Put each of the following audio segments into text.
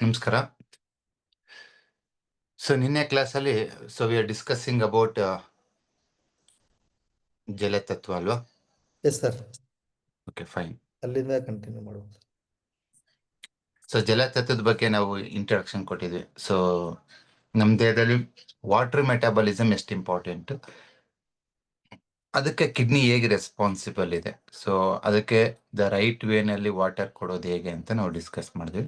ನಮಸ್ಕಾರ. ಸೊ ನಿನ್ನೆ ಕ್ಲಾಸಲ್ಲಿ ವಿ ಆರ್ ಡಿಸ್ಕಸಿಂಗ್ ಅಬೌಟ್ ಜಲತತ್ವ ಅಲ್ವಾ? S sir. Okay, fine. ಅಲ್ಲಿಂದ ಕಂಟಿನ್ಯೂ ಮಾಡುವುದು. ಸೊ ಜಲತತ್ವದ ಬಗ್ಗೆ ನಾವು ಇಂಟ್ರಡಕ್ಷನ್ ಕೊಟ್ಟಿದ್ವಿ. ಸೊ ನಮ್ಮ ದೇಹದಲ್ಲಿ ವಾಟರ್ ಮೆಟಾಬಲಿಸಮ್ ಎಷ್ಟು ಇಂಪಾರ್ಟೆಂಟ್, ಅದಕ್ಕೆ ಕಿಡ್ನಿ ಹೇಗೆ ರೆಸ್ಪಾನ್ಸಿಬಲ್ ಇದೆ, ಸೊ ಅದಕ್ಕೆ ದ ರೈಟ್ ವೇನಲ್ಲಿ ವಾಟರ್ ಕೊಡೋದು ಹೇಗೆ ಅಂತ ನಾವು ಡಿಸ್ಕಸ್ ಮಾಡಿದ್ವಿ.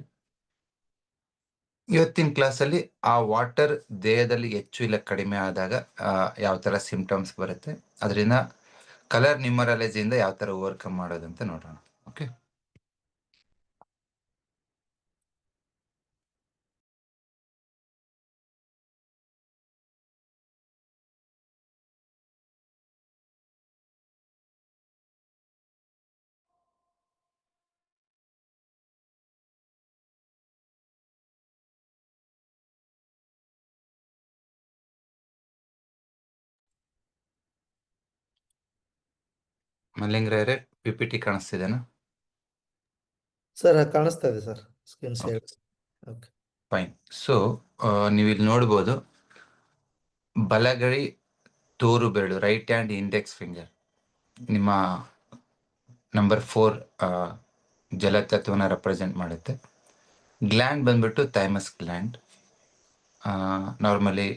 ಇವತ್ತಿನ ಕ್ಲಾಸಲ್ಲಿ ಆ ವಾಟರ್ ದೇಹದಲ್ಲಿ ಹೆಚ್ಚು ಇಲ್ಲ ಕಡಿಮೆ ಆದಾಗ ಯಾವ ತರ ಸಿಂಪ್ಟಮ್ಸ್ ಬರುತ್ತೆ, ಅದರಿಂದ ಕಲರ್ ನ್ಯೂಮರಾಲಜಿಯಿಂದ ಯಾವ ತರ ಓವರ್ಕಮ್ ಮಾಡೋದಂತ ನೋಡೋಣ. ಓಕೆ, ಮಲ್ಲಿಂಗ್ರೇ PPT ಕಾಣಿಸ್ತಿದೆನಾ? ಸರ್ ಕಾಣಿಸ್ತಾ ಇದೆ sir, screen share. Okay, fine. So ನೀವು ಇಲ್ಲಿ ನೋಡ್ಬೋದು, ಬಲಗೈ ತೋರು ಬೆರಳು, ರೈಟ್ ಹ್ಯಾಂಡ್ ಇಂಡೆಕ್ಸ್ ಫಿಂಗರ್, ನಿಮ್ಮ ನಂಬರ್ 4 ಜಲತತ್ವನ ರೆಪ್ರೆಸೆಂಟ್ ಮಾಡುತ್ತೆ. ಗ್ಲ್ಯಾಂಡ್ ಬಂದ್ಬಿಟ್ಟು ಥೈಮಸ್ ಗ್ಲ್ಯಾಂಡ್. ನಾರ್ಮಲಿ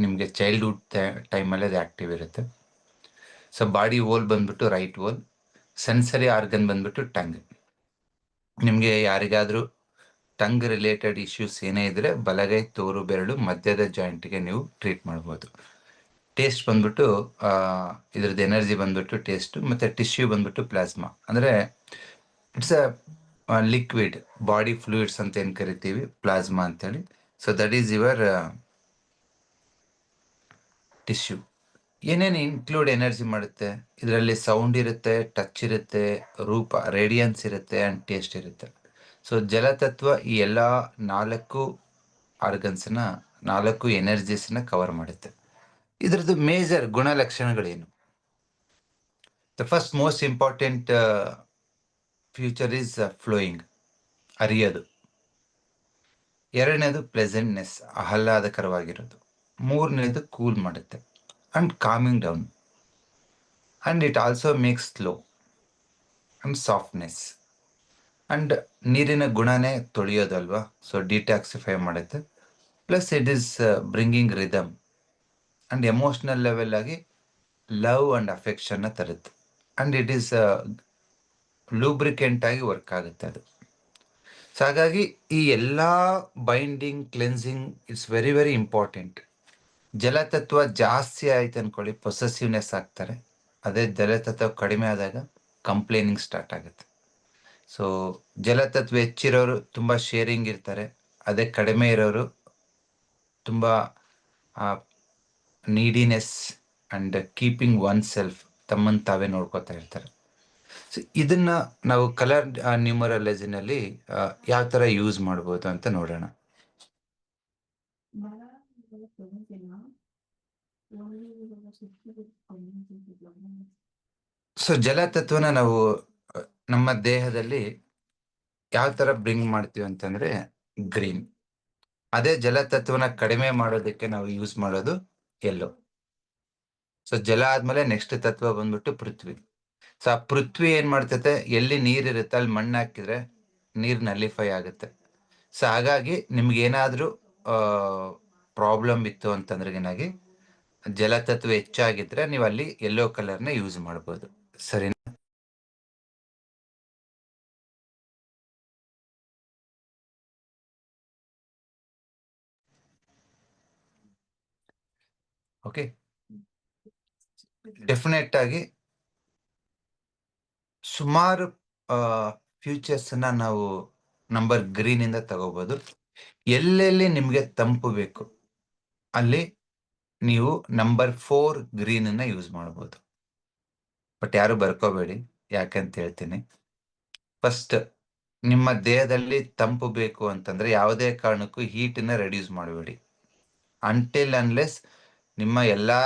ನಿಮಗೆ ಚೈಲ್ಡ್ಹುಡ್ ಟೈಮಲ್ಲಿ ಅದು ಆಕ್ಟಿವ್ ಇರುತ್ತೆ. ಸೊ ಬಾಡಿ ವೋಲ್ ಬಂದ್ಬಿಟ್ಟು ರೈಟ್ ವೋಲ್. ಸೆನ್ಸರಿ ಆರ್ಗನ್ ಬಂದ್ಬಿಟ್ಟು ಟಂಗ್. ನಿಮಗೆ ಯಾರಿಗಾದ್ರೂ ಟಂಗ್ ರಿಲೇಟೆಡ್ ಇಶ್ಯೂಸ್ ಏನೇ ಇದ್ರೆ ಬಲಗೈ ತೋರು ಬೆರಳು ಮಧ್ಯದ ಜಾಯಿಂಟ್ಗೆ ನೀವು ಟ್ರೀಟ್ ಮಾಡ್ಬೋದು. ಟೇಸ್ಟ್ ಬಂದ್ಬಿಟ್ಟು ಇದ್ರದ್ದು ಎನರ್ಜಿ ಬಂದ್ಬಿಟ್ಟು ಟೇಸ್ಟ್, ಮತ್ತೆ ಟಿಶ್ಯೂ ಬಂದ್ಬಿಟ್ಟು ಪ್ಲಾಸ್ಮಾ. ಅಂದರೆ it's a liquid body fluids ಅಂತ ಏನು ಕರಿತೀವಿ, ಪ್ಲಾಸ್ಮಾ ಅಂತೇಳಿ. So that is your tissue. ಏನೇನು ಇನ್ಕ್ಲೂಡ್ ಎನರ್ಜಿ ಮಾಡುತ್ತೆ ಇದರಲ್ಲಿ? ಸೌಂಡ್ ಇರುತ್ತೆ, ಟಚ್ ಇರುತ್ತೆ, ರೂಪ ರೇಡಿಯನ್ಸ್ ಇರುತ್ತೆ, ಆ್ಯಂಡ್ ಟೇಸ್ಟ್ ಇರುತ್ತೆ. ಸೊ ಜಲತತ್ವ ಈ ಎಲ್ಲ 4 ಆರ್ಗನ್ಸ್ನ 4 ಎನರ್ಜೀಸ್ನ ಕವರ್ ಮಾಡುತ್ತೆ. ಇದರದ್ದು ಮೇಜರ್ ಗುಣಲಕ್ಷಣಗಳೇನು? The first most important feature is flowing, ಹರಿಯೋದು. ಎರಡನೇದು ಪ್ಲೆಸೆಂಟ್ನೆಸ್, ಆಹ್ಲಾದಕರವಾಗಿರೋದು. ಮೂರನೇದು ಕೂಲ್ ಮಾಡುತ್ತೆ and calming down. And it also makes slow and softness. And ನೀರಿನ ಗುಣನೇ ತೊಳೆಯೋದಲ್ವಾ, ಸೊ ಡಿಟಾಕ್ಸಿಫೈ ಮಾಡುತ್ತೆ. Plus it is bringing rhythm and emotional level ಆಗಿ ಲವ್ ಅಂಡ್ ಅಫೆಕ್ಷನ್ನ ತರುತ್ತೆ. ಅಂಡ್ ಇಟ್ ಈಸ್ ಲೂಬ್ರಿಕೆಂಟ್ ಆಗಿ ವರ್ಕ್ ಆಗುತ್ತೆ ಅದು. ಸೊ ಹಾಗಾಗಿ ಈ ಎಲ್ಲ binding, cleansing it's very very important. ಜಲತತ್ವ ಜಾಸ್ತಿ ಆಯ್ತು ಅನ್ಕೊಳ್ಳಿ, ಪೊಸೆಸಿವ್ನೆಸ್ ಆಗ್ತಾರೆ. ಅದೇ ಜಲತತ್ವ ಕಡಿಮೆ ಆದಾಗ ಕಂಪ್ಲೇನಿಂಗ್ ಸ್ಟಾರ್ಟ್ ಆಗುತ್ತೆ. ಸೊ ಜಲತತ್ವ ಹೆಚ್ಚಿರೋರು ತುಂಬ ಶೇರಿಂಗ್ ಇರ್ತಾರೆ, ಅದೇ ಕಡಿಮೆ ಇರೋರು ತುಂಬ neediness and keeping oneself, ತಮ್ಮನ್ನು ತಾವೇ ನೋಡ್ಕೋತಾ ಇರ್ತಾರೆ. ಸೊ ಇದನ್ನ ನಾವು ಕಲರ್ ನ್ಯೂಮರಾಲಜಿನಲ್ಲಿ ಯಾವ ಥರ ಯೂಸ್ ಮಾಡ್ಬೋದು ಅಂತ ನೋಡೋಣ. ಸೊ ಜಲತತ್ವನ ನಾವು ನಮ್ಮ ದೇಹದಲ್ಲಿ ಯಾವ ತರ ಬ್ರಿಂಗ್ ಮಾಡ್ತೀವಿ ಅಂತಂದ್ರೆ ಗ್ರೀನ್. ಅದೇ ಜಲತತ್ವನ ಕಡಿಮೆ ಮಾಡೋದಕ್ಕೆ ನಾವು ಯೂಸ್ ಮಾಡೋದು ಎಲ್ಲೋ. ಸೊ ಜಲ ಆದ್ಮೇಲೆ ನೆಕ್ಸ್ಟ್ ತತ್ವ ಬಂದ್ಬಿಟ್ಟು ಪೃಥ್ವಿ. ಸೊ ಆ ಪೃಥ್ವಿ ಏನ್ ಮಾಡ್ತೈತೆ, ಎಲ್ಲಿ ನೀರಿರುತ್ತೆ ಅಲ್ಲಿ ಮಣ್ಣು ಹಾಕಿದ್ರೆ ನೀರ್ ನಲಿಫೈ ಆಗುತ್ತೆ. ಸೊ ಹಾಗಾಗಿ ನಿಮ್ಗೆ ಏನಾದ್ರೂ ಪ್ರಾಬ್ಲಮ್ ಇತ್ತು ಅಂತಂದ್ರೆ ಏನಾಗಿ ಜಲತತ್ವ ಹೆಚ್ಚಾಗಿದ್ರೆ ನೀವು ಅಲ್ಲಿ ಯೆಲ್ಲೋ ಕಲರ್ನ ಯೂಸ್ ಮಾಡ್ಬೋದು. ಸರಿನಾ? ಓಕೆ, ಡೆಫಿನೆಟ್ ಆಗಿ ಸುಮಾರು ಫ್ಯೂಚರ್ಸ್ ನಾವು ನಂಬರ್ ಗ್ರೀನ್ ಇಂದ ತಗೋಬಹುದು. ಎಲ್ಲೆಲ್ಲಿ ನಿಮ್ಗೆ ತಂಪು ಬೇಕು ಅಲ್ಲಿ ನೀವು ನಂಬರ್ 4 ಗ್ರೀನ್ ಅನ್ನ ಯೂಸ್ ಮಾಡಬಹುದು. ಬಟ್ ಯಾರು ಬರ್ಕೋಬೇಡಿ, ಯಾಕಂತ ಹೇಳ್ತೀನಿ. ಫಸ್ಟ್, ನಿಮ್ಮ ದೇಹದಲ್ಲಿ ತಂಪು ಬೇಕು ಅಂತಂದ್ರೆ ಯಾವುದೇ ಕಾರಣಕ್ಕೂ ಹೀಟನ್ನ ರೆಡ್ಯೂಸ್ ಮಾಡಬೇಡಿ. ಅಂಟಿಲ್ ಅನ್ಲೆಸ್ ನಿಮ್ಮ ಎಲ್ಲಾ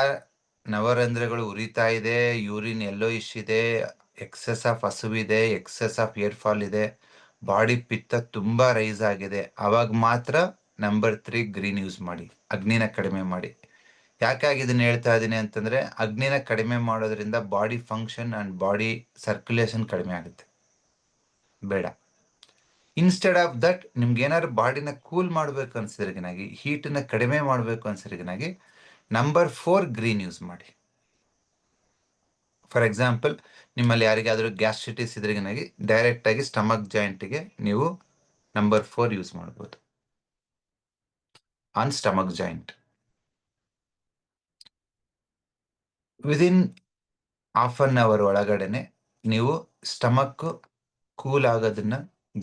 ನವರಂಧ್ರಗಳು ಉರಿತಾ ಇದೆ, ಯೂರಿನ್ ಯೆಲ್ಲೋಯಿಶ್ ಇದೆ, ಎಕ್ಸೆಸ್ ಆಫ್ ಹಸುವಿದೆ, ಎಕ್ಸೆಸ್ ಆಫ್ ಏರ್ ಫಾಲ್ ಇದೆ, ಬಾಡಿ ಪಿತ್ತ ತುಂಬಾ ರೈಸ್ ಆಗಿದೆ, ಅವಾಗ ಮಾತ್ರ ನಂಬರ್ 3 ಗ್ರೀನ್ ಯೂಸ್ ಮಾಡಿ, ಅಗ್ನಿನ ಕಡಿಮೆ ಮಾಡಿ. ಯಾಕಾಗಿ ಇದನ್ನ ಹೇಳ್ತಾ ಇದ್ದೀನಿ ಅಂತಂದ್ರೆ, ಅಗ್ನಿನ ಕಡಿಮೆ ಮಾಡೋದ್ರಿಂದ body function and body circulation ಕಡಿಮೆ ಆಗುತ್ತೆ. ಬೇಡ. ಇನ್ಸ್ಟೆಡ್ ಆಫ್ ದಟ್ ನಿಮ್ಗೆ ಏನಾದ್ರು ಬಾಡಿನ ಕೂಲ್ ಮಾಡಬೇಕು ಅನ್ಸಿದ್ರಿಗಿನಾಗಿ, ಹೀಟನ್ನ ಕಡಿಮೆ ಮಾಡಬೇಕು ಅನ್ಸಿದ್ರಿಗಿನಾಗಿ ನಂಬರ್ 4 ಗ್ರೀನ್ ಯೂಸ್ ಮಾಡಿ. ಫಾರ್ ಎಕ್ಸಾಂಪಲ್, ನಿಮ್ಮಲ್ಲಿ ಯಾರಿಗಾದ್ರೂ ಗ್ಯಾಸ್ಟ್ರಿಟಿಸ್ ಇದ್ರಿಗಿನಾಗಿ ಡೈರೆಕ್ಟ್ ಆಗಿ ಸ್ಟಮಕ್ ಜಾಯಿಂಟ್ಗೆ ನೀವು ನಂಬರ್ 4 ಯೂಸ್ ಮಾಡ್ಬೋದು on stomach joint. Within half an hour ಒಳಗಡೆನೆ ನೀವು ಸ್ಟಮಕ್ ಕೂಲ್ ಆಗೋದನ್ನ,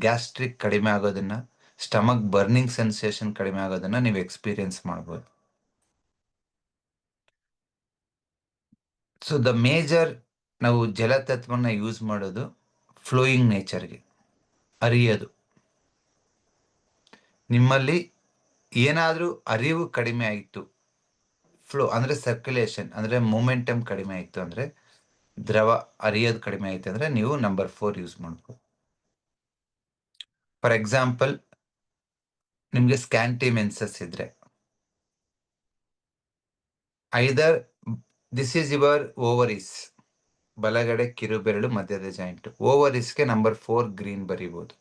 ಗ್ಯಾಸ್ಟ್ರಿಕ್ ಕಡಿಮೆ ಆಗೋದನ್ನ, ಸ್ಟಮಕ್ ಬರ್ನಿಂಗ್ ಸೆನ್ಸೇಷನ್ ಕಡಿಮೆ ಆಗೋದನ್ನ ನೀವು ಎಕ್ಸ್ಪೀರಿಯನ್ಸ್ ಮಾಡ್ಬೋದು. ಸೊ ದ ಮೇಜರ್ ನಾವು ಜಲತತ್ವನ ಯೂಸ್ ಮಾಡೋದು ಫ್ಲೋಯಿಂಗ್ ನೇಚರ್ಗೆ, ಅರಿಯೋದು. ನಿಮ್ಮಲ್ಲಿ ಏನಾದರೂ ಅರಿವು ಕಡಿಮೆ ಆಯಿತು, ಫ್ಲೋ ಅಂದ್ರೆ ಸರ್ಕ್ಯುಲೇಷನ್ ಅಂದ್ರೆ ಮೊಮೆಂಟಮ್ ಕಡಿಮೆ ಆಯಿತು ಅಂದ್ರೆ, ದ್ರವ ಅರಿಯೋದು ಕಡಿಮೆ ಆಯಿತು ಅಂದ್ರೆ ನೀವು ನಂಬರ್ 4 ಯೂಸ್ ಮಾಡ್ಬೋದು. ಫಾರ್ ಎಕ್ಸಾಂಪಲ್, ನಿಮಗೆ ಸ್ಕ್ಯಾಂಟಿ ಮೆನ್ಸಸ್ ಇದ್ರೆ, ಐದರ್ ದಿಸ್ ಈಸ್ ಯುವರ್ ಓವರೀಸ್, ಬಲಗಡೆ ಕಿರುಬೆರಳು ಮಧ್ಯದ ಜಾಯಿಂಟ್, ಓವರೀಸ್ಗೆ ನಂಬರ್ 4 ಗ್ರೀನ್ ಬರೀಬಹುದು.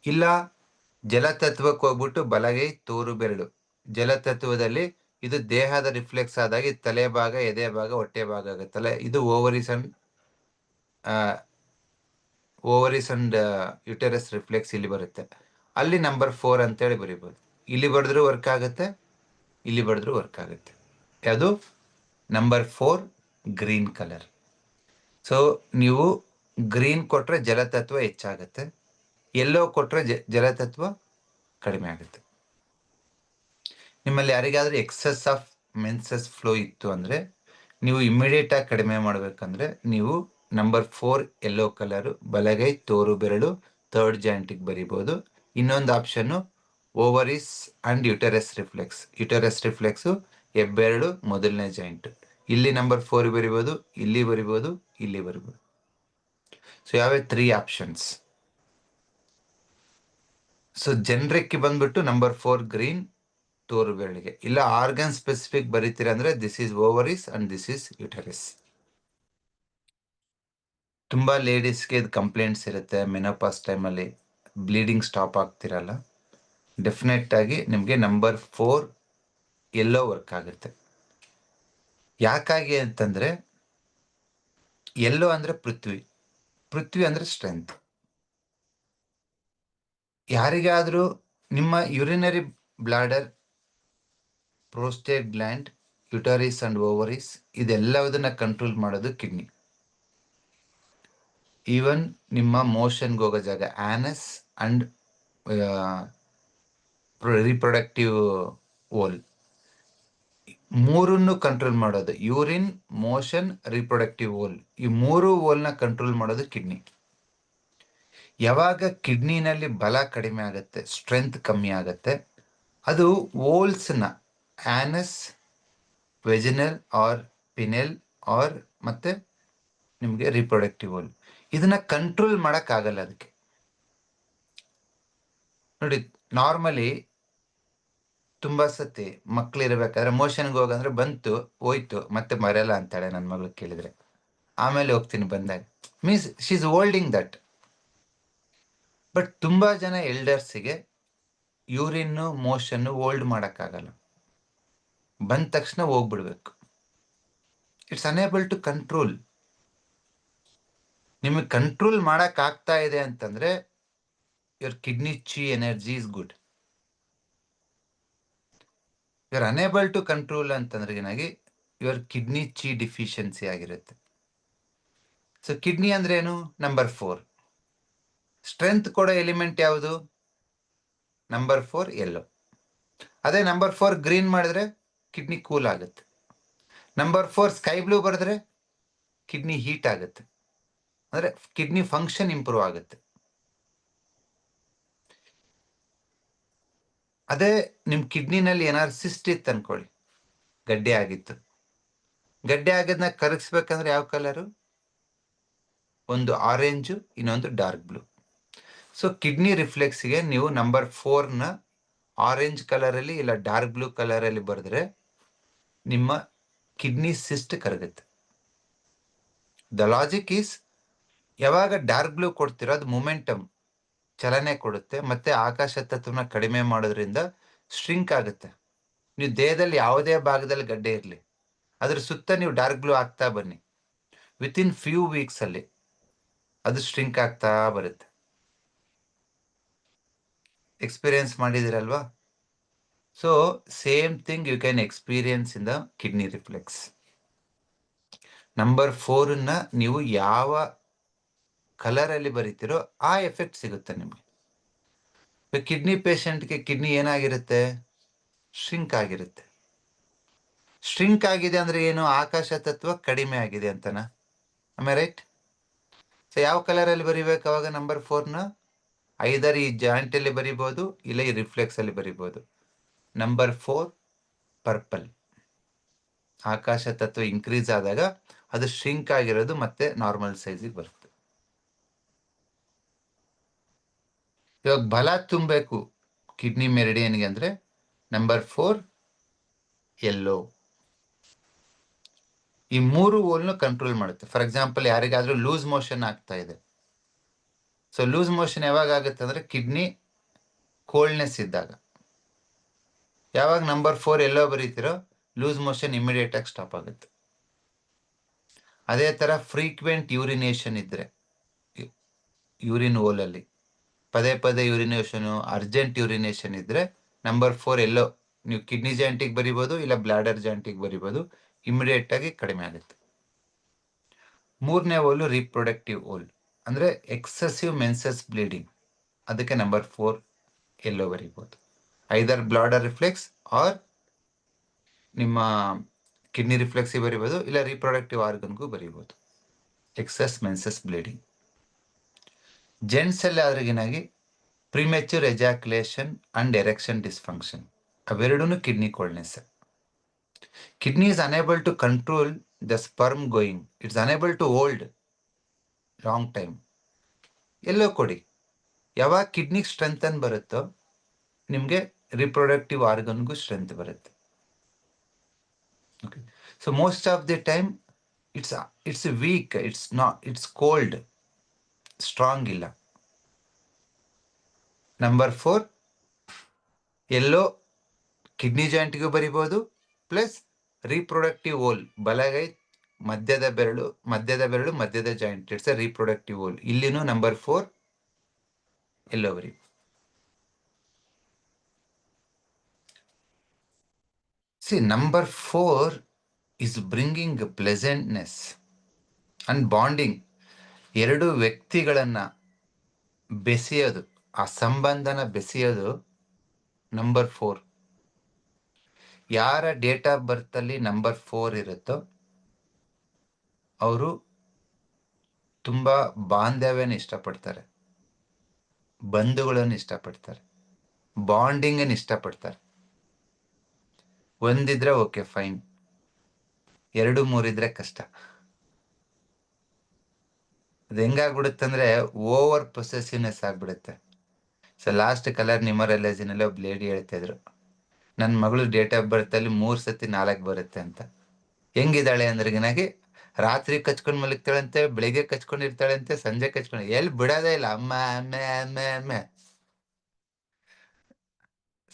ಇಲ್ಲ ಜಲತತ್ವಕ್ಕೆ ಹೋಗ್ಬಿಟ್ಟು ಬಲಗೈ ತೋರು ಬೆರಳು, ಜಲತತ್ವದಲ್ಲಿ ಇದು ದೇಹದ ರಿಫ್ಲೆಕ್ಸ್ ಆದಾಗಿ ತಲೆ ಭಾಗ, ಎದೆ ಭಾಗ, ಹೊಟ್ಟೆ ಭಾಗ ಆಗುತ್ತಲ್ಲ, ಇದು ಓವರೀಸ್ ಅಂಡ್ ಯುಟೆರಸ್ ರಿಫ್ಲೆಕ್ಸ್ ಇಲ್ಲಿ ಬರುತ್ತೆ. ಅಲ್ಲಿ ನಂಬರ್ 4 ಅಂತೇಳಿ ಬರೀಬಹುದು. ಇಲ್ಲಿ ಬರೆದ್ರೂ ವರ್ಕ್ ಆಗುತ್ತೆ, ಇಲ್ಲಿ ಬರೆದ್ರೂ ವರ್ಕ್ ಆಗುತ್ತೆ. ಅದು ನಂಬರ್ 4 ಗ್ರೀನ್ ಕಲರ್. ಸೊ ನೀವು ಗ್ರೀನ್ ಕೊಟ್ರೆ ಜಲತತ್ವ ಹೆಚ್ಚಾಗುತ್ತೆ, ಎಲ್ಲೋ ಕೊಟ್ರೆ ಜಲತತ್ವ ಕಡಿಮೆ ಆಗುತ್ತೆ. ನಿಮ್ಮಲ್ಲಿ ಯಾರಿಗಾದ್ರೂ ಎಕ್ಸೆಸ್ ಆಫ್ ಮೆನ್ಸಸ್ ಫ್ಲೋ ಇತ್ತು ಅಂದ್ರೆ, ನೀವು ಇಮಿಡಿಯೇಟ್ ಆಗಿ ಕಡಿಮೆ ಮಾಡ್ಬೇಕಂದ್ರೆ ನೀವು ನಂಬರ್ 4 ಯೆಲ್ಲೋ ಕಲರ್ ಬಲಗೈ ತೋರು ಬೆರಳು ಥರ್ಡ್ ಜಾಯಿಂಟಿಗೆ ಬರೀಬಹುದು. ಇನ್ನೊಂದು option ovaries and uterus reflex. Uterus reflex ಹೆಬ್ಬೆರಳು ಮೊದಲನೇ ಜಾಯಿಂಟ್, ಇಲ್ಲಿ ನಂಬರ್ 4 ಬರಿಬಹುದು, ಇಲ್ಲಿ ಬರಿಬಹುದು, ಇಲ್ಲಿ ಬರಿಬಹುದು. ಸೊ ಯಾವೇ 3 ಆಪ್ಷನ್ಸ್. ಸೊ ಜನರಿಕ್ ಬಂದ್ಬಿಟ್ಟು ನಂಬರ್ 4 ಗ್ರೀನ್ ತೋರು ಬೆರಳಿಗೆ. ಇಲ್ಲ ಆರ್ಗನ್ ಸ್ಪೆಸಿಫಿಕ್ ಬರೀತೀರ ಅಂದ್ರೆ this is ovaries and this is uterus. ತುಂಬಾ ಲೇಡೀಸ್ಗೆ ಇದು ಕಂಪ್ಲೇಂಟ್ಸ್ ಇರುತ್ತೆ, ಮೆನೋಪಾಸ್ ಟೈಮಲ್ಲಿ ಬ್ಲೀಡಿಂಗ್ ಸ್ಟಾಪ್ ಆಗ್ತಿರಲ್ಲ, ಡೆಫಿನೆಟ್ ಆಗಿ ನಿಮಗೆ ನಂಬರ್ 4 ಎಲ್ಲೋ ವರ್ಕ್ ಆಗುತ್ತೆ. ಯಾಕಾಗಿ ಅಂತಂದ್ರೆ, ಎಲ್ಲೋ ಅಂದ್ರೆ ಪೃಥ್ವಿ, ಪೃಥ್ವಿ ಅಂದ್ರೆ ಸ್ಟ್ರೆಂತ್. ಯಾರಿಗಾದ್ರೂ ನಿಮ್ಮ urinary bladder, prostate gland, uterus and ovaries ಇದೆಲ್ಲದನ್ನ ಕಂಟ್ರೋಲ್ ಮಾಡೋದು ಕಿಡ್ನಿ. ಈವನ್ ನಿಮ್ಮ ಮೋಷನ್ಗೆ ಹೋಗೋ ಜಾಗ ಆನಸ್ ಅಂಡ್ ರಿಪ್ರೊಡಕ್ಟಿವ್ ಓಲ್, ಮೂರನ್ನು ಕಂಟ್ರೋಲ್ ಮಾಡೋದು, ಯೂರಿನ್, ಮೋಷನ್, ರಿಪ್ರೊಡಕ್ಟಿವ್ ಓಲ್, ಈ ಮೂರು ಓಲ್ನ ಕಂಟ್ರೋಲ್ ಮಾಡೋದು ಕಿಡ್ನಿ. ಯಾವಾಗ ಕಿಡ್ನಿನಲ್ಲಿ ಬಲ ಕಡಿಮೆ ಆಗುತ್ತೆ, ಸ್ಟ್ರೆಂತ್ ಕಮ್ಮಿ ಆಗುತ್ತೆ, ಅದು ಓಲ್ಸ್ನ ಆನಸ್, ವೆಜಿನಲ್ ಆರ್ ಪಿನೆಲ್ ಆರ್ ಮತ್ತೆ ನಿಮಗೆ ರಿಪ್ರೊಡಕ್ಟಿವ್ ಓಲ್, ಇದನ್ನ ಕಂಟ್ರೋಲ್ ಮಾಡಕ್ಕಾಗಲ್ಲ. ಅದಕ್ಕೆ ನೋಡಿ, ನಾರ್ಮಲಿ ತುಂಬಾ ಸತಿ ಮಕ್ಳು ಇರ್ಬೇಕಾದ್ರೆ ಮೋಷನ್ಗೆ ಹೋಗಂದ್ರೆ ಬಂತು ಹೋಯ್ತು ಮತ್ತೆ ಮರೆಯಲ್ಲ ಅಂತಾಳೆ ನನ್ನ ಮಗಳು ಕೇಳಿದ್ರೆ, ಆಮೇಲೆ ಹೋಗ್ತೀನಿ ಬಂದಾಗ, means she is holding that. But ತುಂಬಾ ಜನ ಎಲ್ಡರ್ಸ್ಗೆ ಯೂರಿನ್ ಮೋಷನ್ ಹೋಲ್ಡ್ ಮಾಡಕ್ಕಾಗಲ್ಲ, ಬಂದ ತಕ್ಷಣ ಹೋಗ್ಬಿಡ್ಬೇಕು. It's unable to control. ನಿಮಗೆ ಕಂಟ್ರೋಲ್ ಮಾಡಕ್ ಆಗ್ತಾ ಇದೆ ಅಂತಂದ್ರೆ your kidney chi energy is good. Your unable to control ಅಂತಂದ್ರೆ ಏನಾಗಿ ಯುವರ್ ಕಿಡ್ನಿ ಚಿ ಡಿಫಿಷಿಯನ್ಸಿ ಆಗಿರುತ್ತೆ. ಸೊ ಕಿಡ್ನಿ ಅಂದ್ರೆ ಏನು? ನಂಬರ್ 4. ಸ್ಟ್ರೆಂತ್ ಕೊಡೋ ಎಲಿಮೆಂಟ್ ಯಾವುದು? Number 4 yellow. ಅದೇ ನಂಬರ್ 4 ಗ್ರೀನ್ ಮಾಡಿದ್ರೆ ಕಿಡ್ನಿ ಕೂಲ್ ಆಗುತ್ತೆ. ನಂಬರ್ 4 ಸ್ಕೈ ಬ್ಲೂ ಬರೆದ್ರೆ ಕಿಡ್ನಿ ಹೀಟ್ ಆಗುತ್ತೆ, ಅಂದ್ರೆ ಕಿಡ್ನಿ ಫಂಕ್ಷನ್ ಇಂಪ್ರೂವ್ ಆಗುತ್ತೆ. ಅದೇ ನಿಮ್ ಕಿಡ್ನಿನಲ್ಲಿ ಏನಾದ್ರು ಸಿಸ್ಟ್ ಇತ್ತು ಅನ್ಕೊಳ್ಳಿ, ಗಡ್ಡೆ ಆಗಿತ್ತು, ಗಡ್ಡೆ ಆಗೋದನ್ನ ಕರಗಿಸ್ಬೇಕಂದ್ರೆ ಯಾವ ಕಲರು? ಒಂದು ಆರೆಂಜು, ಇನ್ನೊಂದು ಡಾರ್ಕ್ ಬ್ಲೂ. ಸೊ ಕಿಡ್ನಿ ರಿಫ್ಲೆಕ್ಸ್ಗೆ ನೀವು ನಂಬರ್ 4ನ ಆರೆಂಜ್ ಕಲರಲ್ಲಿ ಇಲ್ಲ ಡಾರ್ಕ್ ಬ್ಲೂ ಕಲರಲ್ಲಿ ಬರೆದ್ರೆ ನಿಮ್ಮ ಕಿಡ್ನಿ ಸಿಸ್ಟ್ ಕರಗುತ್ತೆ. ದ ಲಾಜಿಕ್ ಈಸ್, ಯಾವಾಗ ಡಾರ್ಕ್ ಬ್ಲೂ ಕೊಡ್ತಿರೋ ಅದು ಮೊಮೆಂಟಮ್, ಚಲನೆ ಕೊಡುತ್ತೆ, ಮತ್ತೆ ಆಕಾಶ ತತ್ವನ ಕಡಿಮೆ ಮಾಡೋದ್ರಿಂದ ಶ್ರಿಂಕ್ ಆಗುತ್ತೆ. ನೀವು ದೇಹದಲ್ಲಿ ಯಾವುದೇ ಭಾಗದಲ್ಲಿ ಗಡ್ಡೆ ಇರಲಿ, ಅದ್ರ ಸುತ್ತ ನೀವು ಡಾರ್ಕ್ ಬ್ಲೂ ಆಗ್ತಾ ಬನ್ನಿ, ವಿತಿನ್ ಫ್ಯೂ ವೀಕ್ಸ್ ಅಲ್ಲಿ ಅದು ಶ್ರಿಂಕ್ ಆಗ್ತಾ ಬರುತ್ತೆ. ಎಕ್ಸ್ಪೀರಿಯನ್ಸ್ ಮಾಡಿದಿರಲ್ವಾ? So same thing you can experience in the kidney reflex. Number 4ನ್ನ ನೀವು ಯಾವ ಕಲರ್ ಅಲ್ಲಿ ಬರೀತಿರೋ ಆ ಎಫೆಕ್ಟ್ ಸಿಗುತ್ತೆ ನಿಮಗೆ. ಕಿಡ್ನಿ ಪೇಷಂಟ್ಗೆ ಕಿಡ್ನಿ ಏನಾಗಿರುತ್ತೆ? ಶ್ರಿಂಕ್ ಆಗಿರುತ್ತೆ. ಶ್ರಿಂಕ್ ಆಗಿದೆ ಅಂದ್ರೆ ಏನು? ಆಕಾಶ ತತ್ವ ಕಡಿಮೆ ಆಗಿದೆ ಅಂತನಾ? ಆಮೇಲೆ ರೈಟ್? ಸೊ ಯಾವ ಕಲರ್ ಅಲ್ಲಿ ಬರಿಬೇಕು ಅವಾಗ ನಂಬರ್ 4ನ? ಐದರ್ ಈ ಜಾಯಿಂಟ್ ಅಲ್ಲಿ ಬರಿಬಹುದು, ಇಲ್ಲ ಈ ರಿಫ್ಲೆಕ್ಸ್ ಅಲ್ಲಿ ಬರಿಬಹುದು. Number 4 purple. ಆಕಾಶ ತತ್ವ ಇನ್ಕ್ರೀಸ್ ಆದಾಗ ಅದು ಶ್ರಿಂಕ್ ಆಗಿರೋದು ಮತ್ತೆ ನಾರ್ಮಲ್ ಸೈಜಿಗೆ ಬರುತ್ತೆ. ಇವಾಗ ಬಲ ತುಂಬಬೇಕು ಕಿಡ್ನಿ ಮೆರಿಡಿಯನ್ಗೆ ಅಂದ್ರೆ ನಂಬರ್ 4 ಯೆಲ್ಲೋ. ಈ 3 ಓಲ್ನು ಕಂಟ್ರೋಲ್ ಮಾಡುತ್ತೆ. ಫಾರ್ ಎಕ್ಸಾಂಪಲ್, ಯಾರಿಗಾದ್ರೂ ಲೂಸ್ ಮೋಷನ್ ಆಗ್ತಾ ಇದೆ. ಸೊ ಲೂಸ್ ಮೋಷನ್ ಯಾವಾಗ ಆಗುತ್ತೆ ಅಂದ್ರೆ ಕಿಡ್ನಿ ಕೋಲ್ಡ್ನೆಸ್ ಇದ್ದಾಗ. ಯಾವಾಗ ನಂಬರ್ 4 ಯೆಲ್ಲೋ ಬರೀತಿರೋ ಲೂಸ್ ಮೋಷನ್ ಇಮಿಡಿಯೇಟ್ ಆಗಿ ಸ್ಟಾಪ್ ಆಗುತ್ತೆ. ಅದೇ ತರ ಫ್ರೀಕ್ವೆಂಟ್ ಯೂರಿನೇಷನ್ ಇದ್ರೆ, ಯೂರಿನ್ ಓಲ್ ಅಲ್ಲಿ ಪದೇ ಪದೇ ಯೂರಿನೇಷನ್, ಅರ್ಜೆಂಟ್ ಯೂರಿನೇಷನ್ ಇದ್ರೆ ನಂಬರ್ 4 ಯೆಲ್ಲೋ ನೀವು ಕಿಡ್ನಿ ಜಾಯಿಂಟಿಗೆ ಬರಿಬೋದು, ಇಲ್ಲ ಬ್ಲಾಡರ್ ಜಾಯಿಂಟಿಗೆ ಬರಿಬೋದು, ಇಮಿಡಿಯೇಟ್ ಆಗಿ ಕಡಿಮೆ ಆಗುತ್ತೆ. 3ನೇ ಓಲು ರೀಪ್ರೊಡಕ್ಟಿವ್ ಓಲ್, ಅಂದ್ರೆ ಎಕ್ಸೆಸಿವ್ ಮೆನ್ಸಸ್ ಬ್ಲೀಡಿಂಗ್, ಅದಕ್ಕೆ ನಂಬರ್ 4 ಯೆಲ್ಲೋ ಬರಿಬೋದು. ಐದರ್ ಬ್ಲಾಡರ್ ರಿಫ್ಲೆಕ್ಸ್ ಆರ್ ನಿಮ್ಮ ಕಿಡ್ನಿ ರಿಫ್ಲೆಕ್ಸಿಗೆ ಬರಿಬೋದು, ಇಲ್ಲ ರೀಪ್ರೊಡಕ್ಟಿವ್ ಆರ್ಗನ್ಗೂ ಬರಿಬೋದು. Excess menses bleeding. ಜೆಂಟ್ಸ್ ಅಲ್ಲಿ ಆದ್ರಿಗೇನಾಗಿ premature ejaculation and erection dysfunction, ಅವೆರಡೂ kidney coldness. Kidney is unable to control the sperm going, it's unable to hold long time. Yellow ಕೊಡಿ, ಯಾವಾಗ ಕಿಡ್ನಿಗೆ ಸ್ಟ್ರೆಂಥನ್ ಬರುತ್ತೋ ನಿಮಗೆ ರಿಪ್ರೊಡಕ್ಟಿವ್ ಆರ್ಗನ್ಗೂ ಸ್ಟ್ರೆಂತ್ ಬರುತ್ತೆ. Okay, so most of the time it's weak, it's cold, strong ಇಲ್ಲ. Number 4 yellow kidney ಜಾಯಿಂಟ್ಗೂ ಬರಿಬೋದು, ಪ್ಲಸ್ ರೀಪ್ರೊಡಕ್ಟಿವ್ ಓಲ್, ಬಲಗೈ ಮಧ್ಯದ ಬೆರಳು ಮಧ್ಯದ joint, it's a reproductive hole. ಇಲ್ಲಿನೂ ನಂಬರ್ 4 ಎಲ್ಲೋ ಬರಿ. See, number 4 is bringing pleasantness and bonding. ಎರಡು ವ್ಯಕ್ತಿಗಳನ್ನ ಬೆಸೆಯೋದು, ಆ ಸಂಬಂಧನ ಬೆಸೆಯೋದು ನಂಬರ್ 4. ಯಾರ ಡೇಟ್ ಆಫ್ ಬರ್ತ್ ಅಲ್ಲಿ ನಂಬರ್ 4 ಇರುತ್ತೋ ಅವರು ತುಂಬಾ ಬಾಂಧವ್ಯನ ಇಷ್ಟಪಡ್ತಾರೆ, ಬಂಧುಗಳನ್ನು ಇಷ್ಟಪಡ್ತಾರೆ, ಬಾಂಡಿಂಗ್ ಅನ್ನು ಇಷ್ಟಪಡ್ತಾರೆ. ಒಂದಿದ್ರೆ ಓಕೆ ಫೈನ್, 2, 3 ಇದ್ರೆ ಕಷ್ಟ. ಅದು ಹೆಂಗಾಗ್ಬಿಡುತ್ತಂದ್ರೆ ಓವರ್ ಪೊಸೆಸಿವ್ನೆಸ್ ಆಗ್ಬಿಡುತ್ತೆ. ಸೊ ಲಾಸ್ಟ್ ಕಲರ್ ನ್ಯೂಮರಾಲಜಿನಲ್ಲಿ ಒಬ್ಬ ಲೇಡಿ ಹೇಳ್ತಾ ಇದ್ರು, ನನ್ನ ಮಗಳು ಡೇಟ್ ಆಫ್ ಬರ್ತ್ ಅಲ್ಲಿ 3 ಸತಿ 4 ಬರುತ್ತೆ ಅಂತ. ಹೆಂಗಿದ್ದಾಳೆ ಅಂದ್ರಿಗಿನಾಗಿ ರಾತ್ರಿ ಕಚ್ಕೊಂಡ್ ಮಲಗ್ತಾಳಂತೆ, ಬೆಳಿಗ್ಗೆ ಕಚ್ಕೊಂಡಿರ್ತಾಳಂತೆ, ಸಂಜೆ ಕಚ್ಕೊಂಡು, ಎಲ್ಲಿ ಬಿಡೋದೇ ಇಲ್ಲ, ಅಮ್ಮ ಅಮ್ಮೆ ಅಮ್ಮೆ ಅಮ್ಮೆ.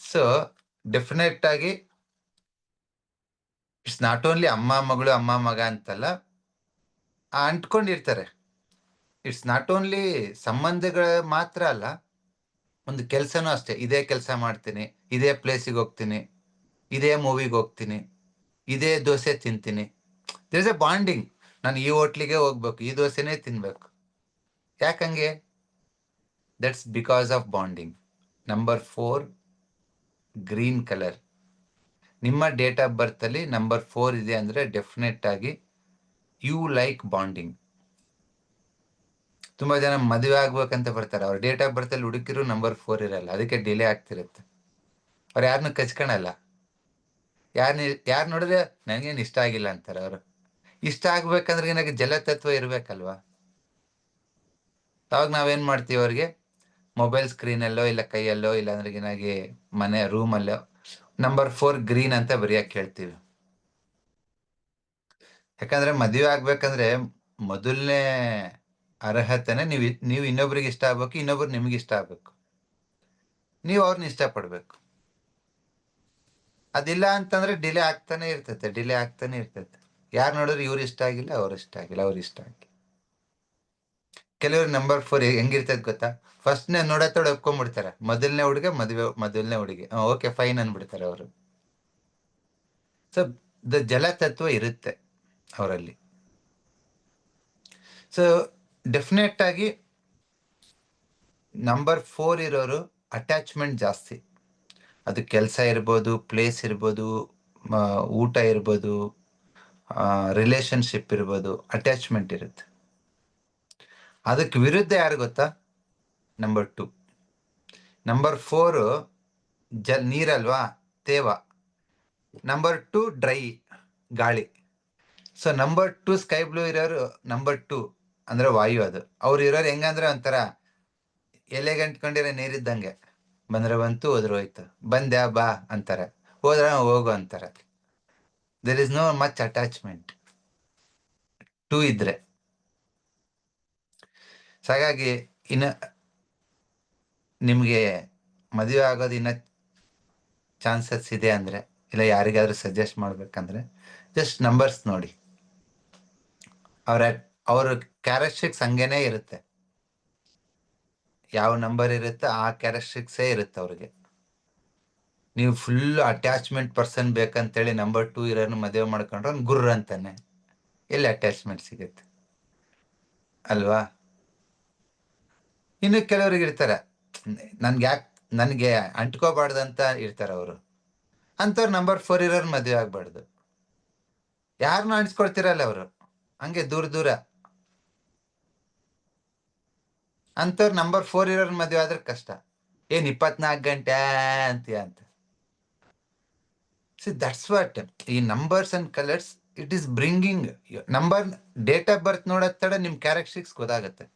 ಸೊ ಡೆಫಿನೆಟ್ ಆಗಿ ಇಟ್ಸ್ ನಾಟ್ ಓನ್ಲಿ ಅಮ್ಮ ಮಗಳು ಅಮ್ಮ ಮಗ ಅಂತಲ್ಲ, ಅಂಟ್ಕೊಂಡಿರ್ತಾರೆ. ಇಟ್ಸ್ ನಾಟ್ ಓನ್ಲಿ ಸಂಬಂಧಗಳ ಮಾತ್ರ ಅಲ್ಲ, ಒಂದು ಕೆಲಸನೂ ಅಷ್ಟೇ. ಇದೇ ಕೆಲಸ ಮಾಡ್ತೀನಿ, ಇದೇ ಪ್ಲೇಸಿಗೆ ಹೋಗ್ತೀನಿ, ಇದೇ ಮೂವಿಗೆ ಹೋಗ್ತೀನಿ, ಇದೇ ದೋಸೆ ತಿಂತೀನಿ. There is a bonding. ನಾನು ಈ ಹೋಟ್ಲಿಗೆ ಹೋಗ್ಬೇಕು, ಈ ದೋಸೆನೇ ತಿನ್ಬೇಕು. ಯಾಕಂಗೆ? That's because of bonding. Number 4 green colour. ನಿಮ್ಮ ಡೇಟ್ ಆಫ್ ಬರ್ತ್ ಅಲ್ಲಿ ನಂಬರ್ 4 ಇದೆ ಅಂದ್ರೆ ಡೆಫಿನೆಟ್ ಆಗಿ ಯು ಲೈಕ್ ಬಾಂಡಿಂಗ್. ತುಂಬಾ ಜನ ಮದುವೆ ಆಗ್ಬೇಕಂತ ಬರ್ತಾರೆ, ಅವ್ರ ಡೇಟ್ ಆಫ್ ಬರ್ತ್ ಅಲ್ಲಿ ಹುಡುಕಿರು ನಂಬರ್ 4 ಇರಲ್ಲ, ಅದಕ್ಕೆ ಡಿಲೇ ಆಗ್ತಿರುತ್ತೆ. ಅವ್ರು ಯಾರನ್ನು ಕಚ್ಕೊಳಲ್ಲ. ಯಾರು ನೋಡಿದ್ರೆ ನನಗೇನು ಇಷ್ಟ ಆಗಿಲ್ಲ ಅಂತಾರೆ ಅವರು. ಇಷ್ಟ ಆಗ್ಬೇಕಂದ್ರೆ ನನಗೆ ಜಲತತ್ವ ಇರ್ಬೇಕಲ್ವಾ? ಅವಾಗ ನಾವೇನ್ ಮಾಡ್ತೀವಿ, ಅವ್ರಿಗೆ ಮೊಬೈಲ್ ಸ್ಕ್ರೀನಲ್ಲೋ ಇಲ್ಲ ಕೈಯಲ್ಲೋ ಇಲ್ಲಾಂದ್ರೆ ಏನಾಗಿ ಮನೆ ರೂಮಲ್ಲೋ ನಂಬರ್ 4 ಗ್ರೀನ್ ಅಂತ ಬರೆಯಕ್ ಹೇಳ್ತೀವಿ. ಯಾಕಂದ್ರೆ ಮದುವೆ ಆಗ್ಬೇಕಂದ್ರೆ ಮೊದಲನೇ ಅರ್ಹತೆನೆ ನೀವು ಇನ್ನೊಬ್ರಿಗೆ ಇಷ್ಟ ಆಗ್ಬೇಕು, ಇನ್ನೊಬ್ರು ನಿಮ್ಗೆ ಇಷ್ಟ ಆಗ್ಬೇಕು, ನೀವು ಅವ್ರನ್ನ ಇಷ್ಟಪಡ್ಬೇಕು. ಅದಿಲ್ಲ ಅಂತಂದ್ರೆ ಡಿಲೇ ಆಗ್ತಾನೆ ಇರ್ತೈತೆ. ಯಾರು ನೋಡಿದ್ರೆ ಇವ್ರು ಇಷ್ಟ ಆಗಿಲ್ಲ, ಅವ್ರು ಇಷ್ಟ ಆಗಿಲ್ಲ, ಅವ್ರು ಇಷ್ಟ ಆಗಿಲ್ಲ. ಕೆಲವ್ರು ನಂಬರ್ 4 ಹೆಂಗಿರ್ತೈತೆ ಗೊತ್ತಾ? ಫಸ್ಟ್ನೇ ನೋಡತ್ತೋടെ ಒಪ್ಕೊಂಡ್ಬಿಡ್ತಾರೆ. ಮೊದಲನೇ ಹುಡುಗಿ ಓಕೆ ಫೈನ್ ಅನ್ಬಿಡ್ತಾರೆ ಅವರು. ಸೊ ಜಲತತ್ವ ಇರುತ್ತೆ ಅವರಲ್ಲಿ. ಸೊ ಡೆಫಿನೆಟ್ ಆಗಿ ನಂಬರ್ 4 ಇರೋರು ಅಟ್ಯಾಚ್ಮೆಂಟ್ ಜಾಸ್ತಿ. ಅದು ಕೆಲಸ ಇರ್ಬೋದು, ಪ್ಲೇಸ್ ಇರ್ಬೋದು, ಊಟ ಇರ್ಬೋದು, ರಿಲೇಶನ್ಶಿಪ್ ಇರ್ಬೋದು, ಅಟ್ಯಾಚ್ಮೆಂಟ್ ಇರುತ್ತೆ. ಅದಕ್ಕೆ ವಿರುದ್ಧ ಯಾರು ಗೊತ್ತಾ? ನಂಬರ್ 2. ನಂಬರ್ 4 ನೀರಲ್ವಾ, ತೇವ. ನಂಬರ್ 2 ಡ್ರೈ, ಗಾಳಿ. ಸೊ ನಂಬರ್ 2 ಸ್ಕೈ ಬ್ಲೂ ಇರೋರು ನಂಬರ್ 2 ಅಂದ್ರೆ ವಾಯು. ಅದು ಅವ್ರು ಇರೋರು ಹೆಂಗಂದ್ರೆ ಒಂಥರ ಎಲೆಗಂಟ್ಕೊಂಡಿರೋ ನೀರಿದ್ದಂಗೆ. ಬಂದ್ರೆ ಬಂತು, ಹೋದ್ರೆ ಹೋಯ್ತು. ಬಂದ್ಯಾ ಬಾ ಅಂತಾರೆ, ಹೋದ್ರ ಹೋಗು ಅಂತಾರೆ. There is no much attachment 2 ಇದ್ರೆ. ಹಾಗಾಗಿ ಇನ್ನು ನಿಮ್ಗೆ ಮದುವೆ ಆಗೋದು ಇನ್ನ ಚಾನ್ಸಸ್ ಇದೆ ಅಂದ್ರೆ, ಇಲ್ಲ ಯಾರಿಗಾದ್ರೂ ಸಜೆಸ್ಟ್ ಮಾಡ್ಬೇಕಂದ್ರೆ ಜಸ್ಟ್ ನಂಬರ್ಸ್ ನೋಡಿ. ಅವ್ರ ಕ್ಯಾರೆಕ್ಟರಿಸ್ಟಿಕ್ಸ್ ಹಂಗೇನೆ ಇರುತ್ತೆ. ಯಾವ ನಂಬರ್ ಇರುತ್ತೆ ಆ ಕ್ಯಾರೆಕ್ಟರಿಸ್ಟಿಕ್ಸೇ ಇರುತ್ತೆ ಅವ್ರಿಗೆ. ನೀವು ಫುಲ್ ಅಟ್ಯಾಚ್ಮೆಂಟ್ ಪರ್ಸನ್ ಬೇಕಂತೇಳಿ ನಂಬರ್ 2 ಇರೋನು ಮದುವೆ ಮಾಡ್ಕೊಂಡ್ರೆ ಅವ್ನು ಗುರ್ರ ಅಂತಾನೆ. ಎಲ್ಲಿ ಅಟ್ಯಾಚ್ಮೆಂಟ್ ಸಿಗುತ್ತೆ ಅಲ್ವಾ? ಇನ್ನು ಕೆಲವ್ರಿಗೆ ಇರ್ತಾರೆ, ನನಗೆ ಅಂಟ್ಕೋಬಾರ್ದಂತ ಇರ್ತಾರೆ ಅವರು. ಅಂಥವ್ರು ನಂಬರ್ 4 ಇರೋರು ಮದುವೆ ಆಗ್ಬಾರ್ದು. ಯಾರನ್ನೂ ಅನ್ಸ್ಕೊಳ್ತಿರಲ್ಲ ಅವರು, ಹಂಗೆ ದೂರ ದೂರ. ಅಂಥವ್ರು ನಂಬರ್ 4 ಇರೋರ್ ಮದುವೆ ಆದ್ರೆ ಕಷ್ಟ. ಏನ್ 24 ಗಂಟೆ ಅಂತೀಯ ಅಂತ. ಸಿ ದಟ್ಸ್ ವಾಟ್ ಈ numbers and colours it is bringing. Number date of ಬರ್ತ್ ನೋಡೋದ್ ತಡ ನಿಮ್ ಕ್ಯಾರೆಕ್ಟರಿಸ್ಟಿಕ್ಸ್ ಗೊತ್ತಾಗುತ್ತೆ.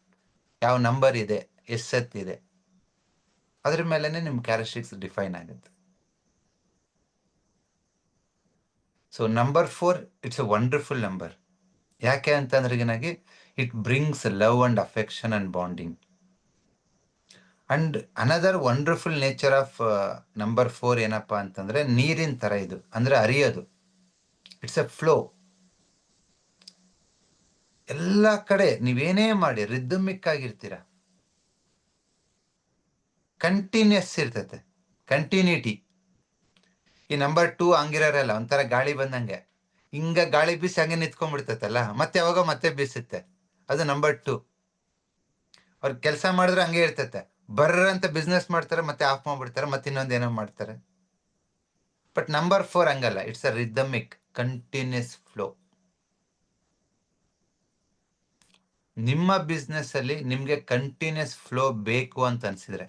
ಯಾವ ನಂಬರ್ ಇದೆ, ಎಷ್ಟೊತ್ತಿದೆ, ಅದ್ರ ಮೇಲೆನೆ ನಿಮ್ ಕ್ಯಾರೆಕ್ಟರಿಸ್ಟಿಕ್ಸ್ ಡಿಫೈನ್ ಆಗುತ್ತೆ. So number 4 it's a wonderful number. ಯಾಕೆ ಅಂತಂದ್ರೆ ಏನಾಗಿ it brings love and affection and bonding. And another wonderful nature of number 4 ಏನಪ್ಪಾ ಅಂತಂದ್ರೆ ನೀರಿನ ತರ ಇದು, ಅಂದ್ರೆ ಹರಿಯೋದು. It's A flow. ಎಲ್ಲ ಕಡೆ ನೀವೇನೇ ಮಾಡಿ ರಿದಮಿಕ್ ಆಗಿರ್ತೀರ, ಕಂಟಿನ್ಯೂಸ್ ಇರ್ತೈತೆ, ಕಂಟಿನ್ಯೂಟಿ. ಈ ನಂಬರ್ 2 ಹಂಗಿರಲ್ಲ, ಒಂಥರ ಗಾಳಿ ಬಂದಂಗೆ ಹಿಂಗ ಗಾಳಿ ಬೀಸಿ ಹಂಗೆ ನಿಂತ್ಕೊಂಡ್ಬಿಡ್ತೈತಲ್ಲ, ಮತ್ತೆ ಯಾವಾಗ ಮತ್ತೆ ಬೀಸುತ್ತೆ. ಅದು ನಂಬರ್ 2. ಅವ್ರ ಕೆಲಸ ಮಾಡಿದ್ರೆ ಹಂಗೆ ಇರ್ತೈತೆ. ಬರ್ರ ಅಂತ ಬಿಸ್ನೆಸ್ ಮಾಡ್ತಾರೆ, ಮತ್ತೆ ಆಫ್ ಮಾಡ್ಬಿಡ್ತಾರೆ, ಮತ್ತೆ ಇನ್ನೊಂದು ಏನೋ ಮಾಡ್ತಾರೆ. ಬಟ್ ನಂಬರ್ 4 ಹಂಗಲ್ಲ, it's a rhythmic continuous flow. ನಿಮ್ಮ ಬಿಸ್ನೆಸ್ ಅಲ್ಲಿ ನಿಮ್ಗೆ ಕಂಟಿನ್ಯೂಸ್ ಫ್ಲೋ ಬೇಕು ಅಂತ ಅನ್ಸಿದ್ರೆ,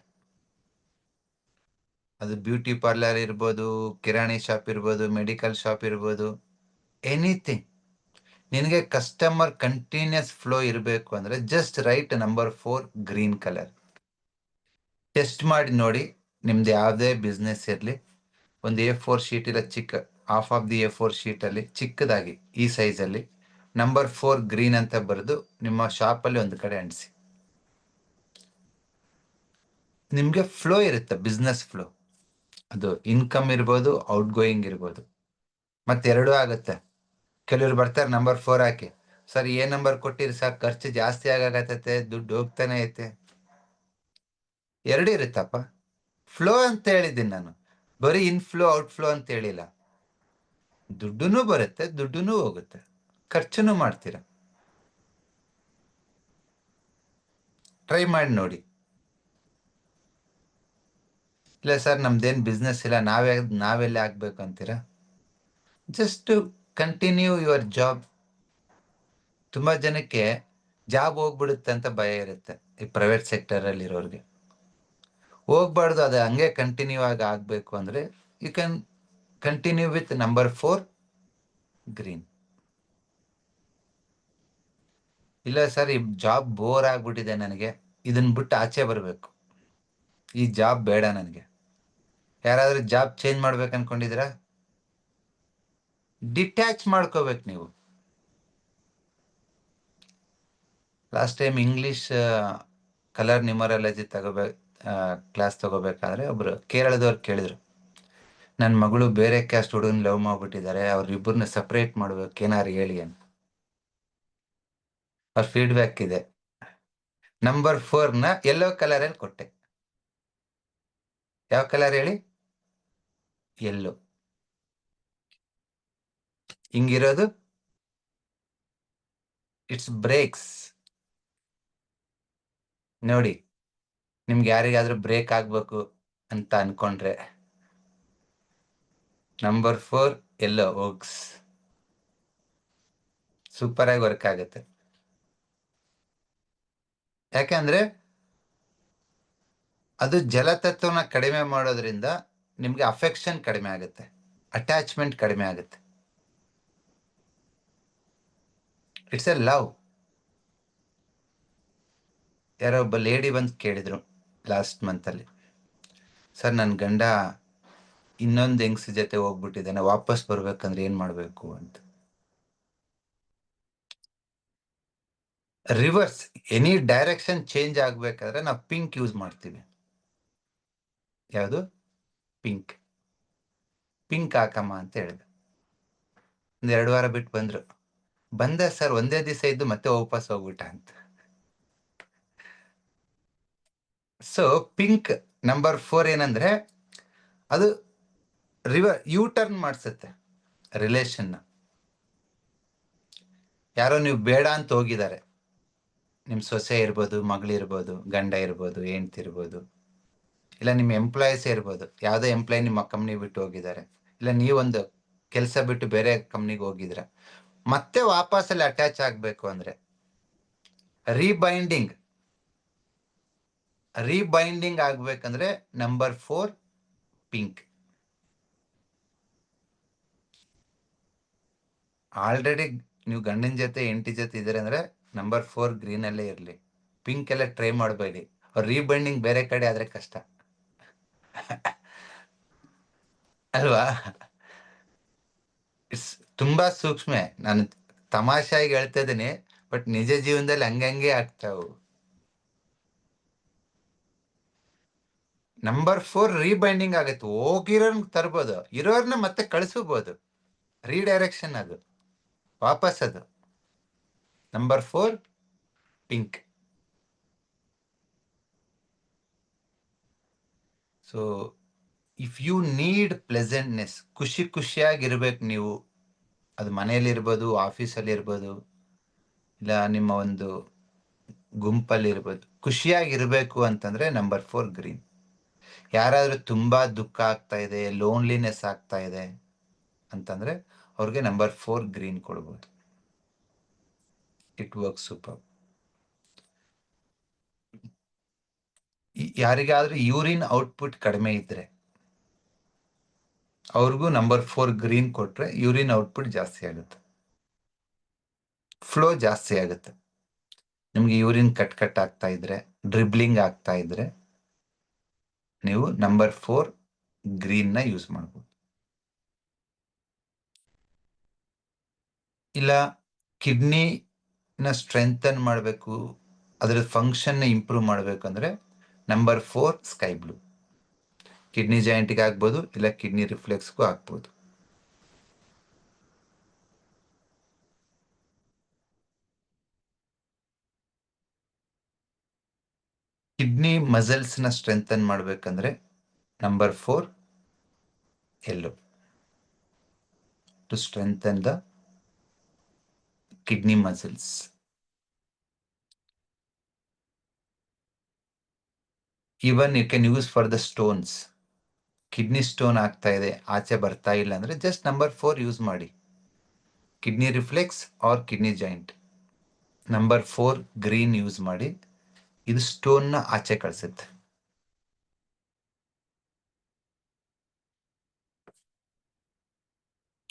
ಅದು ಬ್ಯೂಟಿ ಪಾರ್ಲರ್ ಇರ್ಬೋದು, ಕಿರಾಣಿ ಶಾಪ್ ಇರ್ಬೋದು, ಮೆಡಿಕಲ್ ಶಾಪ್ ಇರ್ಬೋದು, ಎನಿಥಿಂಗ್. ನಿನಗೆ ಕಸ್ಟಮರ್ ಕಂಟಿನ್ಯೂಸ್ ಫ್ಲೋ ಇರಬೇಕು ಅಂದ್ರೆ just right number 4 green colour. Test ಮಾಡಿ ನೋಡಿ. ನಿಮ್ದು ಯಾವುದೇ ಬಿಸ್ನೆಸ್ ಇರಲಿ, ಒಂದು A4 ಶೀಟ್ ಇಲ್ಲ, ಚಿಕ್ಕ half of the A4 sheet ಅಲ್ಲಿ ಚಿಕ್ಕದಾಗಿ ಈ ಸೈಜ್ ಅಲ್ಲಿ ನಂಬರ್ 4 ಗ್ರೀನ್ ಅಂತ ಬರೆದು ನಿಮ್ಮ ಶಾಪ್ ಅಲ್ಲಿ ಒಂದು ಕಡೆ ಅಂಟಿಸಿ. ನಿಮ್ಗೆ ಫ್ಲೋ ಇರುತ್ತೆ, ಬಿಸ್ನೆಸ್ ಫ್ಲೋ. ಅದು ಇನ್ಕಮ್ ಇರ್ಬೋದು, ಔಟ್ ಗೋಯಿಂಗ್ ಇರ್ಬೋದು, ಮತ್ತೆ ಎರಡೂ ಆಗುತ್ತೆ. ಕೆಲವ್ರು ಬರ್ತಾರೆ ನಂಬರ್ 4 ಹಾಕಿ, ಸರ್ ಏನ್ ನಂಬರ್ ಕೊಟ್ಟಿರಿ ಸರ್, ಖರ್ಚು ಜಾಸ್ತಿ ಆಗಾಕತ್ತೈತೆ, ದುಡ್ಡು ಹೋಗ್ತಾನೆ ಐತೆ. ಎರಡು ಇರುತ್ತಪ್ಪ. ಫ್ಲೋ ಅಂತ ಹೇಳಿದ್ದೀನಿ ನಾನು, ಬರೀ ಇನ್ಫ್ಲೋ ಔಟ್ಫ್ಲೋ ಅಂತ ಹೇಳಿಲ್ಲ. ದುಡ್ಡುನೂ ಬರುತ್ತೆ, ದುಡ್ಡುನೂ ಹೋಗುತ್ತೆ, ಖರ್ಚುನೂ ಮಾಡ್ತೀರ. ಟ್ರೈ ಮಾಡಿ ನೋಡಿ. ಇಲ್ಲ ಸರ್ ನಮ್ದೇನ್ ಬಿಸ್ನೆಸ್ ಇಲ್ಲ, ನಾವೆಲ್ಲೇ ಆಗ್ಬೇಕು ಅಂತೀರಾ? Just continue your job. ತುಂಬಾ ಜನಕ್ಕೆ ಜಾಬ್ ಹೋಗ್ಬಿಡುತ್ತೆ ಅಂತ ಭಯ ಇರುತ್ತೆ, ಈ ಪ್ರೈವೇಟ್ ಸೆಕ್ಟರ್ ಅಲ್ಲಿ ಇರೋರಿಗೆ. ಹೋಗ್ಬಾರ್ದು, ಅದು ಹಂಗೆ ಕಂಟಿನ್ಯೂ ಆಗಿ ಆಗ್ಬೇಕು ಅಂದ್ರೆ you can continue with number 4 green. ಇಲ್ಲ ಸರ್, ಈ ಜಾಬ್ ಬೋರ್ ಆಗ್ಬಿಟ್ಟಿದೆ ನನಗೆ, ಇದನ್ನ ಬಿಟ್ಟು ಆಚೆ ಬರಬೇಕು, ಈ ಜಾಬ್ ಬೇಡ ನನಗೆ. ಯಾರಾದ್ರೂ ಜಾಬ್ ಚೇಂಜ್ ಮಾಡ್ಬೇಕು ಅನ್ಕೊಂಡಿದ್ದೀರಾ? ಡಿಟ್ಯಾಚ್ ಮಾಡ್ಕೋಬೇಕು ನೀವು. Last time English colour numerology class ತಗೋಬೇಕಾದ್ರೆ ಒಬ್ರು ಕೇರಳದವ್ರು ಕೇಳಿದ್ರು, ನನ್ನ ಮಗಳು ಬೇರೆ ಕ್ಯಾಸ್ಟ್ ಹುಡುಗನ ಲವ್ ಮಾಡ್ಬಿಟ್ಟಿದ್ದಾರೆ, ಅವ್ರಿಬ್ಬರನ್ನ ಸಪ್ರೇಟ್ ಮಾಡ್ಬೇಕು, ಏನಾರು ಹೇಳಿ ಅಂತ. ಅವ್ರ ಫೀಡ್ಬ್ಯಾಕ್ ಇದೆ. ನಂಬರ್ 4ನ ಯೆಲ್ಲೋ ಕಲರಲ್ಲಿ ಕೊಟ್ಟೆ. ಯಾವ ಕಲರ್ ಹೇಳಿ? ಯೆಲ್ಲೋ. ಹಿಂಗಿರೋದು ಇಟ್ಸ್ ಬ್ರೇಕ್ಸ್. ನೋಡಿ, ನಿಮ್ಗೆ ಯಾರಿಗಾದ್ರೂ ಬ್ರೇಕ್ ಆಗ್ಬೇಕು ಅಂತ ಅನ್ಕೊಂಡ್ರೆ ನಂಬರ್ 4 ಎಲ್ಲೋ ಹೋಗ್ಸ್, ಸೂಪರ್ ಆಗಿ ವರ್ಕ್ ಆಗುತ್ತೆ. ಯಾಕೆಂದ್ರೆ ಅದು ಜಲತತ್ವನ ಕಡಿಮೆ ಮಾಡೋದ್ರಿಂದ ನಿಮ್ಗೆ ಅಫೆಕ್ಷನ್ ಕಡಿಮೆ ಆಗುತ್ತೆ, ಅಟ್ಯಾಚ್ಮೆಂಟ್ ಕಡಿಮೆ ಆಗುತ್ತೆ. It's A love. ಯಾರೋ ಒಬ್ಬ ಲೇಡಿ ಬಂದು ಕೇಳಿದ್ರು ಲಾಸ್ಟ್ ಮಂತಲ್ಲಿ, ಸರ್ ನನ್ನ ಗಂಡ ಇನ್ನೊಂದು ಹೆಂಗ್ಸ್ ಜೊತೆ ಹೋಗ್ಬಿಟ್ಟಿದ್ದಾನೆ, ವಾಪಸ್ ಬರ್ಬೇಕಂದ್ರೆ ಏನ್ ಮಾಡ್ಬೇಕು ಅಂತ. ರಿವರ್ಸ್, ಎನಿ ಡೈರೆಕ್ಷನ್ ಚೇಂಜ್ ಆಗ್ಬೇಕಾದ್ರೆ ನಾವು ಪಿಂಕ್ ಯೂಸ್ ಮಾಡ್ತೀವಿ. ಯಾವುದು? ಪಿಂಕ್. ಪಿಂಕ್ ಹಾಕಮ್ಮ ಅಂತ ಹೇಳಿದೆ. ಒಂದ್ 2 ವಾರ ಬಿಟ್ಟು ಬಂದ್ರು, ಬಂದೆ ಸರ್, ಒಂದೇ ದಿವಸ ಇದ್ದು ಮತ್ತೆ ವಾಪಸ್ ಹೋಗ್ಬಿಟ್ಟ ಅಂತ. ಸೊ ಪಿಂಕ್ ನಂಬರ್ 4 ಏನಂದ್ರೆ ಅದು ಯೂ ಟರ್ನ್ ಮಾಡಿಸುತ್ತೆ ರಿಲೇಷನ್. ಯಾರೋ ನೀವು ಬೇಡ ಅಂತ ಹೋಗಿದ್ದಾರೆ, ನಿಮ್ ಸೊಸೆ ಇರ್ಬೋದು, ಮಗಳಿರ್ಬೋದು, ಗಂಡ ಇರ್ಬೋದು, ಹೆಂಡ್ತಿ ಇರ್ಬೋದು, ಇಲ್ಲ ನಿಮ್ಮ ಎಂಪ್ಲಾಯೀಸ್ ಇರ್ಬೋದು. ಯಾವುದೋ ಎಂಪ್ಲಾಯ್ ನಿಮ್ಮ ಕಂಪ್ನಿ ಬಿಟ್ಟು ಹೋಗಿದ್ದಾರೆ, ಇಲ್ಲ ನೀವೊಂದು ಕೆಲಸ ಬಿಟ್ಟು ಬೇರೆ ಕಂಪ್ನಿಗೆ ಹೋಗಿದ್ರ, ಮತ್ತೆ ವಾಪಸ್ಸಲ್ಲಿ ಅಟ್ಯಾಚ್ ಆಗ್ಬೇಕು ಅಂದ್ರೆ ರೀಬೈಂಡಿಂಗ್ ಆಗ್ಬೇಕಂದ್ರೆ ನಂಬರ್ 4 ಪಿಂಕ್. ಆಲ್ರೆಡಿ ನೀವು ಗಂಡನ ಜೊತೆ ಹೆಂಡತಿ ಜೊತೆ ಇದ್ದೀರ ಅಂದ್ರೆ ನಂಬರ್ 4 ಗ್ರೀನ್ ಅಲ್ಲೇ ಇರಲಿ, ಪಿಂಕ್ ಎಲ್ಲ ಟ್ರೈ ಮಾಡಬೇಡಿ. ಅವ್ರ ರೀಬೈಂಡಿಂಗ್ ಬೇರೆ ಕಡೆ ಆದ್ರೆ ಕಷ್ಟ ಅಲ್ವಾ? ಇಟ್ಸ್ ತುಂಬಾ ಸೂಕ್ಷ್ಮ. ನಾನು ತಮಾಷೆಯಾಗಿ ಹೇಳ್ತಾ ಇದ್ದೀನಿ, ಬಟ್ ನಿಜ ಜೀವನದಲ್ಲಿ ಹಂಗಂಗೆ ಆಗ್ತಾವು. ನಂಬರ್ 4 ರೀಬೈಂಡಿಂಗ್ ಆಗುತ್ತೆ, ಹೋಗಿರೋರ್ನ ತರ್ಬೋದು, ಇರೋರ್ನ ಮತ್ತೆ ಕಳಿಸಬಹುದು. ರೀಡೈರೆಕ್ಷನ್, ಅದು ವಾಪಸ್, ಅದು number 4 pink. So if you need pleasantness, ಖುಷಿಯಾಗಿರ್ಬೇಕು ನೀವು, ಅದು ಮನೆಯಲ್ಲಿ ಇರ್ಬೋದು, ಆಫೀಸಲ್ಲಿ ಇರ್ಬೋದು, ಇಲ್ಲ ನಿಮ್ಮ ಒಂದು ಗುಂಪಲ್ಲಿ ಇರ್ಬೋದು, ಖುಷಿಯಾಗಿರ್ಬೇಕು ಅಂತಂದ್ರೆ ನಂಬರ್ 4 ಗ್ರೀನ್. ಯಾರಾದ್ರೂ ತುಂಬಾ ದುಃಖ ಆಗ್ತಾ ಇದೆ, ಲೋನ್ಲಿನೆಸ್ ಆಗ್ತಾ ಇದೆ ಅಂತಂದ್ರೆ ಅವ್ರಿಗೆ ನಂಬರ್ 4 ಗ್ರೀನ್ ಕೊಡ್ಬೋದು. It work super. ಯಾರಿಗಾದ್ರೂ ಯೂರಿನ್ ಔಟ್ಪುಟ್ ಕಡಿಮೆ ಇದ್ರೆ ಅವ್ರಿಗೂ ನಂಬರ್ 4 ಗ್ರೀನ್ ಕೊಟ್ರೆ ಯೂರಿನ್ ಔಟ್ಪುಟ್ ಜಾಸ್ತಿ ಆಗುತ್ತೆ, ಫ್ಲೋ ಜಾಸ್ತಿ ಆಗುತ್ತೆ. ನಿಮ್ಗೆ ಯೂರಿನ್ ಕಟ್ ಆಗ್ತಾ ಇದ್ರೆ, ಡ್ರಿಬ್ಲಿಂಗ್ ಆಗ್ತಾ ಇದ್ರೆ, ನೀವು ನಂಬರ್ 4 ಗ್ರೀನ್ ನ ಯೂಸ್ ಮಾಡ್ಬೋದು. ಇಲ್ಲ ಕಿಡ್ನಿನ ಸ್ಟ್ರೆಂಥನ್ ಮಾಡಬೇಕು, ಅದರ ಫಂಕ್ಷನ್ ಇಂಪ್ರೂವ್ ಮಾಡಬೇಕಂದ್ರೆ ನಂಬರ್ 4 ಸ್ಕೈ ಬ್ಲೂ. ಕಿಡ್ನಿ ಜಾಯಿಂಟ್ಗೆ ಆಗ್ಬೋದು, ಇಲ್ಲ ಕಿಡ್ನಿ ರಿಫ್ಲೆಕ್ಸ್ಗೂ ಆಗ್ಬೋದು. ಕಿಡ್ನಿ ಮಸಲ್ಸ್ ನ ಸ್ಟ್ರೆಂಥನ್ ಮಾಡಬೇಕಂದ್ರೆ number 4 yellow, to strengthen the kidney muscles. Even you can use for the stones. Kidney stone ಆಗ್ತಾ ಇದೆ, ಆಚೆ ಬರ್ತಾ ಇಲ್ಲ ಅಂದ್ರೆ ಜಸ್ಟ್ ನಂಬರ್ 4 ಯೂಸ್ ಮಾಡಿ. Kidney reflex or kidney joint, number 4 green use ಮಾಡಿ, ಇದು ಸ್ಟೋನ್ ನ ಆಚೆ ಕಳಿಸುತ್ತೆ.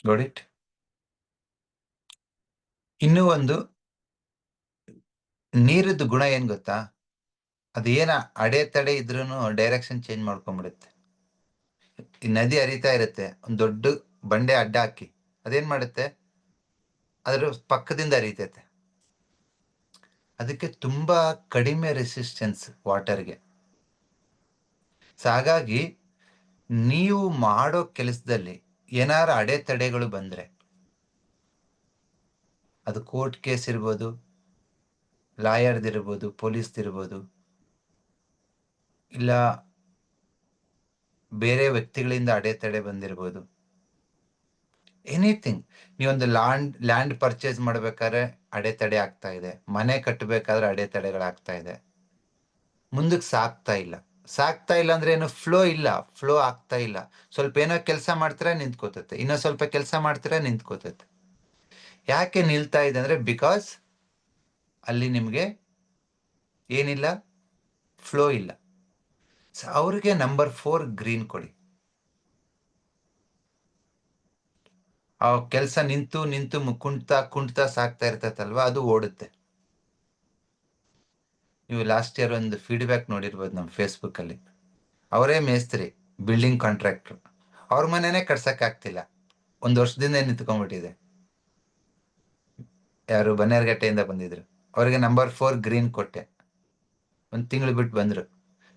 Got it? ಇನ್ನೂ ಒಂದು ನೀರದ್ದು ಗುಣ ಏನ್ ಗೊತ್ತಾ? ಅದೇನ ಅಡೆತಡೆ ಇದ್ರೂನು ಡೈರೆಕ್ಷನ್ ಚೇಂಜ್ ಮಾಡ್ಕೊಂಡ್ಬಿಡುತ್ತೆ. ಈ ನದಿ ಹರಿತಾ ಇರುತ್ತೆ, ಒಂದ್ ದೊಡ್ಡ ಬಂಡೆ ಅಡ್ಡ ಹಾಕಿ ಅದೇನ್ ಮಾಡುತ್ತೆ, ಅದ್ರ ಪಕ್ಕದಿಂದ ಹರಿತೈತೆ. ಅದಕ್ಕೆ ತುಂಬಾ ಕಡಿಮೆ ರೆಸಿಸ್ಟೆನ್ಸ್ ವಾಟರ್ಗೆ. ಸೊ ಹಾಗಾಗಿ ನೀವು ಮಾಡೋ ಕೆಲಸದಲ್ಲಿ ಏನಾರ ಅಡೆತಡೆಗಳು ಬಂದ್ರೆ, ಅದು ಕೋರ್ಟ್ ಕೇಸ್ ಇರ್ಬೋದು, ಲಾಯರ್ದಿರ್ಬೋದು, ಪೊಲೀಸ್ದಿರ್ಬೋದು, ಇಲ್ಲ ಬೇರೆ ವ್ಯಕ್ತಿಗಳಿಂದ ಅಡೆತಡೆ ಬಂದಿರ್ಬೋದು, ಎನಿಥಿಂಗ್. ನೀವೊಂದು ಲ್ಯಾಂಡ್ ಪರ್ಚೇಸ್ ಮಾಡ್ಬೇಕಾದ್ರೆ ಅಡೆತಡೆ ಆಗ್ತಾ ಇದೆ, ಮನೆ ಕಟ್ಟಬೇಕಾದ್ರೆ ಅಡೆತಡೆಗಳಾಗ್ತಾ ಇದೆ, ಮುಂದಕ್ಕೆ ಸಾಕ್ತಾ ಇಲ್ಲ ಅಂದ್ರೆ ಏನು, ಫ್ಲೋ ಆಗ್ತಾ ಇಲ್ಲ. ಸ್ವಲ್ಪ ಏನೋ ಕೆಲಸ ಮಾಡ್ತೀರಾ ನಿಂತ್ಕೋತೈತೆ, ಇನ್ನೂ ಸ್ವಲ್ಪ ಕೆಲಸ ಮಾಡ್ತೀರಾ ನಿಂತ್ಕೋತೈತೆ. ಯಾಕೆ ನಿಲ್ತಾ ಇದೆ ಅಂದ್ರೆ, ಬಿಕಾಸ್ ಅಲ್ಲಿ ನಿಮ್ಗೆ ಏನಿಲ್ಲ, ಫ್ಲೋ ಇಲ್ಲ. ಅವ್ರಿಗೆ ನಂಬರ್ 4 ಗ್ರೀನ್ ಕೊಡಿ. ಆ ಕೆಲಸ ನಿಂತು ಕುಂಟ್ತಾ ಸಾಕ್ತಾ ಇರ್ತೈತಲ್ವಾ, ಅದು ಓಡುತ್ತೆ. ನೀವು ಲಾಸ್ಟ್ ಇಯರ್ ಒಂದು ಫೀಡ್ಬ್ಯಾಕ್ ನೋಡಿರ್ಬೋದು ನಮ್ಮ ಫೇಸ್ಬುಕ್ ಅಲ್ಲಿ. ಅವರೇ ಮೇಸ್ತ್ರಿ, ಬಿಲ್ಡಿಂಗ್ ಕಾಂಟ್ರಾಕ್ಟರ್, ಅವ್ರ ಮನೆನೇ ಕಟ್ಸಕ್ ಆಗ್ತಿಲ್ಲ, 1 ವರ್ಷದಿಂದ ನಿಂತ್ಕೊಂಡ್ಬಿಟ್ಟಿದೆ. ಯಾರು ಬನ್ನೇರ್ಘಟ್ಟೆಯಿಂದ ಬಂದಿದ್ರು, ಅವ್ರಿಗೆ ನಂಬರ್ 4 ಗ್ರೀನ್ ಕೊಟ್ಟೆ. 1 ತಿಂಗಳು ಬಿಟ್ಟು ಬಂದ್ರು,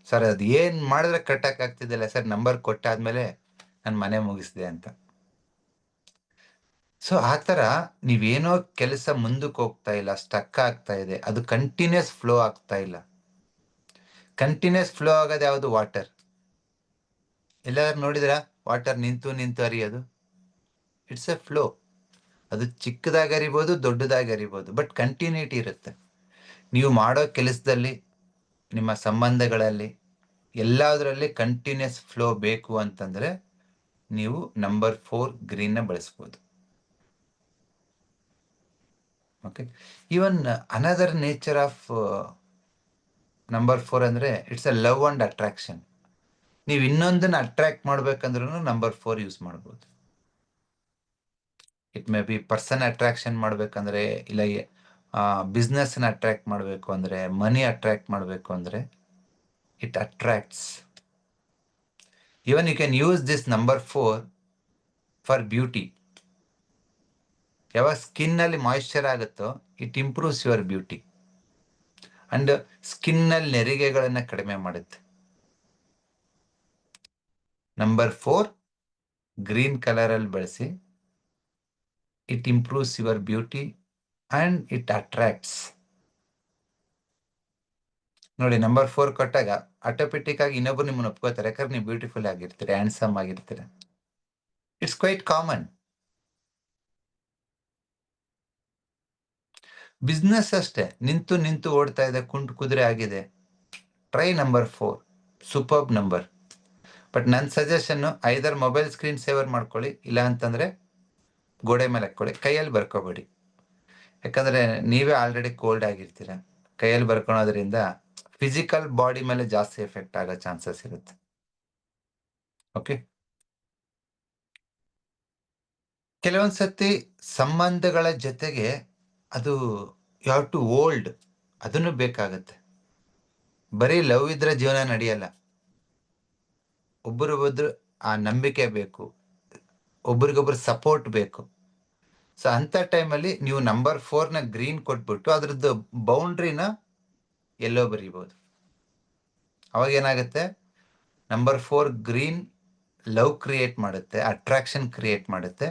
ಸರ್ ಅದು ಏನ್ ಮಾಡಿದ್ರೆ ಕಟ್ಟಕ್ ಆಗ್ತಿದ್ದಿಲ್ಲ ಸರ್, ನಂಬರ್ ಕೊಟ್ಟಾದ್ಮೇಲೆ ನನ್ನ ಮನೆ ಮುಗಿಸಿದೆ ಅಂತ. ಸೊ ಆ ಥರ ನೀವೇನೋ ಕೆಲಸ ಮುಂದಕ್ಕೆ ಹೋಗ್ತಾ ಇಲ್ಲ, ಸ್ಟಕ್ ಆಗ್ತಾ ಇದೆ, ಅದು ಕಂಟಿನ್ಯೂಸ್ ಫ್ಲೋ ಆಗ್ತಾ ಇಲ್ಲ. ಕಂಟಿನ್ಯೂಸ್ ಫ್ಲೋ ಆಗೋದು ಯಾವುದು? ವಾಟರ್. ಎಲ್ಲಾದ್ರೂ ನೋಡಿದ್ರ ವಾಟರ್ ನಿಂತು ಹರಿಯೋದು? It's A flow. ಅದು ಚಿಕ್ಕದಾಗಿ ಹರಿಬೋದು, ದೊಡ್ಡದಾಗಿ ಹರಿಬೋದು, ಬಟ್ ಕಂಟಿನ್ಯೂಟಿ ಇರುತ್ತೆ. ನೀವು ಮಾಡೋ ಕೆಲಸದಲ್ಲಿ, ನಿಮ್ಮ ಸಂಬಂಧಗಳಲ್ಲಿ, ಎಲ್ಲದರಲ್ಲಿ ಕಂಟಿನ್ಯೂಸ್ ಫ್ಲೋ ಬೇಕು ಅಂತಂದ್ರೆ ನೀವು ನಂಬರ್ 4 ಗ್ರೀನ್ ನ ಬಳಸ್ಬೋದು. Okay. Even another nature of number 4 ಅಂದ್ರೆ it's a love and attraction. ನೀವು ಇನ್ನೊಂದನ್ನ ಅಟ್ರಾಕ್ಟ್ ಮಾಡ್ಬೇಕಂದ್ರೂ ನಂಬರ್ 4 ಯೂಸ್ ಮಾಡ್ಬೋದು. It may be person attraction ಮಾಡ್ಬೇಕಂದ್ರೆ, ಇಲ್ಲ ಬಿಸ್ನೆಸ್ ನ ಅಟ್ರಾಕ್ಟ್ ಮಾಡಬೇಕು ಅಂದ್ರೆ, ಮನಿ ಅಟ್ರಾಕ್ಟ್ ಮಾಡಬೇಕು ಅಂದ್ರೆ, it attracts. Even you can use this number 4 for beauty. ಯಾವಾಗ ಸ್ಕಿನ್ ಅಲ್ಲಿ ಮಾಯಿಶ್ಚರ್ ಆಗುತ್ತೋ, it improves your beauty and skin ನಲ್ಲಿ ನೆರಿಗೆಗಳನ್ನ ಕಡಿಮೆ ಮಾಡುತ್ತೆ. ನಂಬರ್ 4 ಗ್ರೀನ್ ಕಲರ್ ಅಲ್ಲಿ ಬಳಸಿ. It improves your beauty and it attracts. ನೋಡಿ, ನಂಬರ್ 4 ಕೊಟ್ಟಾಗ ಆಟೋಮೆಟಿಕ್ ಆಗಿ ಇನ್ನೊಬ್ರು ನಿಮ್ಮನ್ನ ಒಪ್ಕೋತಾರೆ, ಯಾಕಂದ್ರೆ ನೀವು ಬ್ಯೂಟಿಫುಲ್ ಆಗಿರ್ತೀರ, ಹ್ಯಾಂಡ್ಸಮ್ ಆಗಿರ್ತೀರ. It's quite common. ಬಿಸ್ನೆಸ್ ಅಷ್ಟೇ, ನಿಂತು ಓಡ್ತಾ ಇದೆ, ಕುದುರೆ ಆಗಿದೆ. Try number 4, superb number. But ನನ್ನ suggestion, either mobile screen saver ಮಾಡ್ಕೊಳ್ಳಿ, ಇಲ್ಲ ಅಂತಂದ್ರೆ ಗೋಡೆ ಮೇಲೆ ಹಾಕೊಳ್ಳಿ, ಕೈಯಲ್ಲಿ ಬರ್ಕೋಬೇಡಿ. ಯಾಕಂದ್ರೆ ನೀವೇ ಆಲ್ರೆಡಿ ಕೋಲ್ಡ್ ಆಗಿರ್ತೀರ. ಕೈಯಲ್ಲಿ ಬರ್ಕೊಳೋದ್ರಿಂದ ಫಿಸಿಕಲ್ ಬಾಡಿ ಮೇಲೆ ಜಾಸ್ತಿ ಎಫೆಕ್ಟ್ ಆಗೋ ಚಾನ್ಸಸ್ ಇರುತ್ತೆ. ಓಕೆ. ಕೆಲವೊಂದ್ಸತಿ ಸಂಬಂಧಗಳ ಜೊತೆಗೆ ಅದು ಯು ಹ್ಯಾವ್ ಟು ಹೋಲ್ಡ್, ಅದನ್ನು ಬೇಕಾಗತ್ತೆ. ಬರೀ ಲವ್ ಇದ್ರೆ ಜೀವನ ನಡೆಯಲ್ಲ. ಒಬ್ಬರಿಗೊಬ್ರು ಆ ನಂಬಿಕೆ ಬೇಕು, ಒಬ್ರಿಗೊಬ್ರು ಸಪೋರ್ಟ್ ಬೇಕು. ಸೊ ಅಂತ ಟೈಮಲ್ಲಿ ನೀವು ನಂಬರ್ 4 ನ ಗ್ರೀನ್ ಕೊಟ್ಬಿಟ್ಟು ಅದ್ರದ್ದು ಬೌಂಡ್ರಿನ ಎಲ್ಲೋ ಬರೀಬಹುದು. ಅವಾಗ ಏನಾಗುತ್ತೆ, ನಂಬರ್ 4 ಗ್ರೀನ್ ಲವ್ ಕ್ರಿಯೇಟ್ ಮಾಡುತ್ತೆ, ಅಟ್ರಾಕ್ಷನ್ ಕ್ರಿಯೇಟ್ ಮಾಡುತ್ತೆ.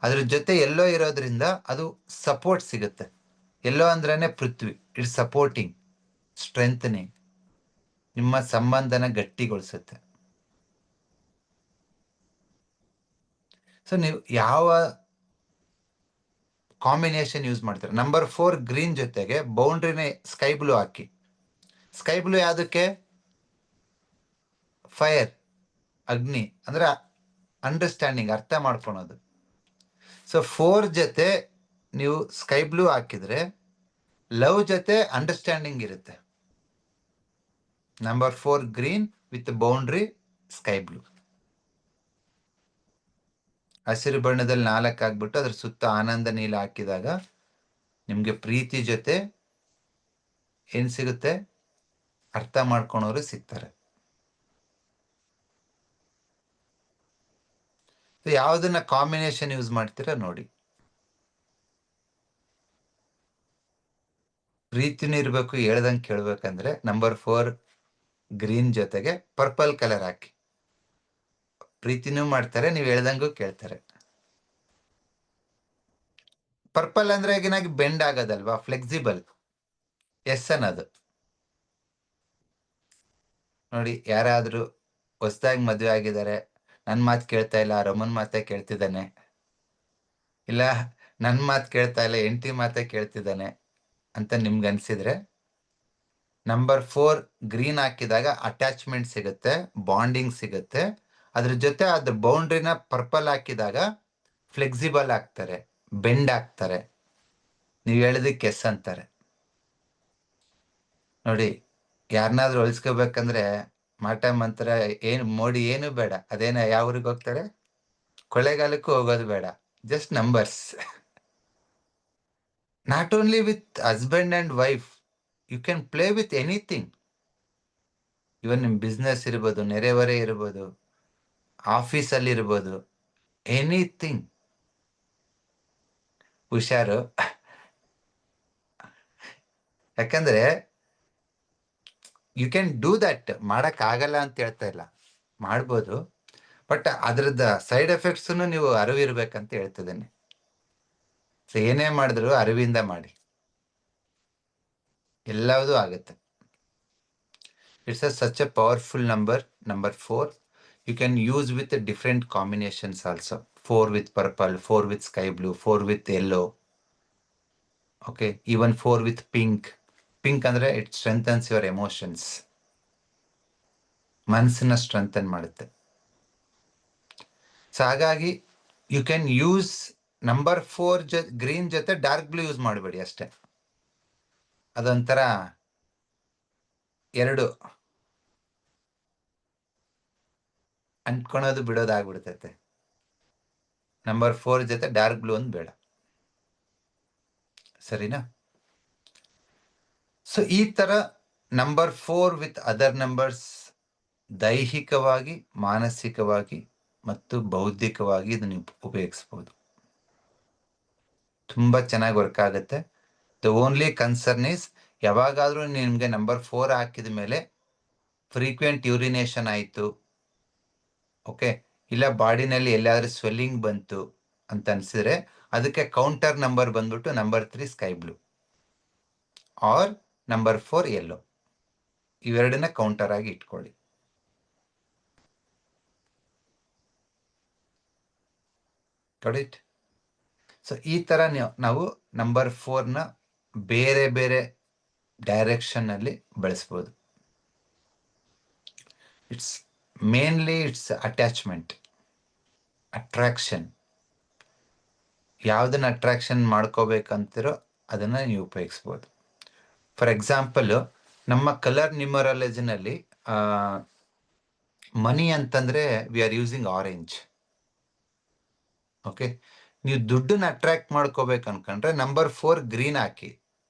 ಅದ್ರ ಜೊತೆ ಎಲ್ಲೋ ಇರೋದ್ರಿಂದ ಅದು ಸಪೋರ್ಟ್ ಸಿಗುತ್ತೆ. ಎಲ್ಲೋ ಅಂದ್ರೇನೆ ಪೃಥ್ವಿ. ಇಟ್ಸ್ ಸಪೋರ್ಟಿಂಗ್, ಸ್ಟ್ರೆಂಥನಿಂಗ್, ನಿಮ್ಮ ಸಂಬಂಧನ ಗಟ್ಟಿಗೊಳಿಸುತ್ತೆ. ಸೊ ನೀವು ಯಾವ ಕಾಂಬಿನೇಷನ್ ಯೂಸ್ ಮಾಡ್ತಾರೆ? ನಂಬರ್ 4 ಗ್ರೀನ್ ಜೊತೆಗೆ ಬೌಂಡ್ರಿನೇ ಸ್ಕೈ ಬ್ಲೂ ಹಾಕಿ. ಸ್ಕೈ ಬ್ಲೂ ಯಾವುದಕ್ಕೆ? ಫೈರ್, ಅಗ್ನಿ, ಅಂದ್ರೆ ಅಂಡರ್ಸ್ಟ್ಯಾಂಡಿಂಗ್, ಅರ್ಥ ಮಾಡ್ಕೊಳೋದು. ಸೊ 4 ಜೊತೆ ನೀವು ಸ್ಕೈ ಬ್ಲೂ ಹಾಕಿದ್ರೆ ಲವ್ ಜೊತೆ ಅಂಡರ್ಸ್ಟ್ಯಾಂಡಿಂಗ್ ಇರುತ್ತೆ. Number 4 green with boundary sky blue. ಹಸಿರು ಬಣ್ಣದಲ್ಲಿ 4 ಹಾಕ್ಬಿಟ್ಟು ಅದ್ರ ಸುತ್ತ ಆನಂದ ನೀಲ ಹಾಕಿದಾಗ ನಿಮ್ಗೆ ಪ್ರೀತಿ ಜೊತೆ ಏನ್ ಸಿಗುತ್ತೆ? ಅರ್ಥ ಮಾಡ್ಕೊಳೋರು ಸಿಗ್ತಾರೆ. ಯಾವ್ದನ್ನ ಕಾಂಬಿನೇಷನ್ ಯೂಸ್ ಮಾಡ್ತೀರಾ ನೋಡಿ. ಪ್ರೀತಿನೂ ಇರ್ಬೇಕು, ಹೇಳ್ದಂಗೆ ಕೇಳ್ಬೇಕಂದ್ರೆ ನಂಬರ್ 4 ಗ್ರೀನ್ ಜೊತೆಗೆ ಪರ್ಪಲ್ ಕಲರ್ ಹಾಕಿ. ಪ್ರೀತಿನೂ ಮಾಡ್ತಾರೆ, ನೀವು ಹೇಳ್ದಂಗೂ ಕೇಳ್ತಾರೆ. ಪರ್ಪಲ್ ಅಂದ್ರೆ ಏನಾಗಿ ಬೆಂಡ್ ಆಗೋದಲ್ವಾ, ಫ್ಲೆಕ್ಸಿಬಲ್. ಎಸ್ ಅನ್ನೋದು ನೋಡಿ. ಯಾರಾದ್ರೂ ಹೊಸದಾಗಿ ಮದುವೆ ಆಗಿದ್ದಾರೆ, ನನ್ನ ಮಾತು ಕೇಳ್ತಾ ಇಲ್ಲ, ರಮನ್ ಮಾತೇ ಕೇಳ್ತಿದ್ದಾನೆ, ಇಲ್ಲ ನನ್ನ ಮಾತು ಕೇಳ್ತಾ ಇಲ್ಲ ಹೆಂಡತಿ ಮಾತೇ ಕೇಳ್ತಿದ್ದಾನೆ ಅಂತ ನಿಮ್ಗೆ ಅನ್ಸಿದ್ರೆ ನಂಬರ್ 4 ಗ್ರೀನ್ ಹಾಕಿದಾಗ ಅಟ್ಯಾಚ್ಮೆಂಟ್ ಸಿಗುತ್ತೆ, ಬಾಂಡಿಂಗ್ ಸಿಗುತ್ತೆ. ಅದ್ರ ಜೊತೆ ಅದ್ರ ಬೌಂಡ್ರಿನ ಪರ್ಪಲ್ ಹಾಕಿದಾಗ ಫ್ಲೆಕ್ಸಿಬಲ್ ಆಗ್ತಾರೆ, ಬೆಂಡ್ ಆಗ್ತಾರೆ, ನೀವು ಹೇಳಿದಕ್ಕೆ ಎಸ್ ಅಂತಾರೆ ನೋಡಿ. ಯಾರನ್ನಾದ್ರೂ ಹೊಲಿಸ್ಕೋಬೇಕಂದ್ರೆ ಮಾಟ ಮಂತ್ರ ಏನು ಮೋಡಿ ಏನು ಬೇಡ, ಅದೇನ ಯಾವ ಊರಿಗೆ ಹೋಗ್ತಾರೆ, ಕೊಳ್ಳೇಗಾಲಕ್ಕೂ ಹೋಗೋದು ಬೇಡ, just numbers. Not only with husband and wife, you can play with anything. Even ನಿಮ್ ಬಿಸ್ನೆಸ್ ಇರ್ಬೋದು, ನೆರೆಹೊರೆ ಇರ್ಬೋದು, ಆಫೀಸಲ್ಲಿ ಇರ್ಬೋದು, ಎನಿಥಿಂಗ್. ಹುಷಾರು, ಯಾಕಂದ್ರೆ ಯು ಕ್ಯಾನ್ ಡೂ ದಟ್. ಮಾಡಕ್ ಆಗಲ್ಲ ಅಂತ ಹೇಳ್ತಾ ಇಲ್ಲ, ಮಾಡ್ಬೋದು, ಬಟ್ ಅದ್ರದ್ದು ಸೈಡ್ ಎಫೆಕ್ಟ್ಸ್ ನೀವು ಅರಿವಿರ್ಬೇಕಂತ ಹೇಳ್ತಿದ್ದೇನೆ. ಸೊ ಏನೇ ಮಾಡಿದ್ರು ಅರಿವಿಂದ ಮಾಡಿ, ಎಲ್ಲವೂ ಆಗುತ್ತೆ. It's such a powerful number 4. You can use with different combinations also. 4 with purple, 4 with sky blue, 4 with yellow. Okay, even 4 with pink. Pink ಅಂದ್ರೆ it strengthens your emotions. ಮನಸ್ಸನ್ನ strengthen ಮಾಡುತ್ತೆ. So ಹಾಗಾಗಿ you can use number 4 green ಜೊತೆ dark blue use ಮಾಡಬೇಡಿ ಅಷ್ಟೇ. ಅದೊಂಥರ ಎರಡು ಅಂಟ್ಕೊಳೋದು ಬಿಡೋದು ಆಗ್ಬಿಡ್ತೈತೆ. ನಂಬರ್ 4 ಜೊತೆ ಡಾರ್ಕ್ ಬ್ಲೂ ಒಂದು ಬೇಡ, ಸರಿನಾ? ಸೊ ಈ ತರ ನಂಬರ್ 4 ವಿತ್ ಅದರ್ ನಂಬರ್ಸ್ ದೈಹಿಕವಾಗಿ, ಮಾನಸಿಕವಾಗಿ ಮತ್ತು ಬೌದ್ಧಿಕವಾಗಿ ಇದನ್ನು ಉಪಯೋಗಿಸ್ಬೋದು. ತುಂಬಾ ಚೆನ್ನಾಗಿ ವರ್ಕ್ ಆಗುತ್ತೆ. ದ ಓನ್ಲಿ ಕನ್ಸರ್ನ್ ಇಸ್, ಯಾವಾಗಾದ್ರೂ ನಿಮ್ಗೆ ನಂಬರ್ 4 ಹಾಕಿದ ಮೇಲೆ ಫ್ರೀಕ್ವೆಂಟ್ ಯೂರಿನೇಷನ್ ಆಯಿತು, ಓಕೆ, ಇಲ್ಲ ಬಾಡಿನಲ್ಲಿ ಎಲ್ಲಾದ್ರೂ ಸ್ವೆಲ್ಲಿಂಗ್ ಬಂತು ಅಂತ ಅನ್ಸಿದ್ರೆ ಅದಕ್ಕೆ ಕೌಂಟರ್ ನಂಬರ್ ಬಂದ್ಬಿಟ್ಟು number 3 sky blue or number 4 yellow. ಇವೆರಡನ್ನ ಕೌಂಟರ್ ಆಗಿ ಇಟ್ಕೊಳ್ಳಿ. ಇಟ್. ಸೊ ಈ ತರ ನಾವು ನಂಬರ್ 4ನ ಬೇರೆ ಬೇರೆ ಡೈರೆಕ್ಷನ್ ಅಲ್ಲಿ ಬಳಸ್ಬೋದು. It's mainly it's attachment, attraction. ಯಾವ್ದನ್ನ ಅಟ್ರಾಕ್ಷನ್ ಮಾಡ್ಕೋಬೇಕಂತಿರೋ ಅದನ್ನ ನೀವು ಉಪಯೋಗಿಸ್ಬೋದು. ಫಾರ್ ಎಕ್ಸಾಂಪಲ್, ನಮ್ಮ ಕಲರ್ ನ್ಯೂಮರಾಲಜಿನಲ್ಲಿ ಮನಿ ಅಂತಂದ್ರೆ we are using orange. Okay, ನೀವು ದುಡ್ಡನ್ನ ಅಟ್ರಾಕ್ಟ್ ಮಾಡ್ಕೋಬೇಕು ಅನ್ಕೊಂಡ್ರೆ ನಂಬರ್ 4 ಗ್ರೀನ್ ಹಾಕಿ,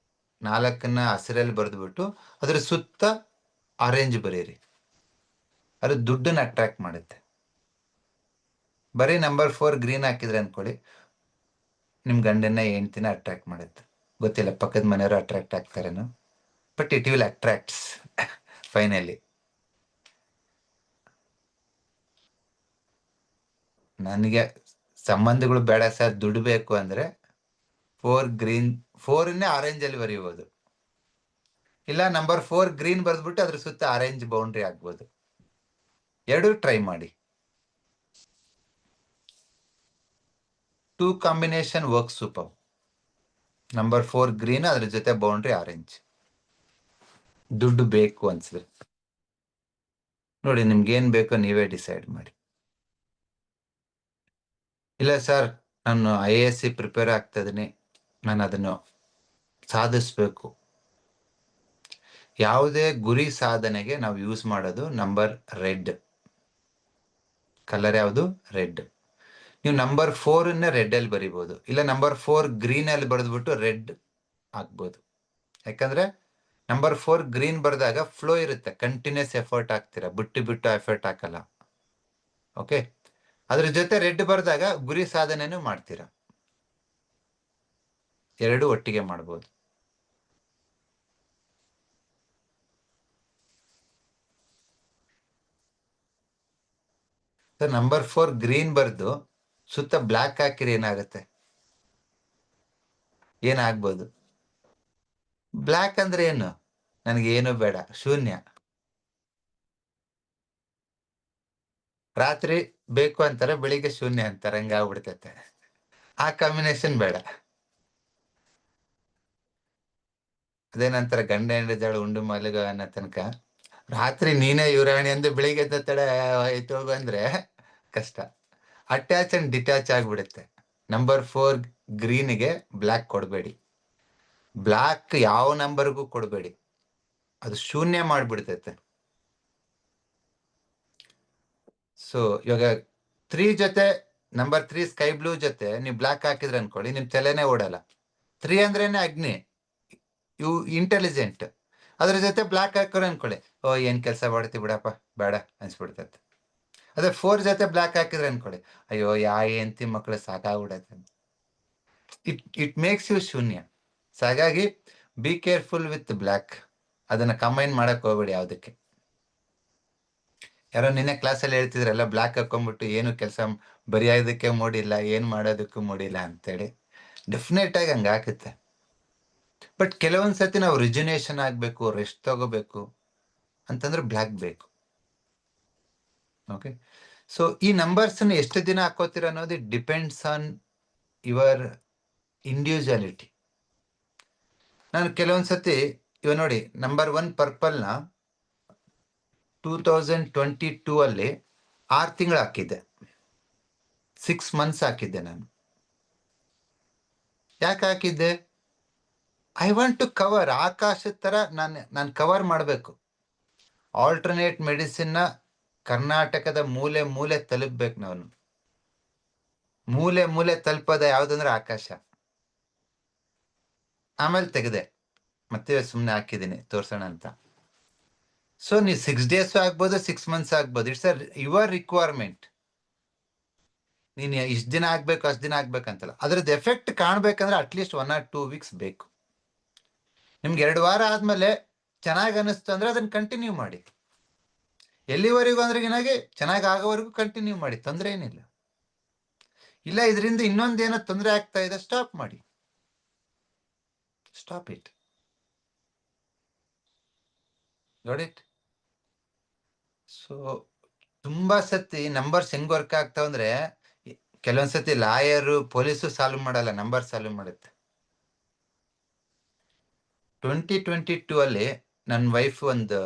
4ನ್ನ ಹಸಿರಲ್ಲಿ ಬರೆದ್ಬಿಟ್ಟು ಅದ್ರ ಸುತ್ತ ಆರೆಂಜ್ ಬರೀರಿ, ಅದು ದುಡ್ಡನ್ನ ಅಟ್ರಾಕ್ಟ್ ಮಾಡುತ್ತೆ. ಬರೀ ನಂಬರ್ 4 ಗ್ರೀನ್ ಹಾಕಿದ್ರೆ ಅನ್ಕೊಳ್ಳಿ, ನಿಮ್ ಗಂಡನ್ನ ಹೆಂಡ್ತಿನ ಅಟ್ರಾಕ್ಟ್ ಮಾಡುತ್ತೆ. ಗೊತ್ತಿಲ್ಲ, ಪಕ್ಕದ ಮನೆಯವರು ಅಟ್ರಾಕ್ಟ್ ಆಗ್ತಾರೇನೋ, but it will attracts finally. ನನಗೆ ಸಂಬಂಧಗಳು ಬೇಡ ಸರ್, ದುಡ್ಡು ಬೇಕು ಅಂದ್ರೆ 4 ಗ್ರೀನ್, 4ನ್ನೇ ಆರೆಂಜ್ ಅಲ್ಲಿ ಬರೀಬಹುದು, ಇಲ್ಲ ನಂಬರ್ 4 ಗ್ರೀನ್ ಬರೆದ್ಬಿಟ್ಟು ಅದ್ರ ಸುತ್ತ ಆರೆಂಜ್ ಬೌಂಡ್ರಿ ಆಗ್ಬೋದು. ಎರಡು ಟ್ರೈ ಮಾಡಿ. 2 combination work super. Number 4 green, ಅದ್ರ ಜೊತೆ ಬೌಂಡ್ರಿ ಆರೆಂಜ್. ದುಡ್ಡು ಬೇಕು ಅನ್ಸಿದ್ರೆ ನೋಡಿ, ನಿಮ್ಗೆ ಏನ್ ಬೇಕೋ ನೀವೇ ಡಿಸೈಡ್ ಮಾಡಿ. ಇಲ್ಲ ಸರ್, ನಾನು IAS ಪ್ರಿಪೇರ್ ಆಗ್ತಾ ಇದೀನಿ, ನಾನು ಅದನ್ನು ಸಾಧಿಸ್ಬೇಕು. ಯಾವುದೇ ಗುರಿ ಸಾಧನೆಗೆ ನಾವು ಯೂಸ್ ಮಾಡೋದು ನಂಬರ್ ರೆಡ್. ಕಲರ್ ಯಾವುದು? ರೆಡ್. ನೀವು ನಂಬರ್ 4 ರೆಡ್ ಅಲ್ಲಿ ಬರಿಬಹುದು, ಇಲ್ಲ ನಂಬರ್ 4 ಗ್ರೀನ್ ಅಲ್ಲಿ ಬರೆದ್ಬಿಟ್ಟು ರೆಡ್ ಆಗ್ಬೋದು. ಯಾಕಂದ್ರೆ ನಂಬರ್ 4 ಗ್ರೀನ್ ಬರ್ದಾಗ ಫ್ಲೋ ಇರುತ್ತೆ, ಕಂಟಿನ್ಯೂಸ್ ಎಫರ್ಟ್ ಹಾಕ್ತೀರಾ, ಬಿಟ್ಟು ಬಿಟ್ಟು ಎಫರ್ಟ್ ಹಾಕಲ್ಲ. ಓಕೆ, ಅದ್ರ ಜೊತೆ ರೆಡ್ ಬರ್ದಾಗ ಗುರಿ ಸಾಧನೆನೂ ಮಾಡ್ತೀರಾ, ಎರಡು ಒಟ್ಟಿಗೆ ಮಾಡ್ಬೋದು. ಸರ್ ನಂಬರ್ 4 ಗ್ರೀನ್ ಬರ್ದು ಸುತ್ತ ಬ್ಲ್ಯಾಕ್ ಹಾಕಿರಿ ಏನಾಗುತ್ತೆ? ಏನಾಗ್ಬೋದು? ಬ್ಲ್ಯಾಕ್ ಅಂದ್ರೆ ಏನು? ನನಗೆ ಏನು ಬೇಡ, ಶೂನ್ಯ. ರಾತ್ರಿ ಬೇಕು ಅಂತಾರೆ, ಬೆಳಿಗ್ಗೆ ಶೂನ್ಯ ಅಂತಾರೆ, ಹಂಗಾಗ್ಬಿಡ್ತೈತೆ. ಆ ಕಾಂಬಿನೇಷನ್ ಬೇಡ. ಅದೇನಂತಾರೆ, ಗಂಡ ಹೆಂಡ ಜಗಳ ಉಂಡು ಮಲಗ ಅನ್ನೋ ತನಕ. ರಾತ್ರಿ ನೀನೇ ಯುವರಾಣಿ ಅಂದು ಬೆಳಿಗ್ಗೆ ಎದ್ದ ತಡ ಆಯ್ತು ಹೋಗು ಅಂದ್ರೆ ಕಷ್ಟ. ಅಟ್ಯಾಚ್ ಅಂಡ್ ಡಿಟ್ಯಾಚ್ ಆಗ್ಬಿಡುತ್ತೆ. ನಂಬರ್ 4 ಗ್ರೀನ್ಗೆ ಬ್ಲ್ಯಾಕ್ ಕೊಡಬೇಡಿ, ಬ್ಲ್ಯಾಕ್ ಯಾವ ನಂಬರ್ಗೂ ಕೊಡಬೇಡಿ, ಅದು ಶೂನ್ಯ ಮಾಡ್ಬಿಡ್ತೈತೆ. ಸೊ ಇವಾಗ 3 ಜೊತೆ ನಂಬರ್ 3 ಸ್ಕೈ ಬ್ಲೂ ಜೊತೆ ನೀವು ಬ್ಲ್ಯಾಕ್ ಹಾಕಿದ್ರೆ ಅನ್ಕೊಳ್ಳಿ, ನಿಮ್ ತಲೆನೇ ಓಡಲ್ಲ. 3 ಅಂದ್ರೇನೆ ಅಗ್ನಿ, ಇವು ಇಂಟೆಲಿಜೆಂಟ್. ಅದ್ರ ಜೊತೆ ಬ್ಲ್ಯಾಕ್ ಹಾಕೋರು ಅನ್ಕೊಳ್ಳಿ, ಓ ಏನ್ ಕೆಲಸ ಮಾಡ್ತಿ ಬಿಡಪ್ಪ, ಬೇಡ ಅನ್ಸ್ಬಿಡ್ತೈತೆ. ಅದೇ 4 ಜೊತೆ ಬ್ಲ್ಯಾಕ್ ಹಾಕಿದ್ರೆ ಅನ್ಕೊಳ್ಳಿ, ಅಯ್ಯೋ ಹೆಂಡತಿ ಮಕ್ಳು ಸಾಕಾಗ್ಬಿಡತ್ತೆ. ಇಟ್ ಮೇಕ್ಸ್ ಯು ಶೂನ್ಯ. ಸೊ ಹಾಗಾಗಿ ಬಿ ಕೇರ್ಫುಲ್ ವಿತ್ ಬ್ಲ್ಯಾಕ್, ಅದನ್ನ ಕಂಬೈನ್ ಮಾಡಕ್ ಹೋಗ್ಬೇಡಿ ಯಾವ್ದಕ್ಕೆ. ಯಾರೋ ನಿನ್ನೆ ಕ್ಲಾಸಲ್ಲಿ ಹೇಳ್ತಿದ್ರಲ್ಲ, ಬ್ಲ್ಯಾಕ್ ಹಾಕೊಂಡ್ಬಿಟ್ಟು ಏನು ಕೆಲಸ ಬರೆಯೋದಕ್ಕೆ ಮೂಡಿಲ್ಲ, ಏನ್ ಮಾಡೋದಕ್ಕೂ ಮೂಡಿಲ್ಲ ಅಂತೇಳಿ. ಡೆಫಿನೆಟ್ ಆಗಿ ಹಂಗ ಆಗುತ್ತೆ. ಬಟ್ ಕೆಲವೊಂದ್ಸತಿ ನಾವು ರಿಜುನೇಷನ್ ಆಗ್ಬೇಕು, ರೆಸ್ಟ್ ತಗೋಬೇಕು ಅಂತಂದ್ರೆ ಬ್ಲ್ಯಾಕ್ ಬೇಕು. ಓಕೆ, ಸೊ ಈ ನಂಬರ್ಸ್ ಎಷ್ಟು ದಿನ ಹಾಕೋತೀರ ಅನ್ನೋದು ಡಿಪೆಂಡ್ಸ್ ಆನ್ ಯುವರ್ ಇಂಡಿವಿಜುವಾಲಿಟಿ. ನಾನು ಕೆಲವೊಂದ್ಸತಿ ಇವ ನೋಡಿ, ನಂಬರ್ 1 ಪರ್ಪಲ್ನ 2022 ಅಲ್ಲಿ 6 ತಿಂಗಳು ಹಾಕಿದ್ದೆ, 6 ಮಂತ್ಸ್ ಹಾಕಿದ್ದೆ ನಾನು. ಯಾಕೆ ಹಾಕಿದ್ದೆ? ಐ ವಾಂಟ್ ಟು ಕವರ್, ಆಕಾಶದ ತರ ನಾನು ಕವರ್ ಮಾಡಬೇಕು. ಆಲ್ಟರ್ನೇಟ್ ಮೆಡಿಸಿನ್ನ ಕರ್ನಾಟಕದ ಮೂಲೆ ಮೂಲೆ ತಲುಪಬೇಕು. ನಾನು ಮೂಲೆ ಮೂಲೆ ತಲುಪೋದ ಯಾವ್ದಂದ್ರೆ ಆಕಾಶ. ಆಮೇಲೆ ತೆಗೆದೆ, ಮತ್ತೆ ಸುಮ್ಮನೆ ಹಾಕಿದ್ದೀನಿ ತೋರ್ಸೋಣ ಅಂತ. ಸೊ ನೀವು 6 days ಆಗ್ಬೋದು, 6 months ಆಗ್ಬೋದು, ಇಟ್ಸ್ ಯುವರ್ ರಿಕ್ವೈರ್ಮೆಂಟ್. ನೀನು ಇಷ್ಟು ದಿನ ಆಗ್ಬೇಕು, ಅಷ್ಟು ದಿನ ಆಗ್ಬೇಕಂತಲ್ಲ. ಅದ್ರದ್ದು ಎಫೆಕ್ಟ್ ಕಾಣ್ಬೇಕಂದ್ರೆ ಅಟ್ಲೀಸ್ಟ್ 1 or 2 weeks ಬೇಕು. ನಿಮ್ಗೆ 2 ವಾರ ಆದ್ಮೇಲೆ ಚೆನ್ನಾಗಿ ಅನಿಸ್ತು ಅಂದ್ರೆ ಅದನ್ನ ಕಂಟಿನ್ಯೂ ಮಾಡಿ. ಎಲ್ಲಿವರೆಗೂ ಅಂದ್ರೆ ಏನಾಗಿ ಚೆನ್ನಾಗಿ ಆಗೋವರೆಗೂ ಕಂಟಿನ್ಯೂ ಮಾಡಿ, ತೊಂದರೆ ಏನಿಲ್ಲ. ಇಲ್ಲ ಇದರಿಂದ ಇನ್ನೊಂದೇನೋ ತೊಂದರೆ ಆಗ್ತಾ ಇದೆ, ಸ್ಟಾಪ್ ಮಾಡಿ, stop it. Got it? So ತುಂಬಾ ಸತಿ ನಂಬರ್ಸ್ ಹೆಂಗ್ ವರ್ಕ್ ಆಗ್ತಾವ ಅಂದ್ರೆ, ಕೆಲವೊಂದ್ಸತಿ ಲಾಯರು ಪೊಲೀಸು ಸಾಲ್ವ್ ಮಾಡಲ್ಲ, ನಂಬರ್ ಸಾಲ್ವ್ ಮಾಡುತ್ತೆ. 2022 ಅಲ್ಲಿ ನನ್ನ ವೈಫ್ ಒಂದು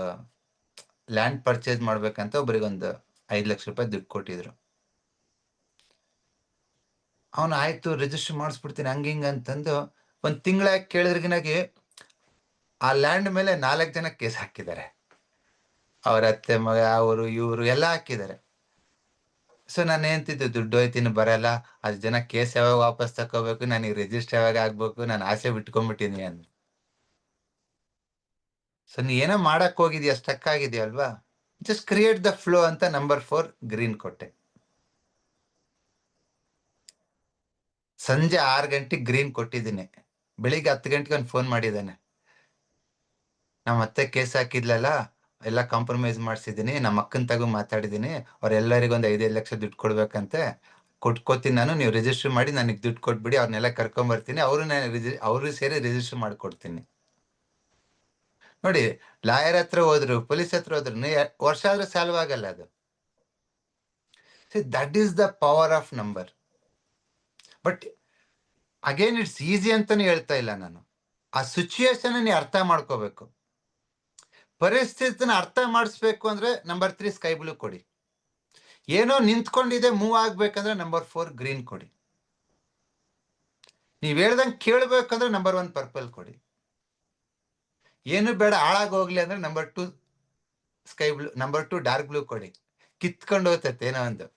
ಲ್ಯಾಂಡ್ ಪರ್ಚೇಸ್ ಮಾಡ್ಬೇಕಂತ ಒಬ್ರಿಗೊಂದು 5 ಲಕ್ಷ ರೂಪಾಯಿ ದುಡ್ಡು ಕೊಟ್ಟಿದ್ರು. ಅವನು ಆಯ್ತು ರಿಜಿಸ್ಟರ್ ಮಾಡಿಸ್ಬಿಡ್ತೀನಿ ಹಂಗ ಹಿಂಗ ಅಂತಂದು 1 ತಿಂಗಳ ಕೇಳಿದ್ರಿಗಿನಾಗಿ ಆ ಲ್ಯಾಂಡ್ ಮೇಲೆ 4 ಜನ ಕೇಸ್ ಹಾಕಿದ್ದಾರೆ. ಅವ್ರ ಅತ್ತೆ ಮಗ, ಅವರು ಇವರು ಎಲ್ಲ ಹಾಕಿದ್ದಾರೆ. ಸೊ ನಾನು ಏನ್ತಿದ್ದು, ದುಡ್ಡು ಹೋಯ್ತೀನಿ ಬರಲ್ಲ, 10 ಜನ ಕೇಸ್ ಯಾವಾಗ ವಾಪಸ್ ತಕೋಬೇಕು, ನನಗೆ ರಿಜಿಸ್ಟರ್ ಯಾವಾಗ ಆಗ್ಬೇಕು, ನಾನು ಆಸೆ ಬಿಟ್ಕೊಂಡ್ಬಿಟ್ಟಿನಿ ಅಂದ್. ಸೊ ನೀ ಏನೋ ಮಾಡಕ್ ಹೋಗಿದ್ಯಾ, ಸ್ಟಕ್ ಆಗಿದ್ಯಲ್ವಾ, ಜಸ್ಟ್ ಕ್ರಿಯೇಟ್ ದ ಫ್ಲೋ ಅಂತ ನಂಬರ್ 4 ಗ್ರೀನ್ ಕೊಟ್ಟೆ. ಸಂಜೆ 6 ಗಂಟೆಗೆ ಗ್ರೀನ್ ಕೊಟ್ಟಿದ್ದೀನಿ, ಬೆಳಿಗ್ಗೆ 10 ಗಂಟೆಗೆ ಒಂದು ಫೋನ್ ಮಾಡಿದ್ದಾನೆ. ನಮ್ಮ ಅತ್ತೆ ಕೇಸ್ ಹಾಕಿದ್ಲಲ್ಲ, ಎಲ್ಲ ಕಾಂಪ್ರಮೈಸ್ ಮಾಡಿಸಿದ್ದೀನಿ, ನಮ್ಮ ಅಕ್ಕನ ತಗೋ ಮಾತಾಡಿದ್ದೀನಿ, ಅವ್ರೆಲ್ಲರಿಗೂ ಒಂದು 5 ಲಕ್ಷ ದುಡ್ಡು ಕೊಡ್ಬೇಕಂತೆ, ಕೊಟ್ಕೋತೀನಿ ನಾನು, ನೀವು ರಿಜಿಸ್ಟರ್ ಮಾಡಿ ನನಗೆ ದುಡ್ಡು ಕೊಟ್ಬಿಡಿ, ಅವ್ರನ್ನೆಲ್ಲ ಕರ್ಕೊಂಬರ್ತೀನಿ, ಅವರು ಸೇರಿ ರಿಜಿಸ್ಟರ್ ಮಾಡಿಕೊಡ್ತೀನಿ. ನೋಡಿ, ಲಾಯರ್ ಹತ್ರ ಹೋದ್ರು, ಪೊಲೀಸ್ ಹತ್ರ ಹೋದ್ರು, ವರ್ಷ ಆದ್ರೂ ಸಾಲ್ವ್ ಆಗಲ್ಲ ಅದು. That is the power of number. But again it's easy ಅಂತಾನು ಹೇಳ್ತಾ ಇಲ್ಲ ನಾನು. ಆ ಸಿಚುಯೇಷನ್ ನೀ ಅರ್ಥ ಮಾಡ್ಕೋಬೇಕು, ಪರಿಸ್ಥಿತಿನ ಅರ್ಥ ಮಾಡಿಸ್ಬೇಕು ಅಂದ್ರೆ ನಂಬರ್ 3 ಸ್ಕೈ ಬ್ಲೂ ಕೊಡಿ. ಏನೋ ನಿಂತ್ಕೊಂಡಿದೆ, ಮೂವ್ ಆಗ್ಬೇಕಂದ್ರೆ ನಂಬರ್ 4 ಗ್ರೀನ್ ಕೊಡಿ. ನೀವ್ ಹೇಳ್ದಂಗೆ ಕೇಳ್ಬೇಕಂದ್ರೆ ನಂಬರ್ 1 ಪರ್ಪಲ್ ಕೊಡಿ. ಏನು ಬೇಡ ಹಾಳಾಗಿ ಹೋಗ್ಲಿ ಅಂದ್ರೆ number 2 sky blue, number 2 dark blue ಕೊಡಿ. ಕಿತ್ಕೊಂಡು ಹೋಗ್ತೈತೆ ಏನೋ ಒಂದು.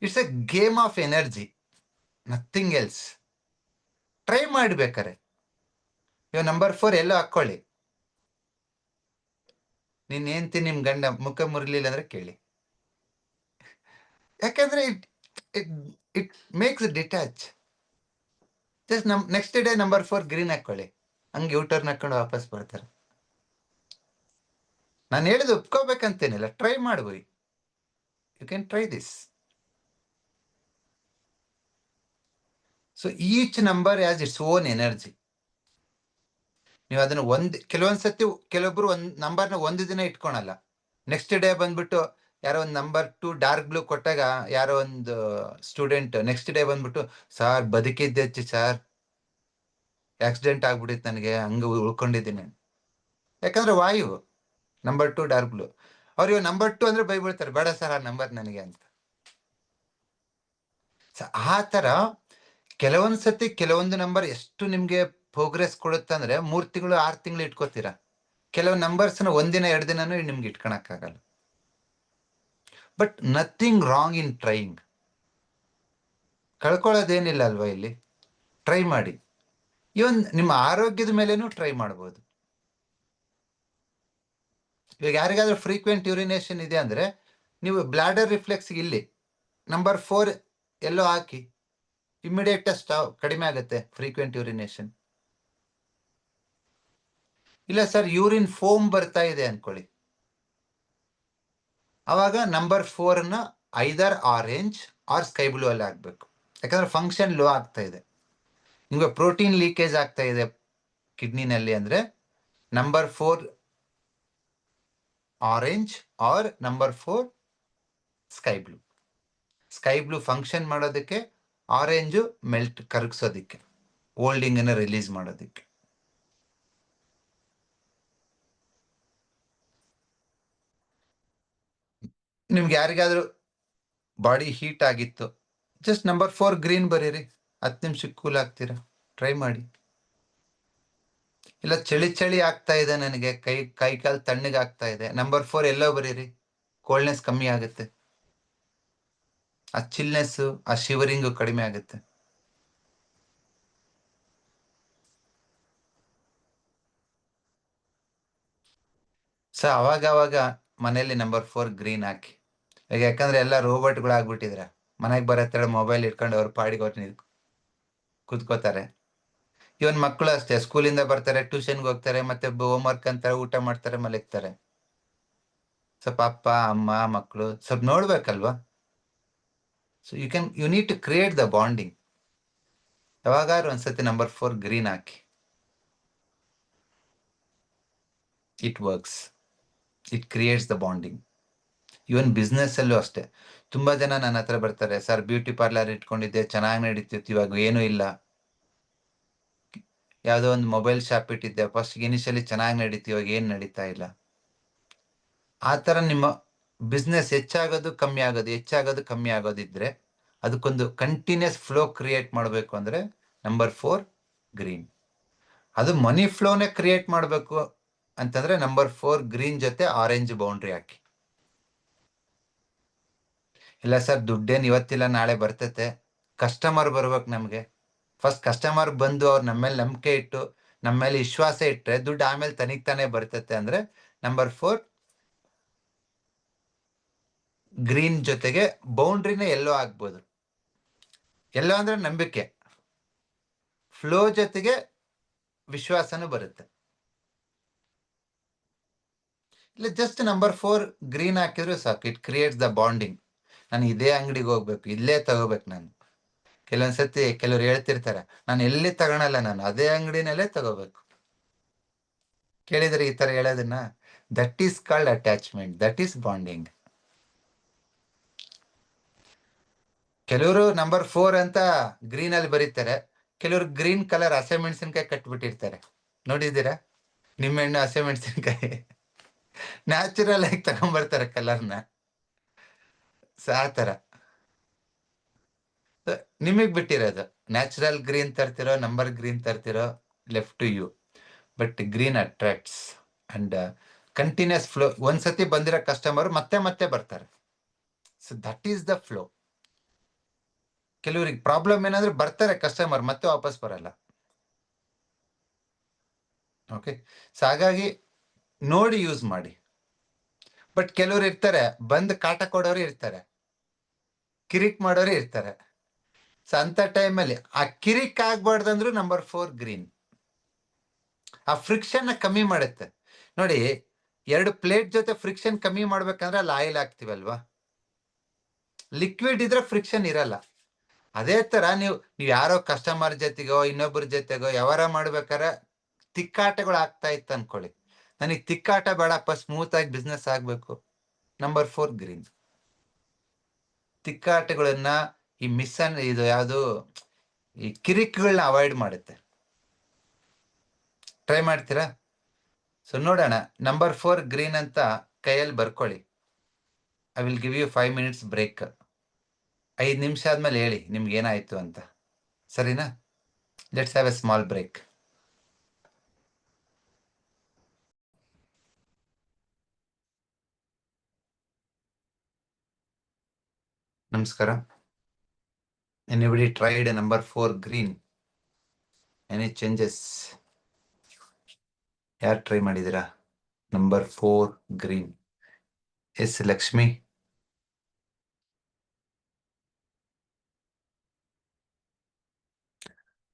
It's A game of energy, nothing else. Try ಮಾಡ್ಬೇಕಾರೆ ಇವಾಗ ನಂಬರ್ 4 ಎಲ್ಲೋ ಹಾಕೊಳ್ಳಿ. ನಿನ್ ಹೆಂಡ್ತಿ ನಿಮ್ ಗಂಡ ಮುಖ ಮುರಿಲಿಲ್ಲ ಅಂದ್ರೆ ಕೇಳಿ. ಯಾಕಂದ್ರೆ it it makes detach. Just next day number 4 green ಹಾಕೊಳ್ಳಿ, ಹಂಗೆ ಯೂಟರ್ನ್ ಹಾಕೊಂಡು ವಾಪಸ್ ಬರ್ತಾರೆ. ನಾನು ಹೇಳಿದ ಒಪ್ಕೋಬೇಕಂತೇನಿಲ್ಲ, ಟ್ರೈ ಮಾಡ್ಬೋರಿ. You can try this. So each number has its own energy. ನೀವು ಅದನ್ನ ಕೆಲವೊಂದ್ಸತಿ ಕೆಲವೊಬ್ರು ಒಂದ್ ನಂಬರ್ನ ಒಂದು ದಿನ ಇಟ್ಕೊಳಲ್ಲ. ನೆಕ್ಸ್ಟ್ ಡೇ ಬಂದ್ಬಿಟ್ಟು ಯಾರೋ ಒಂದು ನಂಬರ್ 2 ಡಾರ್ಕ್ ಬ್ಲೂ ಕೊಟ್ಟಾಗ ಯಾರೋ ಒಂದು ಸ್ಟೂಡೆಂಟ್ ನೆಕ್ಸ್ಟ್ ಡೇ ಬಂದ್ಬಿಟ್ಟು, ಸಾರ್ ಬದುಕಿದ್ದೆ ಹೆಚ್ಚು ಸಾರ್, ಆಕ್ಸಿಡೆಂಟ್ ಆಗ್ಬಿಟ್ಟಿತ್ತು ನನಗೆ, ಹಂಗ ಉಳ್ಕೊಂಡಿದ್ದೀನಿ. ಯಾಕಂದ್ರೆ ವಾಯು ನಂಬರ್ 2 ಡಾರ್ಕ್ ಬ್ಲೂ. ಅವ್ರು ನಂಬರ್ 2 ಅಂದ್ರೆ ಬೈಬಿಡ್ತಾರೆ, ಬೇಡ ಸರ್ ಆ ನಂಬರ್ ನನಗೆ ಅಂತ. ಆ ತರ ಕೆಲವೊಂದ್ಸತಿ ಕೆಲವೊಂದು ನಂಬರ್ ಎಷ್ಟು ನಿಮ್ಗೆ ಪ್ರೋಗ್ರೆಸ್ ಕೊಡುತ್ತೆ ಅಂದ್ರೆ 3 ತಿಂಗಳು 6 ತಿಂಗಳು ಇಟ್ಕೋತೀರಾ. ಕೆಲವು ನಂಬರ್ಸ್ನ ಒಂದಿನ 2 ದಿನನೂ ನಿಮ್ಗೆ ಇಟ್ಕೊಳಕ್ಕಾಗಲ್ಲ. But nothing wrong in trying. ಕಳ್ಕೊಳ್ಳೋದೇನಿಲ್ಲ ಅಲ್ವಾ ಇಲ್ಲಿ. ಟ್ರೈ ಮಾಡಿ. ಇವನ್ ನಿಮ್ಮ ಆರೋಗ್ಯದ ಮೇಲೇನು ಟ್ರೈ ಮಾಡ್ಬೋದು. ಇವಾಗ ಯಾರಿಗಾದ್ರೂ ಫ್ರೀಕ್ವೆಂಟ್ ಯೂರಿನೇಷನ್ ಇದೆ ಅಂದ್ರೆ ನೀವು ಬ್ಲಾಡರ್ ರಿಫ್ಲೆಕ್ಸ್ ಇಲ್ಲಿ ನಂಬರ್ 4 ಎಲ್ಲೋ ಹಾಕಿ, ಇಮಿಡಿಯೇಟ್ ಸ್ಟಾವ್ ಕಡಿಮೆ ಆಗುತ್ತೆ ಫ್ರೀಕ್ವೆಂಟ್ ಯೂರಿನೇಷನ್. ಇಲ್ಲ ಸರ್ ಯೂರಿನ್ ಫೋಮ್ ಬರ್ತಾ ಇದೆ ಅನ್ಕೊಳ್ಳಿ, ಅವಾಗ ನಂಬರ್ 4ನ either orange or sky blue ಅಲ್ಲಿ ಹಾಕ್ಬೇಕು. ಯಾಕಂದ್ರೆ ಫಂಕ್ಷನ್ ಲೋ ಆಗ್ತಾ ಇದೆ, ನಿಮ್ಗೆ ಪ್ರೋಟೀನ್ ಲೀಕೇಜ್ ಆಗ್ತಾ ಇದೆ ಕಿಡ್ನಿನಲ್ಲಿ ಅಂದ್ರೆ number 4 orange R number 4 sky blue. Sky blue function ಮಾಡೋದಕ್ಕೆ, ಆರೆಂಜು ಮೆಲ್ಟ್ ಕರಗಿಸೋದಿಕ್ಕೆ, ಓಲ್ಡಿಂಗ್ ಅನ್ನ ರಿಲೀಸ್ ಮಾಡೋದಿಕ್ಕೆ. ನಿಮ್ಗೆ ಯಾರಿಗಾದ್ರೂ ಬಾಡಿ ಹೀಟ್ ಆಗಿತ್ತು, ಜಸ್ಟ್ ನಂಬರ್ 4 ಗ್ರೀನ್ ಬರೀರಿ, 10 ನಿಮಿಷಕ್ಕೆ ಕೂಲ್ ಆಗ್ತೀರಾ. ಟ್ರೈ ಮಾಡಿ. ಇಲ್ಲ ಚಳಿ ಚಳಿ ಆಗ್ತಾ ಇದೆ ನನಗೆ, ಕೈ ಕಾಲು ತಣ್ಣಗೆ ಆಗ್ತಾ ಇದೆ, ನಂಬರ್ 4 ಎಲ್ಲೋ ಬರೀರಿ, ಕೋಲ್ಡ್ನೆಸ್ ಕಮ್ಮಿ ಆಗುತ್ತೆ, ಆ ಚಿಲ್ನೆಸ್ ಆ ಶಿವರಿಂಗು ಕಡಿಮೆ ಆಗುತ್ತೆ. ಸೊ ಅವಾಗ ಮನೆಯಲ್ಲಿ ನಂಬರ್ 4 ಗ್ರೀನ್ ಹಾಕಿ. ಈಗ ಯಾಕಂದ್ರೆ ಎಲ್ಲ ರೋಬೋಟ್ಗಳು ಆಗ್ಬಿಟ್ಟಿದ್ರ, ಮನೆಗೆ ಬರತ್ತೇಳಿ ಮೊಬೈಲ್ ಇಟ್ಕೊಂಡು ಅವ್ರ ಪಾಡಿಗೆ ಅವ್ರು ಕೂತ್ಕೋತಾರೆ. ಇವನ್ ಮಕ್ಕಳು ಅಷ್ಟೇ, ಸ್ಕೂಲಿಂದ ಬರ್ತಾರೆ, ಟ್ಯೂಷನ್ಗೆ ಹೋಗ್ತಾರೆ, ಮತ್ತೆ ಹೋಮ್ ವರ್ಕ್ ಅಂತಾರೆ, ಊಟ ಮಾಡ್ತಾರೆ, ಮಲಗ್ತಾರೆ. ಸ್ವಲ್ಪ ಅಪ್ಪ ಅಮ್ಮ ಮಕ್ಕಳು ಸ್ವಲ್ಪ ನೋಡ್ಬೇಕಲ್ವಾ. So you need to create the bonding. ಯಾವಾಗಾದ್ರೂ ಒಂದ್ಸತಿ ನಂಬರ್ 4 ಗ್ರೀನ್ ಹಾಕಿ. It works, it creates the bonding. Even business ಅಲ್ಲೂ ಅಷ್ಟೇ. ತುಂಬಾ ಜನ ನನ್ನ ಹತ್ರ ಬರ್ತಾರೆ, ಸರ್ ಬ್ಯೂಟಿ ಪಾರ್ಲರ್ ಇಟ್ಕೊಂಡಿದ್ದೆ, ಚೆನ್ನಾಗಿ ನಡೀತಿತ್ತು, ಇವಾಗ ಏನೂ ಇಲ್ಲ. ಯಾವುದೋ ಒಂದು ಮೊಬೈಲ್ ಶಾಪ್ ಇಟ್ಟಿದ್ದೆ, ಫಸ್ಟ್ ಇನಿಷಿಯಲಿ ಚೆನ್ನಾಗಿ ನಡೀತಿ, ಇವಾಗ ಏನ್ ನಡೀತಾ ಇಲ್ಲ. ಆ ತರ ನಿಮ್ಮ ಬಿಸ್ನೆಸ್ ಹೆಚ್ಚಾಗೋದು ಕಮ್ಮಿ ಆಗೋದು, ಹೆಚ್ಚಾಗೋದು ಕಮ್ಮಿ ಆಗೋದಿದ್ರೆ ಅದಕ್ಕೊಂದು ಕಂಟಿನ್ಯೂಸ್ ಫ್ಲೋ ಕ್ರಿಯೇಟ್ ಮಾಡಬೇಕು ಅಂದ್ರೆ ನಂಬರ್ 4 ಗ್ರೀನ್. ಅದು ಮನಿ ಫ್ಲೋನೇ ಕ್ರಿಯೇಟ್ ಮಾಡಬೇಕು ಅಂತಂದ್ರೆ ನಂಬರ್ 4 ಗ್ರೀನ್ ಜೊತೆ ಆರೆಂಜ್ ಬೌಂಡ್ರಿ ಹಾಕಿ. ಇಲ್ಲ ಸರ್ ದುಡ್ಡೇನು ಇವತ್ತಿಲ್ಲ ನಾಳೆ ಬರ್ತೈತೆ, ಕಸ್ಟಮರ್ ಬರ್ಬೇಕು ನಮ್ಗೆ. ಫಸ್ಟ್ ಕಸ್ಟಮರ್ ಬಂದು ಅವ್ರು ನಮ್ಮ ಮೇಲೆ ನಂಬಿಕೆ ಇಟ್ಟು ನಮ್ಮ ಮೇಲೆ ವಿಶ್ವಾಸ ಇಟ್ಟರೆ ದುಡ್ಡು ಆಮೇಲೆ ತನಿಗ್ ತಾನೇ ಬರ್ತೈತೆ ಅಂದ್ರೆ ನಂಬರ್ 4 ಗ್ರೀನ್ ಜೊತೆಗೆ ಬೌಂಡ್ರಿನ ಎಲ್ಲೋ ಆಗ್ಬೋದು. ಎಲ್ಲೋ ಅಂದ್ರೆ ನಂಬಿಕೆ, ಫ್ಲೋ ಜೊತೆಗೆ ವಿಶ್ವಾಸನೂ ಬರುತ್ತೆ. ಇಲ್ಲ ಜಸ್ಟ್ ನಂಬರ್ 4 ಗ್ರೀನ್ ಹಾಕಿದ್ರು ಸಾಕು, ಇಟ್ ಕ್ರಿಯೇಟ್ಸ್ ದ ಬಾಂಡಿಂಗ್. ನಾನು ಇದೇ ಅಂಗಡಿಗೆ ಹೋಗ್ಬೇಕು, ಇಲ್ಲೇ ತಗೋಬೇಕು ನಾನು. ಕೆಲವೊಂದ್ಸತಿ ಕೆಲವ್ರು ಹೇಳ್ತಿರ್ತಾರೆ, ನಾನು ಎಲ್ಲಿ ತಗೊಳಲ್ಲ, ನಾನು ಅದೇ ಅಂಗಡಿನಲ್ಲೇ ತಗೋಬೇಕು. ಕೇಳಿದ್ರೆ ಈ ತರ ಹೇಳೋದನ್ನ, that is called attachment, that is bonding. ಕೆಲವರು ನಂಬರ್ 4 ಅಂತ ಗ್ರೀನ್ ಅಲ್ಲಿ ಬರೀತಾರೆ, ಕೆಲವರು ಗ್ರೀನ್ ಕಲರ್ ಹಸಿಮೆಣಸಿನ್ಕಾಯಿ ಕಟ್ಬಿಟ್ಟಿರ್ತಾರೆ, ನೋಡಿದ್ದೀರಾ? ನಿಮ್ಮೆಣ್ಣು ಹಸಿಮೆಣಸಿನ್ಕಾಯಿ ನ್ಯಾಚುರಲ್ ಆಗಿ ತಗೊಂಡ್ಬರ್ತಾರೆ ಕಲರ್ನ. ಆ ತರ ನಿಮಗ್ ಬಿಟ್ಟಿರೋದು, ನ್ಯಾಚುರಲ್ ಗ್ರೀನ್ ತರ್ತಿರೋ ನಂಬರ್ ಗ್ರೀನ್ ತರ್ತಿರೋ, left to you. But green attracts and continues flow. ಒಂದ್ಸತಿ ಬಂದಿರೋ ಕಸ್ಟಮರ್ ಮತ್ತೆ ಮತ್ತೆ ಬರ್ತಾರೆ. So that is the flow. ಕೆಲವರಿಗೆ ಪ್ರಾಬ್ಲಮ್ ಏನಂದ್ರೆ ಬರ್ತಾರೆ ಕಸ್ಟಮರ್ ಮತ್ತೆ ವಾಪಸ್ ಬರಲ್ಲ. ಓಕೆ. ಸೊ ಹಾಗಾಗಿ ನೋಡಿ ಯೂಸ್ ಮಾಡಿ. ಬಟ್ ಕೆಲವ್ರು ಇರ್ತಾರೆ, ಬಂದು ಕಾಟ ಕೊಡೋರು ಇರ್ತಾರೆ, ಕಿರಿಕ್ ಮಾಡೋರು ಇರ್ತಾರೆ. ಸೊ ಅಂತ ಟೈಮಲ್ಲಿ ಆ ಕಿರಿಕ್ ಆಗ್ಬಾರ್ದಂದ್ರು ನಂಬರ್ 4 ಗ್ರೀನ್ ಆ ಫ್ರಿಕ್ಷನ್ ಕಮ್ಮಿ ಮಾಡುತ್ತೆ. ನೋಡಿ, 2 ಪ್ಲೇಟ್ ಜೊತೆ ಫ್ರಿಕ್ಷನ್ ಕಮ್ಮಿ ಮಾಡ್ಬೇಕಂದ್ರೆ ಅಲ್ಲಿ ಆಯಿಲ್ ಹಾಕ್ತಿವಲ್ವಾ. ಲಿಕ್ವಿಡ್ ಇದ್ರೆ ಫ್ರಿಕ್ಷನ್ ಇರಲ್ಲ. ಅದೇ ತರ ನೀವು ಯಾರೋ ಕಸ್ಟಮರ್ ಜೊತೆಗೋ ಇನ್ನೊಬ್ಬರ ಜೊತೆಗೋ ವ್ಯವಹಾರ ಮಾಡ್ಬೇಕಾದ್ರೆ ತಿಕ್ಕಾಟಗಳು ಆಗ್ತಾ ಇತ್ತು ಅನ್ಕೊಳ್ಳಿ. ನನಗೆ ತಿಕ್ಕಾಟ ಬೇಡಪ್ಪ, ಸ್ಮೂತ್ ಆಗಿ ಬಿಸ್ನೆಸ್ ಆಗ್ಬೇಕು, ನಂಬರ್ 4 ಗ್ರೀನ್. ತಿಕ್ಕಾಟಗಳನ್ನ, ಈ ಇದು ಯಾವುದು, ಈ ಕಿರಿಕ್ಗಳನ್ನ ಅವಾಯ್ಡ್ ಮಾಡುತ್ತೆ. ಟ್ರೈ ಮಾಡ್ತೀರಾ? ಸೊ ನೋಡೋಣ, ನಂಬರ್ 4 ಗ್ರೀನ್ ಅಂತ ಕೈಯಲ್ಲಿ ಬರ್ಕೊಳ್ಳಿ. I will give you 5 minutes break. 5 ನಿಮಿಷ ಆದ್ಮೇಲೆ ಹೇಳಿ ನಿಮ್ಗೆ ಏನಾಯ್ತು ಅಂತ, ಸರಿನಾ? Let's have a small break. ನಮಸ್ಕಾರ. Anybody tried number 4 green? Any changes? ಯಾರು ಟ್ರೈ ಮಾಡಿದಿರಾ number 4 green? Yes Lakshmi.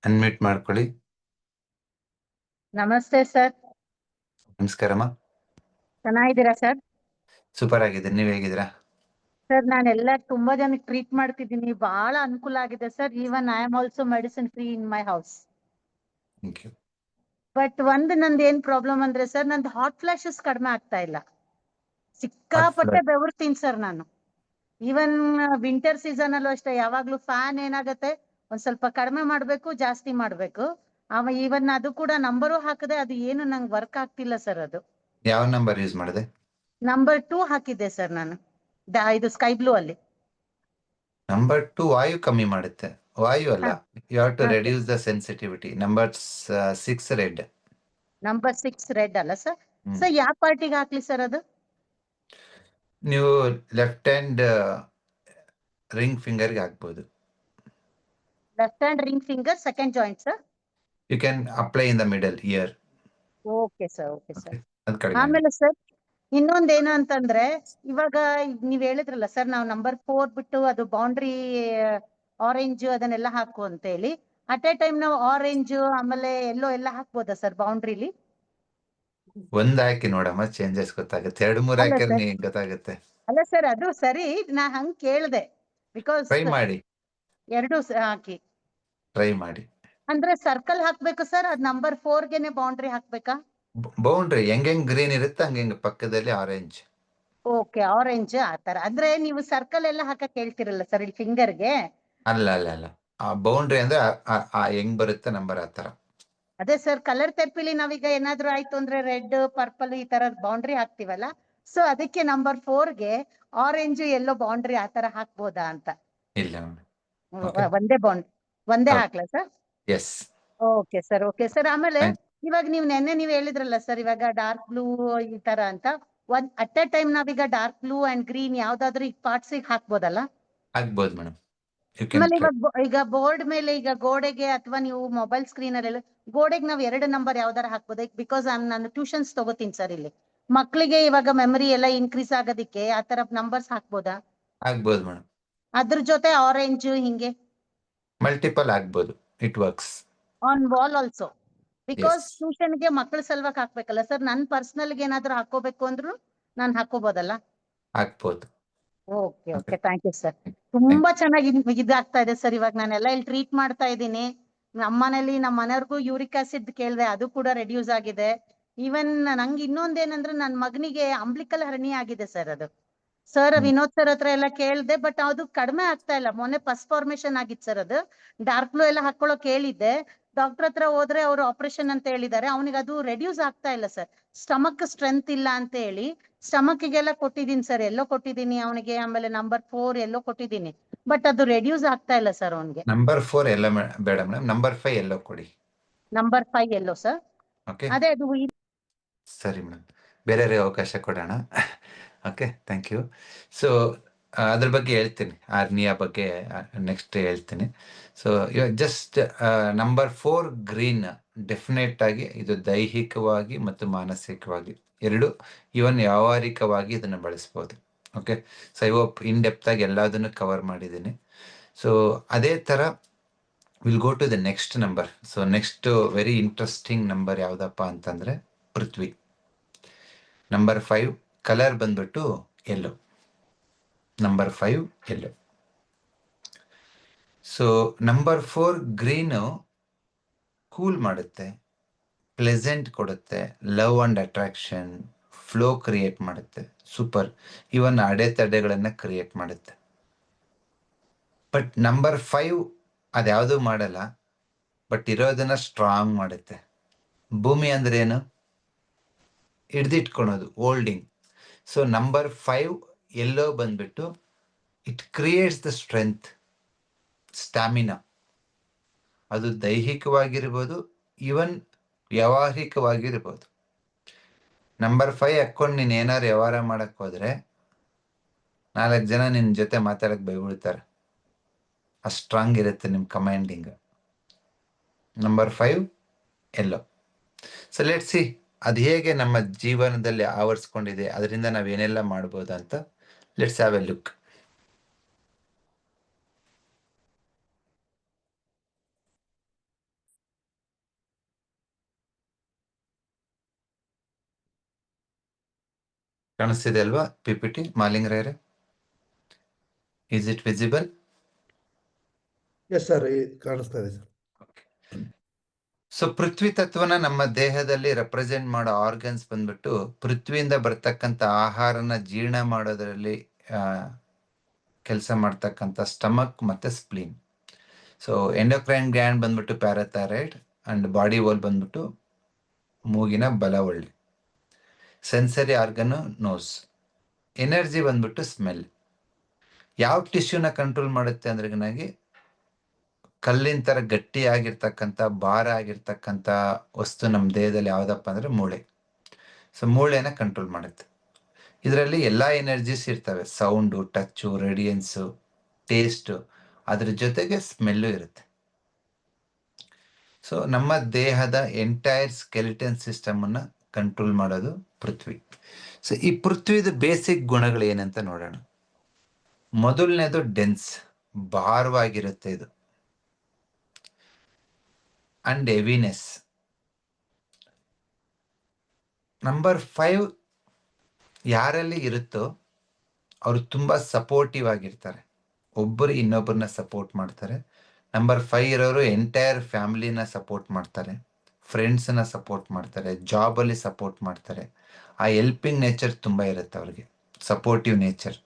Unmute ಮಾಡ್ಕೊಳ್ಳಿ. ನಮಸ್ತೆ ಸರ್. ನಮಸ್ಕಾರಮ್ಮ. ಚೆನ್ನಾಗಿದ್ದೀರಾ ಸರ್? ಸೂಪರ್ ಆಗಿದೆ, ನೀವ್ ಹೇಗಿದ್ದೀರಾ? ಸರ್ ನಾನೆಲ್ಲ ತುಂಬಾ ಜನಕ್ಕೆ ಟ್ರೀಟ್ ಮಾಡ್ತಿದ್ದೀನಿ, ಬಹಳ ಅನುಕೂಲ ಆಗಿದೆ ಸರ್. Even I am also medicine free in my house. Thank you. But ನಂದು ಏನ್ ಪ್ರಾಬ್ಲಮ್ ಅಂದ್ರೆ ಸರ್, ನಂದು ಹಾಟ್ ಫ್ಲಾಶಸ್ ಕಡಿಮೆ ಆಗ್ತಾ ಇಲ್ಲ. ಸಿಕ್ಕಾಪಟ್ಟೆ ಬೆವರ್ತೀನಿ ಸರ್ ನಾನು. ಈವನ್ ವಿಂಟರ್ ಸೀಸನ್ ಅಲ್ಲೂ ಅಷ್ಟೇ, ಯಾವಾಗ್ಲೂ ಫ್ಯಾನ್ ಏನಾಗತ್ತೆ, ಒಂದ್ ಸ್ವಲ್ಪ ಕಡಿಮೆ ಮಾಡ್ಬೇಕು, ಜಾಸ್ತಿ ಮಾಡ್ಬೇಕು. ಈವನ್ ಅದು ಕೂಡ ನಂಬರು ಹಾಕದೆ, ಅದು ಏನು ನಂಗೆ ವರ್ಕ್ ಆಗ್ತಿಲ್ಲ ಸರ್. ಅದು ಯಾವ ನಂಬರ್ ಯೂಸ್ ಮಾಡಿದೆ? ನಂಬರ್ 2 ಹಾಕಿದ್ದೆ ಸರ್ ನಾನು, ಇದು ಸ್ಕೈ ಬ್ಲೂ ಅಲ್ಲಿ. ನಂಬರ್ 2 ವಾಯು ಕಮ್ಮಿ ಮಾಡುತ್ತೆ. ವಾಯು ಅಲ್ಲ, ಯು ಹ್ಯಾವ್ ಟು ಹಾ, reduce the sensitivity. Number 6 red. Number 6 red ಅಲ್ಲ ಸರ್? ಸರ್ ಯಾವ ಪಾರ್ಟಿಗೆ ಹಾಕ್ಲಿ ಸರ್ ಅದು? ನೀವು ಲೆಫ್ಟ್ ಹ್ಯಾಂಡ್ ರಿಂಗ್ ಫಿಂಗರ್ಗೆ ಹಾಕ್ಬೋದು. Left hand ring finger second joint sir? You can apply in the middle ear. Okay sir, okay sir. ಅದು ಕಡಿಮೆ ಆಗುತ್ತೆ. ಆಮೇಲೆ ಸರ್ ಇನ್ನೊಂದೇನು ಅಂತಂದ್ರೆ, ಇವಾಗ ನೀವ್ ಹೇಳಿದ್ರಲ್ಲ ಸರ್, ನಾವು ನಂಬರ್ 4 ಬಿಟ್ಟು ಅದು ಬೌಂಡ್ರಿ ಆರೆಂಜ್ ಅದನ್ನೆಲ್ಲ ಹಾಕು ಅಂತ ಹೇಳಿ, ಅಟ್ ಎ ಟೈಮ್ ನಾವು ಆರೆಂಜ್ ಆಮೇಲೆ ಎಲ್ಲೋ ಎಲ್ಲ ಹಾಕ್ಬೋದಾ ಸರ್ ಬೌಂಡ್ರಿಲಿ? ಒಂದ್ ಹಾಕಿ ನೋಡಮ್ಮ, ಚೇಂಜಸ್ ಗೊತ್ತಾಗುತ್ತೆ. 2-3 ಅಲ್ಲ ಹಾಕಿದ್ರೆ ಸರ್, ನೀನ್ ಗೊತ್ತಾಗುತ್ತೆ. ಅಲ್ಲ ಸರ್ ಅದು ಸರಿ, ನಾ ಹಂಗ್ ಕೇಳ್ದೆ. ಬಿಕಾಸ್ ಟ್ರೈ ಮಾಡಿ, ಎರಡು ಹಾಕಿ. ಟ್ರೈ ಮಾಡಿ. ಅಂದ್ರೆ ಸರ್ಕಲ್ ಹಾಕ್ಬೇಕು ಸರ್, ಅದ್ ನಂಬರ್ 4 ಗೆನೆ ಬೌಂಡ್ರಿ ಹಾಕ್ಬೇಕಾ? ಬೌಂಡ್ರಿ ಹೆಂಗ್ ಗ್ರೀನ್ ಇರುತ್ತೆ ಹಂಗೆ ಪಕ್ಕದಲ್ಲಿ ಆರೆಂಜ್. ಓಕೆ, ಆರೆಂಜ್ ಆತರ. ಅಂದ್ರೆ ನೀವು ಸರ್ಕಲ್ ಎಲ್ಲ ಹಾಕಕ್ ಹೇಳ್ತಿರಲ್ಲ ಸರ್ ಇಲ್ಲಿ ಫಿಂಗರ್ಗೆ? ಅಲ್ಲ ಅಲ್ಲ ಅಲ್ಲ, ಆ ಬೌಂಡ್ರಿ ಅಂದ್ರೆ ಹೆಂಗ್ ಬರುತ್ತೆ ನಂಬರ್ ಆತರ. ಅದೇ ಸರ್, ಕಲರ್ ತೆಪ್ಪಿಲಿ ನಾವೀಗ ಏನಾದ್ರು ಆಯ್ತು ಅಂದ್ರೆ ರೆಡ್ ಪರ್ಪಲ್ ಈ ತರ ಬೌಂಡ್ರಿ ಹಾಕ್ತಿವಲ್ಲ, ಸೊ ಅದಕ್ಕೆ ನಂಬರ್ 4 ಗೆ ಆರೆಂಜ್ ಎಲ್ಲೋ ಬೌಂಡ್ರಿ ಆತರ ಹಾಕ್ಬೋದಾ ಅಂತ. ಇಲ್ಲ Okay. ಒಂದೇ ಒಂದೇ ಹೌದು. ಹಾಕ್ಲಾ sir? Yes. Okay sir, okay sir. ಆಮೇಲೆ ಇವಾಗ ನೀವ್ ಹೇಳಿದ್ರಲ್ಲ ಸರ್, ಇವಾಗ ಡಾರ್ಕ್ ಬ್ಲೂ ಈ ತರ ಅಂತ, ಅಟ್ ಎ ಟೈಮ್ ನಾವೀಗ ಡಾರ್ಕ್ ಬ್ಲೂ ಅಂಡ್ ಗ್ರೀನ್ ಯಾವ್ದಾದ್ರು ಈ ಪಾರ್ಟ್ಸ್ ಹಾಕ್ಬೋದಲ್ಲ? ಆಗ್ಬೋದು ಮೇಡಮ್, ಯು ಕ್ಯಾನ್ ಆಮೇಲೆ ಟ್ರೈ. ಈಗ ಬೋರ್ಡ್ ಮೇಲೆ, ಈಗ ಗೋಡೆಗೆ ಅಥವಾ ನೀವು ಮೊಬೈಲ್ ಸ್ಕ್ರೀನ್ ಅಲ್ಲಿ ಗೋಡೆಗೆ ನಾವ್ 2 ನಂಬರ್ ಯಾವ್ದಾರ ಹಾಕ್ಬೋದ? ಬಿಕಾಸ್ ನಾನು ಟ್ಯೂಷನ್ಸ್ ತಗೋತೀನಿ ಸರ್ ಇಲ್ಲಿ, ಮಕ್ಳಿಗೆ ಇವಾಗ ಮೆಮರಿ ಎಲ್ಲ ಇನ್ಕ್ರೀಸ್ ಆಗೋದಿಕ್ಕೆ ಆ ತರ ನಂಬರ್ಸ್ ಹಾಕ್ಬೋದಾ? ಆಗ್ಬೋದು ಮೇಡಮ್, ಅದ್ರ ಜೊತೆ ಆರೆಂಜ್ ಹಿಂಗೆ ಮಲ್ಟಿಪಲ್ ಆಗ್ಬೋದು, it works. On wall also? Because yes, ಟ್ಯೂಷನ್ಗೆ ಮಕ್ಳ ಸಲುವಾಗಿ ಹಾಕ್ಬೇಕಲ್ಲ ಸರ್, ನನ್ ಪರ್ಸನಲ್ಗೆ ಏನಾದ್ರು ಹಾಕೋಬೇಕು ಅಂದ್ರು ನಾನ್ ಹಾಕೋಬೋದಲ್ಲ? ಆಗ್ಬೋದು. Okay, okay, thank you sir. ತುಂಬಾ ಚೆನ್ನಾಗಿ ಇದಾಗ್ತಾ ಇದೆ ಸರ್. ಇವಾಗ ನಾನೆಲ್ಲ ಇಲ್ಲಿ ಟ್ರೀಟ್ ಮಾಡ್ತಾ ಇದ್ದೀನಿ. ನಮ್ಮನೇಲಿ ನಮ್ಮ ಮನೆಯವ್ರಿಗೂ ಯೂರಿಕ್ ಆಸಿಡ್ ಕೇಳಿದೆ, ಅದು ಕೂಡ ರೆಡ್ಯೂಸ್ ಆಗಿದೆ. ಈವನ್ ನಂಗೆ ಇನ್ನೊಂದೇನಂದ್ರೆ, ನನ್ನ ಮಗನಿಗೆ ಅಂಬ್ಲಿಕಲ್ ಹರ್ನಿ ಆಗಿದೆ ಸರ್. ಅದು ಸರ್ ವಿನೋದ್ ಸರ್ ಹತ್ರ ಎಲ್ಲ ಕೇಳಿದೆ, ಬಟ್ ಅದು ಕಡಿಮೆ ಆಗ್ತಾ ಇಲ್ಲ. ಮೊನ್ನೆ ಪಸ್ ಫಾರ್ಮೇಶನ್ ಆಗಿತ್ತು ಸರ್. ಅದು ಡಾರ್ಕ್ ಬ್ಲೂ ಎಲ್ಲ ಹಾಕೊಳ್ಳೋಕೆ ಹೇಳಿದ್ದೆ, ಡಾಕ್ಟರ್ ಹತ್ರ ಹೋದ್ರೆ ಅವರು ಆಪರೇಷನ್ ಅಂತ ಹೇಳಿದ್ದಾರೆ. ಅವನಿಗೆ ಅದು ರೆಡ್ಯೂಸ್ ಆಗ್ತಾ ಇಲ್ಲ ಸರ್. ಸ್ಟಮಕ್ ಸ್ಟ್ರೆಂತ್ ಇಲ್ಲ ಅಂತ ಹೇಳಿ ಸ್ಟಮಕ್ಗೆಲ್ಲ ಕೊಟ್ಟಿದ್ದೀನಿ ಸರ್, ಎಲ್ಲೋ ಕೊಟ್ಟಿದ್ದೀನಿ ಅವನಿಗೆ. ಆಮೇಲೆ ನಂಬರ್ 4 ಎಲ್ಲೋ ಕೊಟ್ಟಿದ್ದೀನಿ, ಬಟ್ ಅದು ರೆಡ್ಯೂಸ್ ಆಗ್ತಾ ಇಲ್ಲ ಸರ್ ಅವನಿಗೆ. ನಂಬರ್ 4 ಎಲ್ಲ ಬೇಡ ಮೇಡಮ್, ನಂಬರ್ 5 ಎಲ್ಲೋ ಕೊಡಿ. ನಂಬರ್ 5 ಎಲ್ಲೋ ಸರ್? ಓಕೆ, ಅದೇ ಅದು ಸರಿ ಮೇಡಮ್, ಬೇರೆಯವ್ರಿಗೆ ಅವಕಾಶ ಕೊಡೋಣ. Okay, thank you. ಸೊ ಅದ್ರ ಬಗ್ಗೆ ಹೇಳ್ತೀನಿ, ಆರ್ನಿಯಾ ಬಗ್ಗೆ ನೆಕ್ಸ್ಟ್ ಹೇಳ್ತೀನಿ. ಸೊ ಇವಾಗ ಜಸ್ಟ್ ನಂಬರ್ 4 ಗ್ರೀನ್ ಡೆಫಿನೆಟ್ ಆಗಿ ಇದು ದೈಹಿಕವಾಗಿ ಮತ್ತು ಮಾನಸಿಕವಾಗಿ ಎರಡು, ಇವನ್ ವ್ಯಾವಹಾರಿಕವಾಗಿ ಇದನ್ನು ಬಳಸ್ಬೋದು. Okay, so I hope in depth ಆಗಿ ಎಲ್ಲದನ್ನು ಕವರ್ ಮಾಡಿದ್ದೀನಿ. ಸೊ ಅದೇ ಥರ will go to the next number. So next very interesting number ಯಾವುದಪ್ಪ ಅಂತಂದರೆ ಪೃಥ್ವಿ. ನಂಬರ್ 5 ಕಲರ್ ಬಂದ್ಬಿಟ್ಟು yellow. Number 5 yellow. So number 4 green cool ಮಾಡುತ್ತೆ, ಪ್ಲೆಸೆಂಟ್ ಕೊಡುತ್ತೆ, love and attraction, flow create ಮಾಡುತ್ತೆ, ಸೂಪರ್. ಇವನ್ ಅಡೆತಡೆಗಳನ್ನು ಕ್ರಿಯೇಟ್ ಮಾಡುತ್ತೆ. ಬಟ್ ನಂಬರ್ 5 ಅದ್ಯಾವುದೂ ಮಾಡಲ್ಲ, ಬಟ್ ಇರೋದನ್ನ ಸ್ಟ್ರಾಂಗ್ ಮಾಡುತ್ತೆ. ಭೂಮಿ ಅಂದ್ರೆ ಏನು? ಹಿಡ್ದಿಟ್ಕೊಳೋದು, ಹೋಲ್ಡಿಂಗ್. ಸೊ ನಂಬರ್ 5 ಎಲ್ಲೋ ಬಂದ್ಬಿಟ್ಟು it creates the strength, stamina. ಅದು ದೈಹಿಕವಾಗಿರ್ಬೋದು, ಇವನ್ ವ್ಯಾವಹಾರಿಕವಾಗಿರ್ಬೋದು. ನಂಬರ್ 5 ಹಾಕೊಂಡು ನೀನು ಏನಾರು ವ್ಯವಹಾರ ಮಾಡಕ್ ಹೋದ್ರೆ 4 ಜನ ನಿನ್ನ ಜೊತೆ ಮಾತಾಡಕ್ ಬೈಬಿಡ್ತಾರೆ. ಅಷ್ಟು ಸ್ಟ್ರಾಂಗ್ ಇರುತ್ತೆ ನಿಮ್ಮ commanding. Number 5 yellow. So let's see ಅದು ಹೇಗೆ ನಮ್ಮ ಜೀವನದಲ್ಲಿ ಆವರಿಸ್ಕೊಂಡಿದೆ, ಅದರಿಂದ ನಾವೇನೆಲ್ಲ ಮಾಡ್ಬೋದು ಅಂತ. Let's have a look. ಕಾಣಿಸ್ತಿದೆ ಅಲ್ವಾ PPT ಮಾಲಿಂಗ್ರಯ್ರೆ? Is it visible? Yes sir, ಕಾಣಿಸ್ತಾ ಇದೆ ಸರ್. ಸೊ ಪೃಥ್ವಿ ತತ್ವನ ನಮ್ಮ ದೇಹದಲ್ಲಿ ರೆಪ್ರೆಸೆಂಟ್ ಮಾಡೋ ಆರ್ಗನ್ಸ್ ಬಂದ್ಬಿಟ್ಟು ಪೃಥ್ವಿಯಿಂದ ಬರ್ತಕ್ಕಂಥ ಆಹಾರನ ಜೀರ್ಣ ಮಾಡೋದ್ರಲ್ಲಿ ಕೆಲಸ ಮಾಡ್ತಕ್ಕಂಥ ಸ್ಟಮಕ್ ಮತ್ತೆ ಸ್ಪ್ಲೀನ್. ಸೊ ಎಂಡೋಕ್ರೈನ್ ಗ್ಲ್ಯಾಂಡ್ ಬಂದ್ಬಿಟ್ಟು ಪ್ಯಾರಾಥೈರಾಯ್ಡ್ ಅಂಡ್ ಬಾಡಿ ವಾಲ್ ಬಂದ್ಬಿಟ್ಟು ಮೂಗಿನ ಬಲವಳ್ಳಿ. Sensory organ nose. ಎನರ್ಜಿ ಬಂದ್ಬಿಟ್ಟು ಸ್ಮೆಲ್. ಯಾವ ಟಿಶ್ಯೂನ ಕಂಟ್ರೋಲ್ ಮಾಡುತ್ತೆ ಅಂದ್ರೆ ಕಲ್ಲಿನ ತರ ಗಟ್ಟಿ ಆಗಿರ್ತಕ್ಕಂಥ ಭಾರ ಆಗಿರ್ತಕ್ಕಂಥ ವಸ್ತು ನಮ್ಮ ದೇಹದಲ್ಲಿ ಯಾವ್ದಪ್ಪ ಅಂದ್ರೆ ಮೂಳೆ. ಸೊ ಮೂಳೆನ ಕಂಟ್ರೋಲ್ ಮಾಡುತ್ತೆ. ಇದರಲ್ಲಿ ಎಲ್ಲಾ ಎನರ್ಜೀಸ್ ಇರ್ತವೆ, ಸೌಂಡು, ಟಚ್ಚು, ರೇಡಿಯನ್ಸು, ಟೇಸ್ಟು, ಅದ್ರ ಜೊತೆಗೆ ಸ್ಮೆಲ್ಲು ಇರುತ್ತೆ. ಸೊ ನಮ್ಮ ದೇಹದ ಎಂಟೈರ್ ಸ್ಕೆಲಿಟನ್ ಸಿಸ್ಟಮ್ ಅನ್ನ ಕಂಟ್ರೋಲ್ ಮಾಡೋದು ಪೃಥ್ವಿ. ಸೊ ಈ ಪೃಥ್ವಿದ ಬೇಸಿಕ್ ಗುಣಗಳು ಏನಂತ ನೋಡೋಣ. ಮೊದಲನೇದು ಡೆನ್ಸ್, ಭಾರವಾಗಿರುತ್ತೆ ಇದು, ಅಂಡ್ ಹೆವಿನೆಸ್. ನಂಬರ್ 5 ಯಾರಲ್ಲಿ ಇರುತ್ತೋ ಅವರು ತುಂಬಾ ಸಪೋರ್ಟಿವ್ ಆಗಿರ್ತಾರೆ, ಒಬ್ಬರು ಇನ್ನೊಬ್ಬರನ್ನ ಸಪೋರ್ಟ್ ಮಾಡ್ತಾರೆ. ನಂಬರ್ 5 ಇರೋರು ಎಂಟೈರ್ ಫ್ಯಾಮಿಲಿನ ಸಪೋರ್ಟ್ ಮಾಡ್ತಾರೆ, ಫ್ರೆಂಡ್ಸ್ನ ಸಪೋರ್ಟ್ ಮಾಡ್ತಾರೆ, ಜಾಬಲ್ಲಿ ಸಪೋರ್ಟ್ ಮಾಡ್ತಾರೆ. ಆ ಹೆಲ್ಪಿಂಗ್ ನೇಚರ್ ತುಂಬಾ ಇರುತ್ತೆ ಅವ್ರಿಗೆ, supportive nature.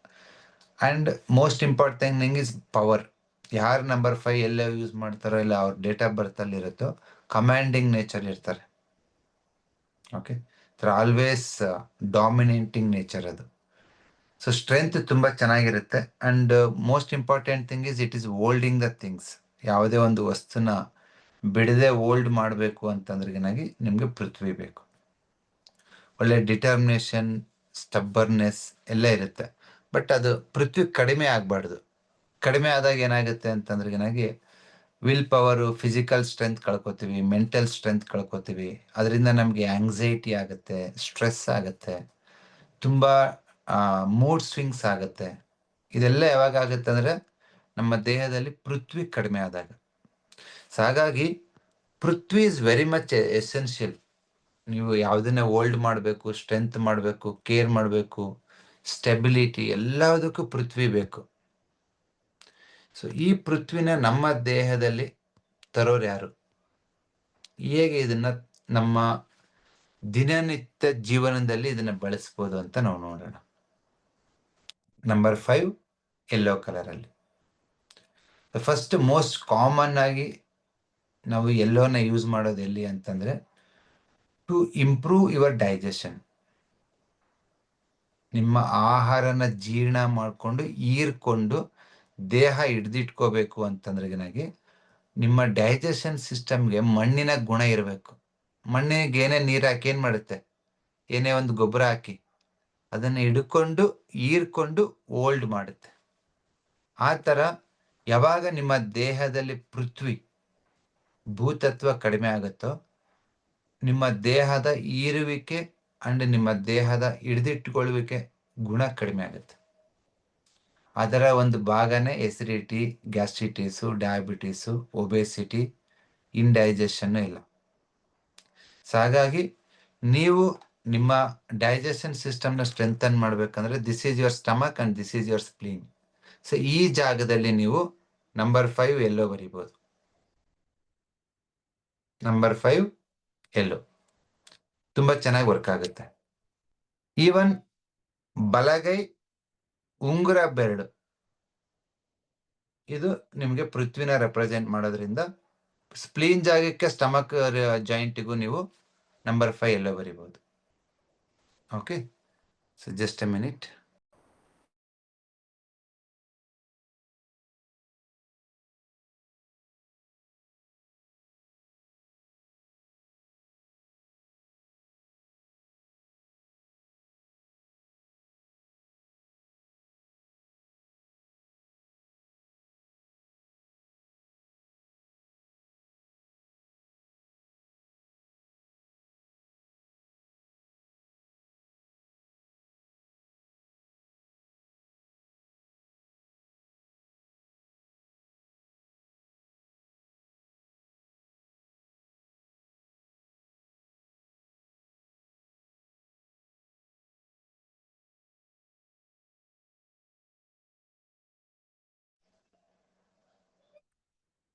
And most important thing is power. ಯಾರು ನಂಬರ್ 5 ಎಲ್ಲ ಯೂಸ್ ಮಾಡ್ತಾರೋ ಇಲ್ಲ ಅವ್ರ ಡೇಟ್ ಆಫ್ ಬರ್ತ್ ಅಲ್ಲಿ ಇರುತ್ತೋ ಕಮಾಂಡಿಂಗ್ ನೇಚರ್ ಇರ್ತಾರೆ. ಓಕೆ, ಆಲ್ವೇಸ್ ಡಾಮಿನೇಟಿಂಗ್ ನೇಚರ್ ಅದು. ಸೊ ಸ್ಟ್ರೆಂತ್ ತುಂಬಾ ಚೆನ್ನಾಗಿರುತ್ತೆ. And most important thing is it is holding the things. ಯಾವುದೇ ಒಂದು ವಸ್ತುನ ಬಿಡದೆ ಹೋಲ್ಡ್ ಮಾಡಬೇಕು ಅಂತಂದ್ರೆ ನಿಮ್ಗೆ ಪೃಥ್ವಿ ಬೇಕು. ಒಳ್ಳೆ ಡಿಟರ್ಮಿನೇಷನ್, ಸ್ಟಬ್ಬರ್ನೆಸ್ ಎಲ್ಲ ಇರುತ್ತೆ. ಬಟ್ ಅದು ಪೃಥ್ವಿ ಕಡಿಮೆ ಆಗಬಾರ್ದು. ಕಡಿಮೆ ಆದಾಗ ಏನಾಗುತ್ತೆ ಅಂತಂದ್ರೆ ವಿಲ್ ಪವರು, ಫಿಸಿಕಲ್ ಸ್ಟ್ರೆಂತ್ ಕಳ್ಕೊತೀವಿ, ಮೆಂಟಲ್ ಸ್ಟ್ರೆಂತ್ ಕಳ್ಕೊತೀವಿ. ಅದರಿಂದ ನಮಗೆ ಆಂಗ್ಸೈಟಿ ಆಗುತ್ತೆ, ಸ್ಟ್ರೆಸ್ ಆಗುತ್ತೆ, ತುಂಬಾ ಮೂಡ್ ಸ್ವಿಂಗ್ಸ್ ಆಗುತ್ತೆ. ಇದೆಲ್ಲ ಯಾವಾಗ ಆಗುತ್ತೆ ಅಂದ್ರೆ ನಮ್ಮ ದೇಹದಲ್ಲಿ ಪೃಥ್ವಿ ಕಡಿಮೆ ಆದಾಗ. ಸೊ ಹಾಗಾಗಿ ಪೃಥ್ವಿ ಇಸ್ ವೆರಿ ಮಚ್ ಎಸೆನ್ಷಿಯಲ್. ನೀವು ಯಾವುದನ್ನ ಹೋಲ್ಡ್ ಮಾಡಬೇಕು, ಸ್ಟ್ರೆಂತ್ ಮಾಡಬೇಕು, ಕೇರ್ ಮಾಡಬೇಕು, ಸ್ಟೆಬಿಲಿಟಿ, ಎಲ್ಲದಕ್ಕೂ ಪೃಥ್ವಿ ಬೇಕು. ಸೊ ಈ ಪೃಥ್ವಿನ ನಮ್ಮ ದೇಹದಲ್ಲಿ ತರೋರು ಯಾರು, ಹೇಗೆ ಇದನ್ನ ನಮ್ಮ ದಿನನಿತ್ಯ ಜೀವನದಲ್ಲಿ ಇದನ್ನ ಬಳಸ್ಬೋದು ಅಂತ ನಾವು ನೋಡೋಣ. ನಂಬರ್ 5 ಯೆಲ್ಲೋ ಕಲರ್ ಅಲ್ಲಿ ಫಸ್ಟ್ ಮೋಸ್ಟ್ ಕಾಮನ್ ಆಗಿ ನಾವು ಯೆಲ್ಲೋನ ಯೂಸ್ ಮಾಡೋದು ಎಲ್ಲಿ ಅಂತಂದ್ರೆ ಟು ಇಂಪ್ರೂವ್ ಯುವರ್ ಡೈಜೆಷನ್. ನಿಮ್ಮ ಆಹಾರನ ಜೀರ್ಣ ಮಾಡಿಕೊಂಡು ಹೀರ್ಕೊಂಡು ದೇಹ ಹಿಡ್ದಿಟ್ಕೋಬೇಕು ಅಂತಂದ್ರೆ ನಿಮ್ಮ ಡೈಜೆಷನ್ ಸಿಸ್ಟಮ್ಗೆ ಮಣ್ಣಿನ ಗುಣ ಇರಬೇಕು. ಮಣ್ಣಿಗೆ ಏನೇ ನೀರು ಹಾಕಿ ಏನ್ ಮಾಡುತ್ತೆ, ಏನೇ ಒಂದು ಗೊಬ್ಬರ ಹಾಕಿ ಅದನ್ನ ಹಿಡ್ಕೊಂಡು ಹೀರ್ಕೊಂಡು ಹೋಲ್ಡ್ ಮಾಡುತ್ತೆ. ಆ ತರ ಯಾವಾಗ ನಿಮ್ಮ ದೇಹದಲ್ಲಿ ಪೃಥ್ವಿ, ಭೂತತ್ವ ಕಡಿಮೆ ಆಗುತ್ತೋ ನಿಮ್ಮ ದೇಹದ ಹೀರುವಿಕೆ ಅಂಡ್ ನಿಮ್ಮ ದೇಹದ ಹಿಡಿದಿಟ್ಟುಕೊಳ್ಳುವಿಕೆ ಗುಣ ಕಡಿಮೆ ಆಗುತ್ತೆ. ಅದರ ಒಂದು ಭಾಗನೇ ಎಸಿಡಿಟಿ, ಗ್ಯಾಸ್ಟ್ರಿಟಿಸು, ಡಯಾಬಿಟಿಸು, ಒಬೆಸಿಟಿ, ಇಂಡೈಜೆಷನ್ ಇಲ್ಲ. ಸೊ ಹಾಗಾಗಿ ನೀವು ನಿಮ್ಮ ಡೈಜೆಷನ್ ಸಿಸ್ಟಮ್ನ ಸ್ಟ್ರೆಂಥನ್ ಮಾಡ್ಬೇಕಂದ್ರೆ this is your stomach and this is your spleen. So ಈ ಜಾಗದಲ್ಲಿ ನೀವು ನಂಬರ್ 5 ಎಲ್ಲೋ ಬರಿಬೋದು. ನಂಬರ್ 5 ಎಲ್ಲೋ ತುಂಬಾ ಚೆನ್ನಾಗಿ ವರ್ಕ್ ಆಗುತ್ತೆ. ಈವನ್ ಬಲಗೈ ಉಂಗುರ ಬೆರಳು ಇದು ನಿಮ್ಗೆ ಪೃಥ್ವಿನ ರೆಪ್ರೆಸೆಂಟ್ ಮಾಡೋದ್ರಿಂದ ಸ್ಪ್ಲೀನ್ ಜಾಗಕ್ಕೆ ಸ್ಟಮಕ್ ಜಾಯಿಂಟ್ಗೂ ನೀವು ನಂಬರ್ 5 ಎಲ್ಲೋ ಬರಿಬಹುದು. Okay, so just a minute.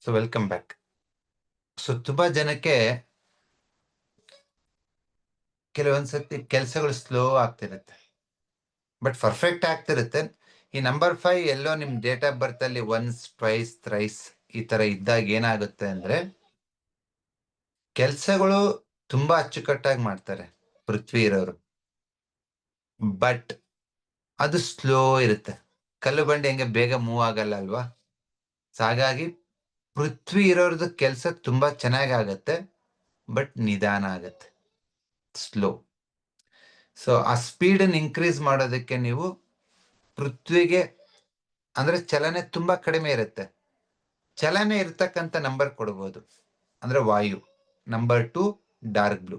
So welcome back. So ತುಂಬಾ ಜನಕ್ಕೆ ಕೆಲವೊಂದ್ಸತಿ ಕೆಲಸಗಳು ಸ್ಲೋ ಆಗ್ತಿರುತ್ತೆ, ಬಟ್ ಪರ್ಫೆಕ್ಟ್ ಆಗ್ತಿರುತ್ತೆ. ಈ ನಂಬರ್ 5 ಎಲ್ಲೋ ನಿಮ್ ಡೇಟ್ ಆಫ್ ಬರ್ತ್ ಅಲ್ಲಿ ಒನ್ಸ್, ಟ್ವೈಸ್, ಥ್ರೈಸ್ ಈ ತರ ಇದ್ದಾಗ ಏನಾಗುತ್ತೆ ಅಂದ್ರೆ ಕೆಲ್ಸಗಳು ತುಂಬಾ ಅಚ್ಚುಕಟ್ಟಾಗಿ ಮಾಡ್ತಾರೆ ಪೃಥ್ವಿ ಇರೋರು, ಬಟ್ ಅದು ಸ್ಲೋ ಇರುತ್ತೆ. ಕಲ್ಲು ಬಂಡಿ ಹೆಂಗೆ ಬೇಗ ಮೂವ್ ಆಗಲ್ಲ ಅಲ್ವಾ? ಹಾಗಾಗಿ ಪೃಥ್ವಿ ಇರೋರ್ದು ಕೆಲಸ ತುಂಬಾ ಚೆನ್ನಾಗಿ ಆಗತ್ತೆ, ಬಟ್ ನಿಧಾನ ಆಗತ್ತೆ, ಸ್ಲೋ. ಸೊ ಆ ಸ್ಪೀಡ್ ಇನ್ಕ್ರೀಸ್ ಮಾಡೋದಕ್ಕೆ ನೀವು ಪೃಥ್ವಿಗೆ ಅಂದ್ರೆ ಚಲನೆ ತುಂಬಾ ಕಡಿಮೆ ಇರುತ್ತೆ, ಚಲನೆ ಇರ್ತಕ್ಕಂಥ ನಂಬರ್ ಕೊಡ್ಬೋದು. ಅಂದ್ರೆ ವಾಯು ನಂಬರ್ 2 ಡಾರ್ಕ್ ಬ್ಲೂ.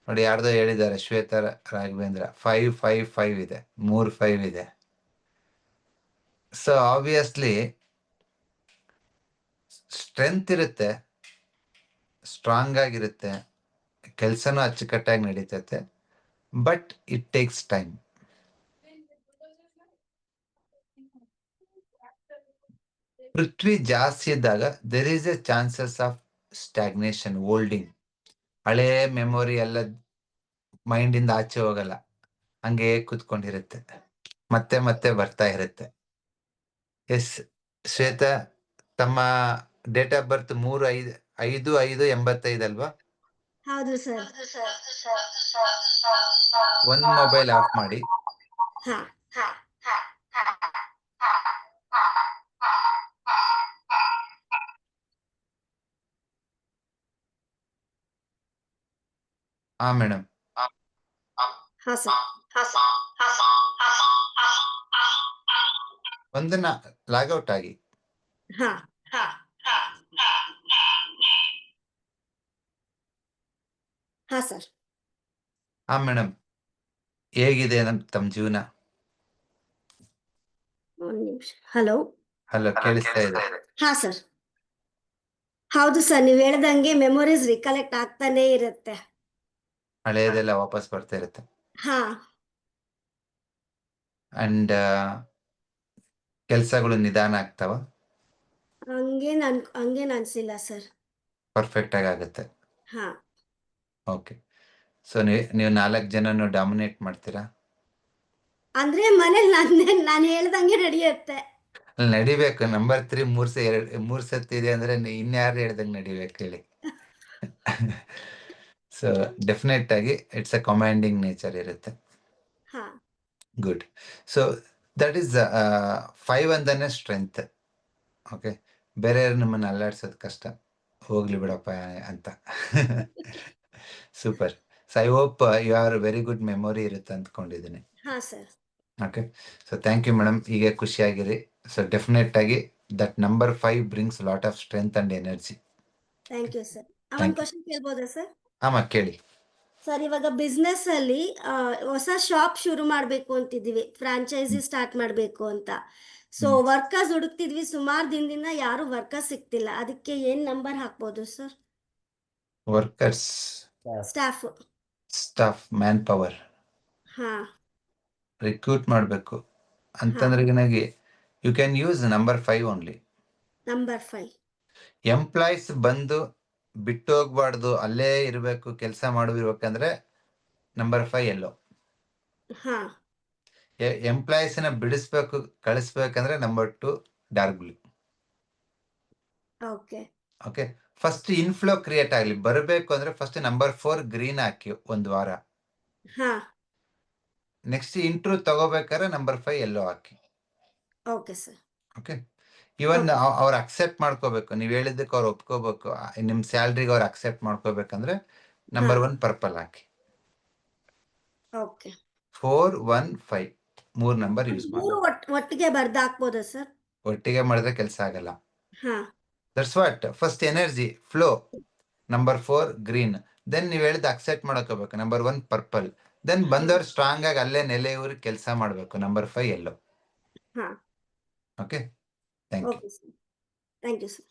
ನೋಡಿ ಯಾರ್ದೋ ಹೇಳಿದ್ದಾರೆ, ಶ್ವೇತಾ ರಾಘವೇಂದ್ರ 555 ಇದೆ, 3-5 ಇದೆ. ಸೊ ಆಬ್ವಿಯಸ್ಲಿ ಸ್ಟ್ರೆಂತ್ ಇರುತ್ತೆ, ಸ್ಟ್ರಾಂಗ್ ಆಗಿರುತ್ತೆ, ಕೆಲ್ಸನೂ ಅಚ್ಚುಕಟ್ಟಾಗಿ ನಡೀತೈತೆ, ಬಟ್ ಇಟ್ ಟೇಕ್ಸ್ ಟೈಮ್. ಪೃಥ್ವಿ ಜಾಸ್ತಿ ಇದ್ದಾಗ there is a chances of stagnation, holding. ಹಳೆ ಮೆಮೊರಿ ಎಲ್ಲ ಮೈಂಡ್ ಇಂದ ಆಚೆ ಹೋಗಲ್ಲ, ಹಂಗೆ ಕೂತ್ಕೊಂಡಿರುತ್ತೆ, ಮತ್ತೆ ಮತ್ತೆ ಬರ್ತಾ ಇರುತ್ತೆ. ಎಸ್ ಶ್ವೇತಾ, ತಮ್ಮ ಡೇಟ್ ಆಫ್ ಬರ್ತ್ 3-5-5-85 ಅಲ್ವಾ? ಹೌದು ಸರ್. ಒಂದ್ ಮೊಬೈಲ್ ಆಫ್ ಮಾಡಿ. ಹಾ ಮೇಡಮ್, ಒಂದನ್ನ ಲಾಗೌಟ್ ಆಗಿ. ಸರ್. ಹಾ ಮೇಡಮ್, ಹೇಗಿದೆ ತಮ್ಮ ಜೀವನ? ಒಂದು ನಿಮಿಷ. ಹಲೋ ಹಲೋ, ಕೇಳಿಸ್ತಾ ಇದೆ? ಹಾ ಸರ್. ಹೌದು ಸರ್, ನೀವ್ ಹೇಳ್ದಂಗೆ ಮೆಮೊರೀಸ್ ರಿಕಲೆಕ್ಟ್ ಆಗ್ತಾನೆ ಇರುತ್ತೆ. ಹಳೆಯದೆಲ್ಲ ವಾಪಸ್ ಬರ್ತಾ ಇರುತ್ತೆ. ಹಾ, ಅಂಡ್ ಕೆಲ್ಸಗಳು ನಿಧಾನ ಆಗ್ತಾವ? ಹಂಗೇನ್ ಅನ್ಸಿಲ್ಲ ಸರ್. ಪರ್ಫೆಕ್ಟ್ ಆಗಿ ಆಗುತ್ತೆ. ಹಾ, ಓಕೆ. ಸೊ ನೀವು 4 ಜನನು ಡಾಮಿನೇಟ್ ಮಾಡ್ತೀರಾ? ಅಂದ್ರೆ ಮನೇಲಿ ನಾನು ಹೇಳ್ದಂಗೆ ನಡೆಯುತ್ತೆ. ಅಲ್ಲಿ ನಡಿಬೇಕು. ನಂಬರ್ 3 ಮೂರ್ ಸತಿ ಇದೆ ಅಂದ್ರೆ ಇನ್ಯಾರು ಹೇಳ್ದಂಗೆ ನಡಿಬೇಕು ಹೇಳಿ. ಸೊ ಡೆಫಿನೆಟ್ ಆಗಿ ಇಟ್ಸ್ ಅ ಕಮಾಂಡಿಂಗ್ ನೇಚರ್ ಇರುತ್ತೆ. ಹಾ, ಗುಡ್. ಸೊ ದಟ್ ಈಸ್ 5 ಅಂದನೆ ಸ್ಟ್ರೆಂತ್. ಓಕೆ, ಬೇರೆ ನಮ್ಮನ್ನ ಅಲ್ಲಾಡ್ಸೋದು ಕಷ್ಟ, ಹೋಗ್ಲಿ ಬಿಡಪ್ಪ ಅಂತ. Super. So I hope you are very good memory ಇರುತ್ತೆ ಅಂದ್ಕೊಂಡಿದ್ದೀನಿ. ಹಾ sir. Okay, so thank you madam. ಹೀಗೆ ಖುಷಿಯಾಗಿರಿ. ಸೊ ಡೆಫಿನೆಟ್ ಆಗಿ that number 5 brings lot of strength and energy. Thank you sir. Thank ಒಂದು you. ಕ್ವಶನ್ ಕೇಳ್ಬೋದಾ sir? ಆಮ ಕೇಳಿ. Sir ಇವಾಗ ಬಿಸ್ನೆಸ್ ಅಲ್ಲಿ ಹೊಸ ಶಾಪ್ ಶುರು ಮಾಡಬೇಕು ಅಂತಿದ್ದೀವಿ, ಫ್ರಾಂಚೈಸಿ ಸ್ಟಾರ್ಟ್ ಮಾಡಬೇಕು ಅಂತ. ಸೊ ವರ್ಕರ್ಸ್ ಹುಡುಕ್ತಿದ್ವಿ, ಸುಮಾರು ದಿನದಿಂದ ಯಾರು ವರ್ಕರ್ಸ್ ಸಿಗ್ತಿಲ್ಲ. ಅದಕ್ಕೆ ಏನ್ ನಂಬರ್ ಹಾಕ್ಬೋದು sir? Workers, staff man power ಹಾ ರಿಕ್ರೂಟ್ ಮಾಡಬೇಕು ಅಂತಂದ್ರೆ you can use number 5 only. Number 5 employees ಬಂದು ಬಿಟ್ಟು ಹೋಗ್ಬಾರ್ದು, ಅಲ್ಲೇ ಇರಬೇಕು, ಕೆಲಸ ಮಾಡಿರ್ಬೇಕಂದ್ರೆ ನಂಬರ್ 5 ಎಲ್ಲೋ. ಹಾ ಎಂಪ್ಲಾಯೀಸ್ನ ಬಿಡಿಸ್ಬೇಕು, ಕಳಿಸ್ಬೇಕಂದ್ರೆ number 2 dark blue. Okay okay, first inflow create ಆಗಲಿ, ಬರಬೇಕು ಅಂದ್ರೆ ಫಸ್ಟ್ ನಂಬರ್ 4 ಗ್ರೀನ್ ಹಾಕಿ ಒಂದು ವಾರ. ಹಾ ನೆಕ್ಸ್ಟ್ ಇಂಟ್ರೂ ತಗೋಬೇಕಾದ್ರೆ ನಂಬರ್ 5 ಎಲ್ಲೋ ಹಾಕಿ. Okay sir. Okay, even Okay. ಅವ್ರು ಅಕ್ಸೆಪ್ಟ್ ಮಾಡ್ಕೋಬೇಕು, ನೀವ್ ಹೇಳಿದ್ದಕ್ಕೆ ಅವ್ರು ಒಪ್ಕೋಬೇಕು, ನಿಮ್ ಸ್ಯಾಲ್ರಿಗೆ ಅವ್ರು ಅಕ್ಸೆಪ್ಟ್ ಮಾಡ್ಕೋಬೇಕಂದ್ರೆ ನಂಬರ್ 1 ಪರ್ಪಲ್ ಹಾಕಿ. ಓಕೆ 4, 1, 5 3 ನಂಬರ್ ಯೂಸ್ ಮಾಡಿ. ಮೂರು ಒಟ್ಟಿಗೆ ಬರ್ದು ಹಾಕ್ಬೋದಾ ಸರ್? ಒಟ್ಟಿಗೆ ಮಾಡಿದ್ರೆ ಕೆಲಸ ಆಗಲ್ಲ. ಹಾ that's what, first energy flow, number 4 green, then ನೀವ್ ಹೇಳಿದ ಅಕ್ಸೆಪ್ಟ್ ಮಾಡ್ಕೋಬೇಕು, ನಂಬರ್ 1 ಪರ್ಪಲ್, ದೆನ್ ಬಂದವ್ರು ಸ್ಟ್ರಾಂಗ್ ಆಗಿ ಅಲ್ಲೇ ನೆಲೆಯೂರಿ ಕೆಲಸ ಮಾಡಬೇಕು, ನಂಬರ್ 5 ಎಲ್ಲೋ. ಹಾ okay, thank you. Okay sir, thank you sir.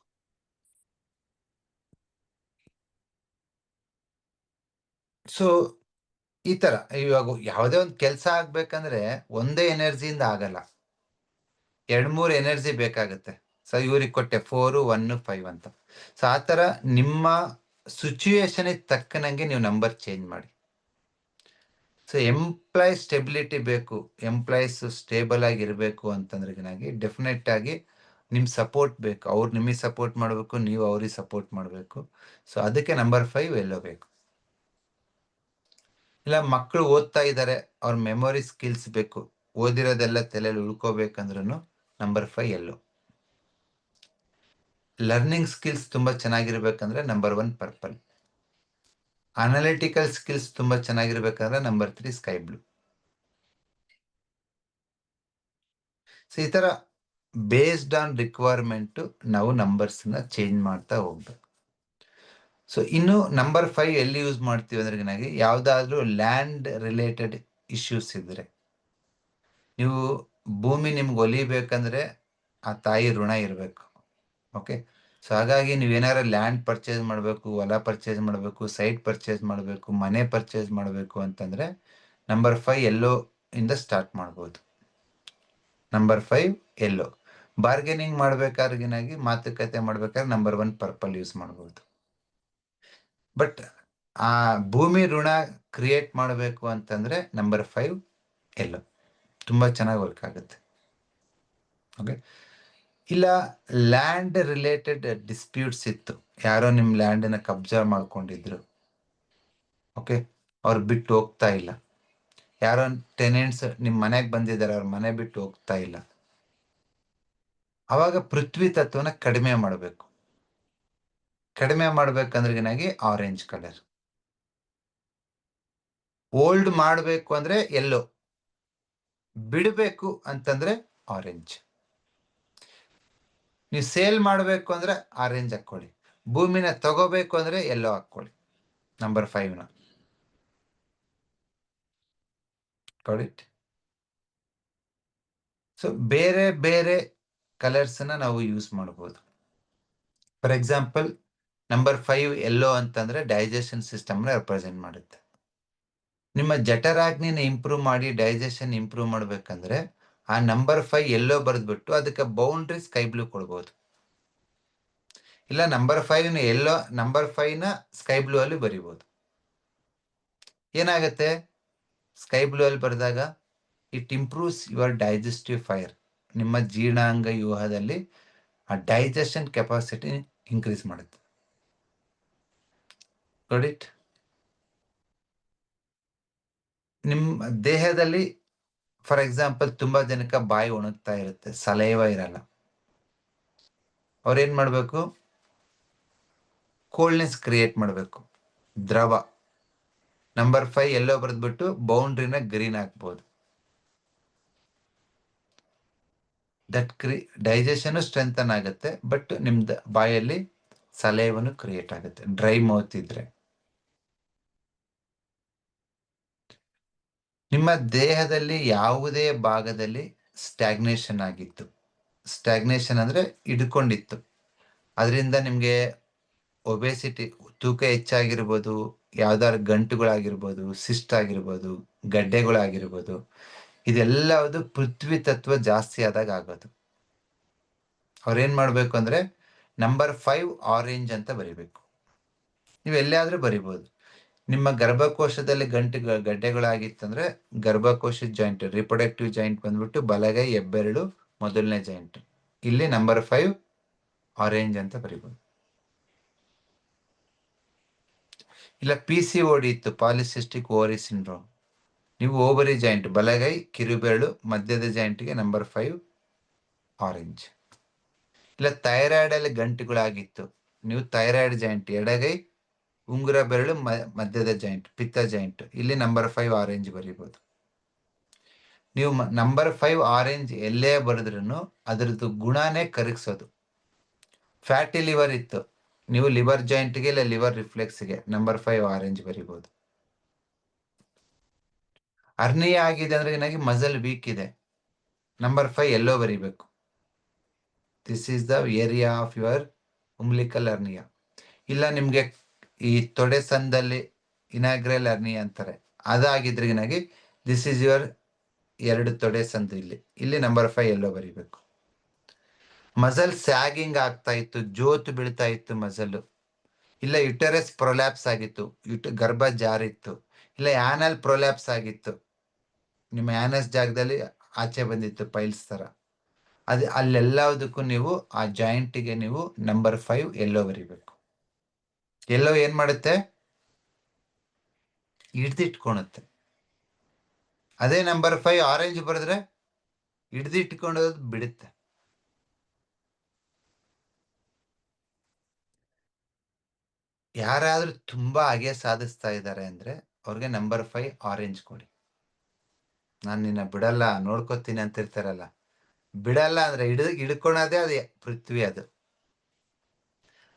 So ಈ ತರ ಇವಾಗ ಯಾವುದೇ ಒಂದು ಕೆಲಸ ಆಗ್ಬೇಕಂದ್ರೆ ಒಂದೇ ಎನರ್ಜಿಯಿಂದ ಆಗಲ್ಲ, 2-3 ಎನರ್ಜಿ ಬೇಕಾಗುತ್ತೆ. ಸೊ ಇವ್ರಿಗೆ ಕೊಟ್ಟೆ 4, 1, 5 ಅಂತ. ಸೊ ಆ ತರ ನಿಮ್ಮ ಸಿಚುಯೇಷನ್ ತಕ್ಕನಂಗೆ ನೀವು ನಂಬರ್ ಚೇಂಜ್ ಮಾಡಿ. ಸೊ ಎಂಪ್ಲಾಯೀಸ್ ಸ್ಟೆಬಿಲಿಟಿ ಬೇಕು, ಎಂಪ್ಲಾಯೀಸ್ ಸ್ಟೇಬಲ್ ಆಗಿ ಇರಬೇಕು ಅಂತಂದ್ರೆ ಡೆಫಿನೆಟ್ ಆಗಿ ನಿಮ್ ಸಪೋರ್ಟ್ ಬೇಕು, ಅವ್ರು ನಿಮಗೆ ಸಪೋರ್ಟ್ ಮಾಡಬೇಕು, ನೀವು ಅವ್ರಿಗೆ ಸಪೋರ್ಟ್ ಮಾಡಬೇಕು. ಸೊ ಅದಕ್ಕೆ ನಂಬರ್ 5 ಎಲ್ಲೋ ಬೇಕು. ಇಲ್ಲ ಮಕ್ಕಳು ಓದ್ತಾ ಇದ್ದಾರೆ, ಅವ್ರ ಮೆಮೊರಿ ಸ್ಕಿಲ್ಸ್ ಬೇಕು, ಓದಿರೋದೆಲ್ಲ ತಲೆಯಲ್ಲಿ ಉಳ್ಕೋಬೇಕಂದ್ರೂ ನಂಬರ್ 5 ಎಲ್ಲೋ. ಲರ್ನಿಂಗ್ ಸ್ಕಿಲ್ಸ್ ತುಂಬಾ ಚೆನ್ನಾಗಿರ್ಬೇಕಂದ್ರೆ ನಂಬರ್ 1 ಪರ್ಪಲ್. ಅನಾಲಿಟಿಕಲ್ ಸ್ಕಿಲ್ಸ್ ತುಂಬಾ ಚೆನ್ನಾಗಿರ್ಬೇಕಂದ್ರೆ ನಂಬರ್ 3 ಸ್ಕೈ ಬ್ಲೂ. ಸೊ ಈ ತರ ಬೇಸ್ಡ್ ಆನ್ ರಿಕ್ವೈರ್ಮೆಂಟ್ ನಾವು ನಂಬರ್ಸ್ ನ ಚೇಂಜ್ ಮಾಡ್ತಾ ಹೋಗ್ಬೇಕು. ಸೊ ಇನ್ನು ನಂಬರ್ 5 ಎಲ್ಲಿ ಯೂಸ್ ಮಾಡ್ತೀವಿ ಅಂದ್ರೆ ಯಾವ್ದಾದ್ರು ಲ್ಯಾಂಡ್ ರಿಲೇಟೆಡ್ ಇಶ್ಯೂಸ್ ಇದ್ರೆ, ನೀವು ಭೂಮಿ ನಿಮ್ಗೆ ಒಲಿಬೇಕಂದ್ರೆ ಆ ತಾಯಿ ಋಣ ಇರಬೇಕು. ಓಕೆ, ಸೊ ಹಾಗಾಗಿ ನೀವೇನಾದ್ರು ಲ್ಯಾಂಡ್ ಪರ್ಚೇಸ್ ಮಾಡಬೇಕು, ಹೊಲ ಪರ್ಚೇಸ್ ಮಾಡಬೇಕು, ಸೈಟ್ ಪರ್ಚೇಸ್ ಮಾಡಬೇಕು, ಮನೆ ಪರ್ಚೇಸ್ ಮಾಡಬೇಕು ಅಂತಂದ್ರೆ ನಂಬರ್ 5 ಎಲ್ಲೋ ಇಂದ ಸ್ಟಾರ್ಟ್ ಮಾಡ್ಬೋದು. ನಂಬರ್ 5 ಎಲ್ಲೋ. ಬಾರ್ಗೇನಿಂಗ್ ಮಾಡ್ಬೇಕಾದ್ರೆ ಮಾತುಕತೆ ಮಾಡ್ಬೇಕಾದ್ರೆ ನಂಬರ್ 1 ಪರ್ಪಲ್ ಯೂಸ್ ಮಾಡ್ಬೋದು. ಬಟ್ ಆ ಭೂಮಿ ಋಣ ಕ್ರಿಯೇಟ್ ಮಾಡಬೇಕು ಅಂತಂದ್ರೆ ನಂಬರ್ 5 ಎಲ್ಲೋ ತುಂಬಾ ಚೆನ್ನಾಗಿ ವರ್ಕ್ ಆಗುತ್ತೆ. ಓಕೆ, ಇಲ್ಲ ಲ್ಯಾಂಡ್ ರಿಲೇಟೆಡ್ ಡಿಸ್ಪ್ಯೂಟ್ಸ್ ಇತ್ತು, ಯಾರೋ ನಿಮ್ ಲ್ಯಾಂಡನ್ನ ಕಬ್ಜಾ ಮಾಡ್ಕೊಂಡಿದ್ರು, ಓಕೆ, ಅವ್ರು ಬಿಟ್ಟು ಹೋಗ್ತಾ ಇಲ್ಲ, ಯಾರೋ ಟೆನೆಂಟ್ಸ್ ನಿಮ್ ಮನೆಗೆ ಬಂದಿದ್ದಾರೆ, ಅವ್ರ ಮನೆ ಬಿಟ್ಟು ಹೋಗ್ತಾ ಇಲ್ಲ, ಅವಾಗ ಪೃಥ್ವಿ ತತ್ವನ ಕಡಿಮೆ ಮಾಡಬೇಕು. ಕಡಿಮೆ ಮಾಡ್ಬೇಕಂದ್ರೆ ಆರೆಂಜ್ ಕಲರ್. ಓಲ್ಡ್ ಮಾಡಬೇಕು ಅಂದ್ರೆ ಎಲ್ಲೋ, ಬಿಡಬೇಕು ಅಂತಂದ್ರೆ ಆರೆಂಜ್. ನೀವು ಸೇಲ್ ಮಾಡಬೇಕು ಅಂದ್ರೆ ಆರೆಂಜ್ ಹಾಕೊಳ್ಳಿ, ಭೂಮಿನ ತಗೋಬೇಕು ಅಂದ್ರೆ ಎಲ್ಲೋ ಹಾಕೊಳ್ಳಿ, ನಂಬರ್ 5ನ. ಇಟ್. ಸೊ ಬೇರೆ ಬೇರೆ ಕಲರ್ಸ್ ನಾವು ಯೂಸ್ ಮಾಡಬಹುದು. ಫಾರ್ ಎಕ್ಸಾಂಪಲ್ ನಂಬರ್ 5 ಎಲ್ಲೋ ಅಂತಂದ್ರೆ ಡೈಜೆಷನ್ ಸಿಸ್ಟಮ್ ರೆಪ್ರೆಸೆಂಟ್ ಮಾಡುತ್ತೆ. ನಿಮ್ಮ ಜಠರಾಗ್ನಿನ ಇಂಪ್ರೂವ್ ಮಾಡಿ ಡೈಜೆಷನ್ ಇಂಪ್ರೂವ್ ಮಾಡ್ಬೇಕಂದ್ರೆ ಆ ನಂಬರ್ 5 ಎಲ್ಲೋ ಬರೆದ್ಬಿಟ್ಟು ಅದಕ್ಕೆ ಬೌಂಡ್ರಿ ಸ್ಕೈ ಬ್ಲೂ ಕೊಡ್ಬೋದು. ಇಲ್ಲ ನಂಬರ್ 5ನ ಎಲ್ಲೋ, ನಂಬರ್ 5ನ ಸ್ಕೈ ಬ್ಲೂ ಅಲ್ಲಿ ಬರಿಬಹುದು. ಏನಾಗುತ್ತೆ ಸ್ಕೈ ಬ್ಲೂ ಅಲ್ಲಿ ಬರೆದಾಗ? It improves your digestive fire. ನಿಮ್ಮ ಜೀರ್ಣಾಂಗ ವ್ಯೂಹದಲ್ಲಿ ಆ ಡೈಜೆಷನ್ ಕೆಪಾಸಿಟಿ ಇನ್ಕ್ರೀಸ್ ಮಾಡುತ್ತೆ. ಇಟ್. ನಿಮ್ಮ ದೇಹದಲ್ಲಿ ಫಾರ್ ಎಕ್ಸಾಂಪಲ್ ತುಂಬಾ ಜನಕ್ಕೆ ಬಾಯಿ ಒಣಗ್ತಾ ಇರುತ್ತೆ, ಸಲೈವ ಇರಲ್ಲ, ಅವ್ರೇನ್ ಮಾಡ್ಬೇಕು? ಕೋಲ್ಡ್ನೆಸ್ ಕ್ರಿಯೇಟ್ ಮಾಡಬೇಕು, ದ್ರವ. ನಂಬರ್ 5 ಎಲ್ಲೋ ಬರೆದ್ಬಿಟ್ಟು ಬೌಂಡ್ರಿನ ಗ್ರೀನ್ ಹಾಕ್ಬೋದು. ದಟ್ ಡೈಜೆಷನ್ ಸ್ಟ್ರೆಂಥನ್ ಆಗುತ್ತೆ, ಬಟ್ ನಿಮ್ದು ಬಾಯಲ್ಲಿ ಸಲೈವನು ಕ್ರಿಯೇಟ್ ಆಗುತ್ತೆ ಡ್ರೈ ಮೌತ್ ಇದ್ರೆ. ನಿಮ್ಮ ದೇಹದಲ್ಲಿ ಯಾವುದೇ ಭಾಗದಲ್ಲಿ ಸ್ಟ್ಯಾಗ್ನೇಷನ್ ಆಗಿತ್ತು, ಸ್ಟ್ಯಾಗ್ನೇಷನ್ ಅಂದ್ರೆ ಹಿಡ್ಕೊಂಡಿತ್ತು, ಅದರಿಂದ ನಿಮಗೆ ಒಬೆಸಿಟಿ, ತೂಕ ಹೆಚ್ಚಾಗಿರ್ಬೋದು, ಯಾವ್ದಾದ್ರು ಗಂಟುಗಳಾಗಿರ್ಬೋದು, ಸಿಸ್ಟ್ ಆಗಿರ್ಬೋದು, ಗಡ್ಡೆಗಳಾಗಿರ್ಬೋದು, ಇದೆಲ್ಲವುದು ಪೃಥ್ವಿ ತತ್ವ ಜಾಸ್ತಿ ಆದಾಗ ಆಗೋದು. ಅವ್ರೇನ್ ಮಾಡ್ಬೇಕು ಅಂದ್ರೆ ನಂಬರ್ 5 ಆರೆಂಜ್ ಅಂತ ಬರಿಬೇಕು. ನೀವು ಎಲ್ಲಾದ್ರೂ ಬರಿಬೋದು. ನಿಮ್ಮ ಗರ್ಭಕೋಶದಲ್ಲಿ ಗಡ್ಡೆಗಳಾಗಿತ್ತಂದ್ರೆ ಗರ್ಭಕೋಶದ ಜಾಯಿಂಟ್, ರಿಪ್ರೊಡಕ್ಟಿವ್ ಜಾಯಿಂಟ್ ಬಂದ್ಬಿಟ್ಟು ಬಲಗೈ ಹೆಬ್ಬೆರಳು ಮೊದಲನೇ ಜಾಯಿಂಟ್, ಇಲ್ಲಿ ನಂಬರ್ 5 ಆರೆಂಜ್ ಅಂತ ಬರಿಬೋದು. ಇಲ್ಲ PCOD ಇತ್ತು, ಪಾಲಿಸಿಸ್ಟಿಕ್ ಓವರಿ ಸಿಂಡ್ರೋಮ್, ನೀವು ಓವರಿ ಜಾಯಿಂಟ್ ಬಲಗೈ ಕಿರುಬೆರಳು ಮಧ್ಯದ ಜಾಯಿಂಟ್ಗೆ ನಂಬರ್ 5 ಆರೆಂಜ್. ಇಲ್ಲ ಥೈರಾಯ್ಡ್ ಅಲ್ಲಿ ಗಂಟುಗಳಾಗಿತ್ತು, ನೀವು ಥೈರಾಯ್ಡ್ ಜಾಯಿಂಟ್ ಎಡಗೈ ಉಂಗುರ ಬೆರಳು ಮಧ್ಯದ ಜಾಯಿಂಟ್ ಪಿತ್ತ ಜಾಯಿಂಟ್, ಇಲ್ಲಿ ನಂಬರ್ 5 ಆರೆಂಜ್ ಬರೀಬಹುದು. ನೀವು ನಂಬರ್ 5 ಆರೆಂಜ್ ಎಲ್ಲೇ ಬರೆದ್ರೂ ಅದರದ್ದು ಗುಣನೇ ಕರಗಿಸೋದು. ಫ್ಯಾಟಿ ಲಿವರ್ ಇತ್ತು, ನೀವು ಲಿವರ್ ಜಾಯಿಂಟ್ಗೆ ಇಲ್ಲ ಲಿವರ್ ರಿಫ್ಲೆಕ್ಸ್ಗೆ ನಂಬರ್ 5 ಆರೆಂಜ್ ಬರೀಬಹುದು. ಹರ್ನಿಯ ಆಗಿದೆ ಅಂದ್ರೆ ಏನಾಗಿ ಮಸಲ್ ವೀಕ್ ಇದೆ, ನಂಬರ್ 5 ಎಲ್ಲೋ ಬರೀಬೇಕು. This is the area of your umbilical hernia. ಇಲ್ಲ ನಿಮ್ಗೆ ಈ ತೊಡೆ ಸಂದಲ್ಲಿ ಇನಾಗ್ರಲ್ ಹರ್ನಿಯಾ ಅಂತಾರೆ, ಅದಾಗಿದ್ರೆ ಏನಾಗಿ ದಿಸ್ ಈಸ್ ಯುವರ್ 2 ತೊಡೆ ಸಂದು, ಇಲ್ಲಿ ನಂಬರ್ 5 ಎಲ್ಲೋ ಬರೀಬೇಕು. ಮಸಲ್ ಸ್ಯಾಗಿಂಗ್ ಆಗ್ತಾ ಇತ್ತು, ಜೋತು ಬೀಳ್ತಾ ಇತ್ತು ಮಸಲ್, ಇಲ್ಲ ಯುಟೆರಸ್ ಪ್ರೊಲ್ಯಾಪ್ಸ್ ಆಗಿತ್ತು, ಗರ್ಭ ಜಾರಿತ್ತು, ಇಲ್ಲ ಆನಲ್ ಪ್ರೊಲ್ಯಾಪ್ಸ್ ಆಗಿತ್ತು, ನಿಮ್ಮ ಆನಸ್ ಜಾಗದಲ್ಲಿ ಆಚೆ ಬಂದಿತ್ತು ಪೈಲ್ಸ್ ತರ, ಅಲ್ಲೆಲ್ಲದಕ್ಕೂ ನೀವು ಆ ಜಾಯಿಂಟಿಗೆ ನೀವು ನಂಬರ್ 5 ಎಲ್ಲೋ ಬರೀಬೇಕು. ಎಲ್ಲೋ ಏನ್ ಮಾಡುತ್ತೆ, ಹಿಡ್ದಿಟ್ಕೊಳುತ್ತೆ. ಅದೇ ನಂಬರ್ 5 ಆರೆಂಜ್ ಬರೆದ್ರೆ ಹಿಡ್ದಿಟ್ಕೊಳ್ಳೋದು ಬಿಡುತ್ತೆ. ಯಾರಾದ್ರೂ ತುಂಬಾ ಹಾಗೆ ಸಾಧಿಸ್ತಾ ಇದ್ದಾರೆ ಅಂದ್ರೆ ಅವ್ರಿಗೆ ನಂಬರ್ 5 ಆರೆಂಜ್ ಕೊಡಿ. ನಾನು ನಿನ್ನ ಬಿಡಲ್ಲ, ನೋಡ್ಕೋತೀನಿ ಅಂತ ಇರ್ತಾರಲ್ಲ, ಬಿಡಲ್ಲ ಅಂದ್ರೆ ಹಿಡ್ಕೊಳೋದೇ ಅದೇ ಪೃಥ್ವಿ, ಅದು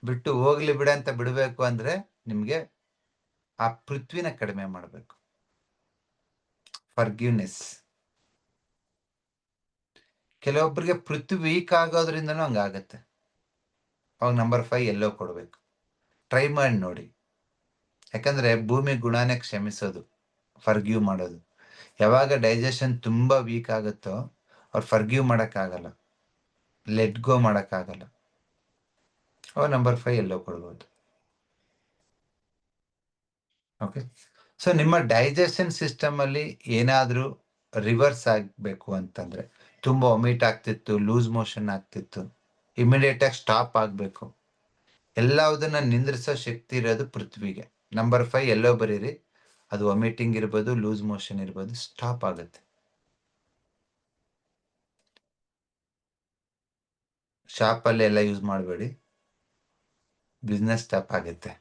ಬಿಟ್ಟು ಹೋಗ್ಲಿ ಬಿಡ ಅಂತ ಬಿಡ್ಬೇಕು ಅಂದ್ರೆ ನಿಮ್ಗೆ ಆ ಪೃಥ್ವಿನ ಕಡಿಮೆ ಮಾಡ್ಬೇಕು. ಫರ್ಗಿವ್ನೆಸ್. ಕೆಲವೊಬ್ಬರಿಗೆ ಪೃಥ್ವಿ ವೀಕ್ ಆಗೋದ್ರಿಂದನೂ ಹಂಗಾಗತ್ತೆ, ಅವಾಗ ನಂಬರ್ 5 ಎಲ್ಲೋ ಕೊಡ್ಬೇಕು. ಟ್ರೈ ಮಾಡಿ ನೋಡಿ, ಯಾಕಂದ್ರೆ ಭೂಮಿ ಗುಣನೇ ಕ್ಷಮಿಸೋದು, ಫರ್ಗಿವ್ ಮಾಡೋದು. ಯಾವಾಗ ಡೈಜೆಷನ್ ತುಂಬಾ ವೀಕ್ ಆಗುತ್ತೋ ಅವ್ರು ಫರ್ಗಿವ್ ಮಾಡಕ್ಕಾಗಲ್ಲ, ಲೆಟ್ ಗೋ ಮಾಡಕ್ಕಾಗಲ್ಲ, ಅವ್ರು ನಂಬರ್ 5 ಎಲ್ಲೋ ಕೊಡ್ಬೋದು. ಓಕೆ, ಸೊ ನಿಮ್ಮ ಡೈಜೆಷನ್ ಸಿಸ್ಟಮ್ ಅಲ್ಲಿ ಏನಾದ್ರೂ ರಿವರ್ಸ್ ಆಗ್ಬೇಕು ಅಂತಂದ್ರೆ, ತುಂಬಾ ಒಮಿಟ್ ಆಗ್ತಿತ್ತು, ಲೂಸ್ ಮೋಷನ್ ಆಗ್ತಿತ್ತು, ಇಮಿಡಿಯೇಟ್ ಆಗಿ ಸ್ಟಾಪ್ ಆಗ್ಬೇಕು, ಎಲ್ಲದನ್ನ ನಿಂದ್ರಿಸೋ ಶಕ್ತಿ ಇರೋದು ಪೃಥ್ವಿಗೆ. ನಂಬರ್ 5 ಎಲ್ಲೋ ಬರೀರಿ, ಅದು ವಾಮಿಟಿಂಗ್ ಇರ್ಬೋದು, ಲೂಸ್ ಮೋಷನ್ ಇರ್ಬೋದು, ಸ್ಟಾಪ್ ಆಗುತ್ತೆ. ಶಾಪ್ ಅಲ್ಲಿ ಎಲ್ಲ ಯೂಸ್ ಮಾಡಬೇಡಿ, ಬಿಸ್ನೆಸ್ ಸ್ಟಾಪ್ ಆಗುತ್ತೆ,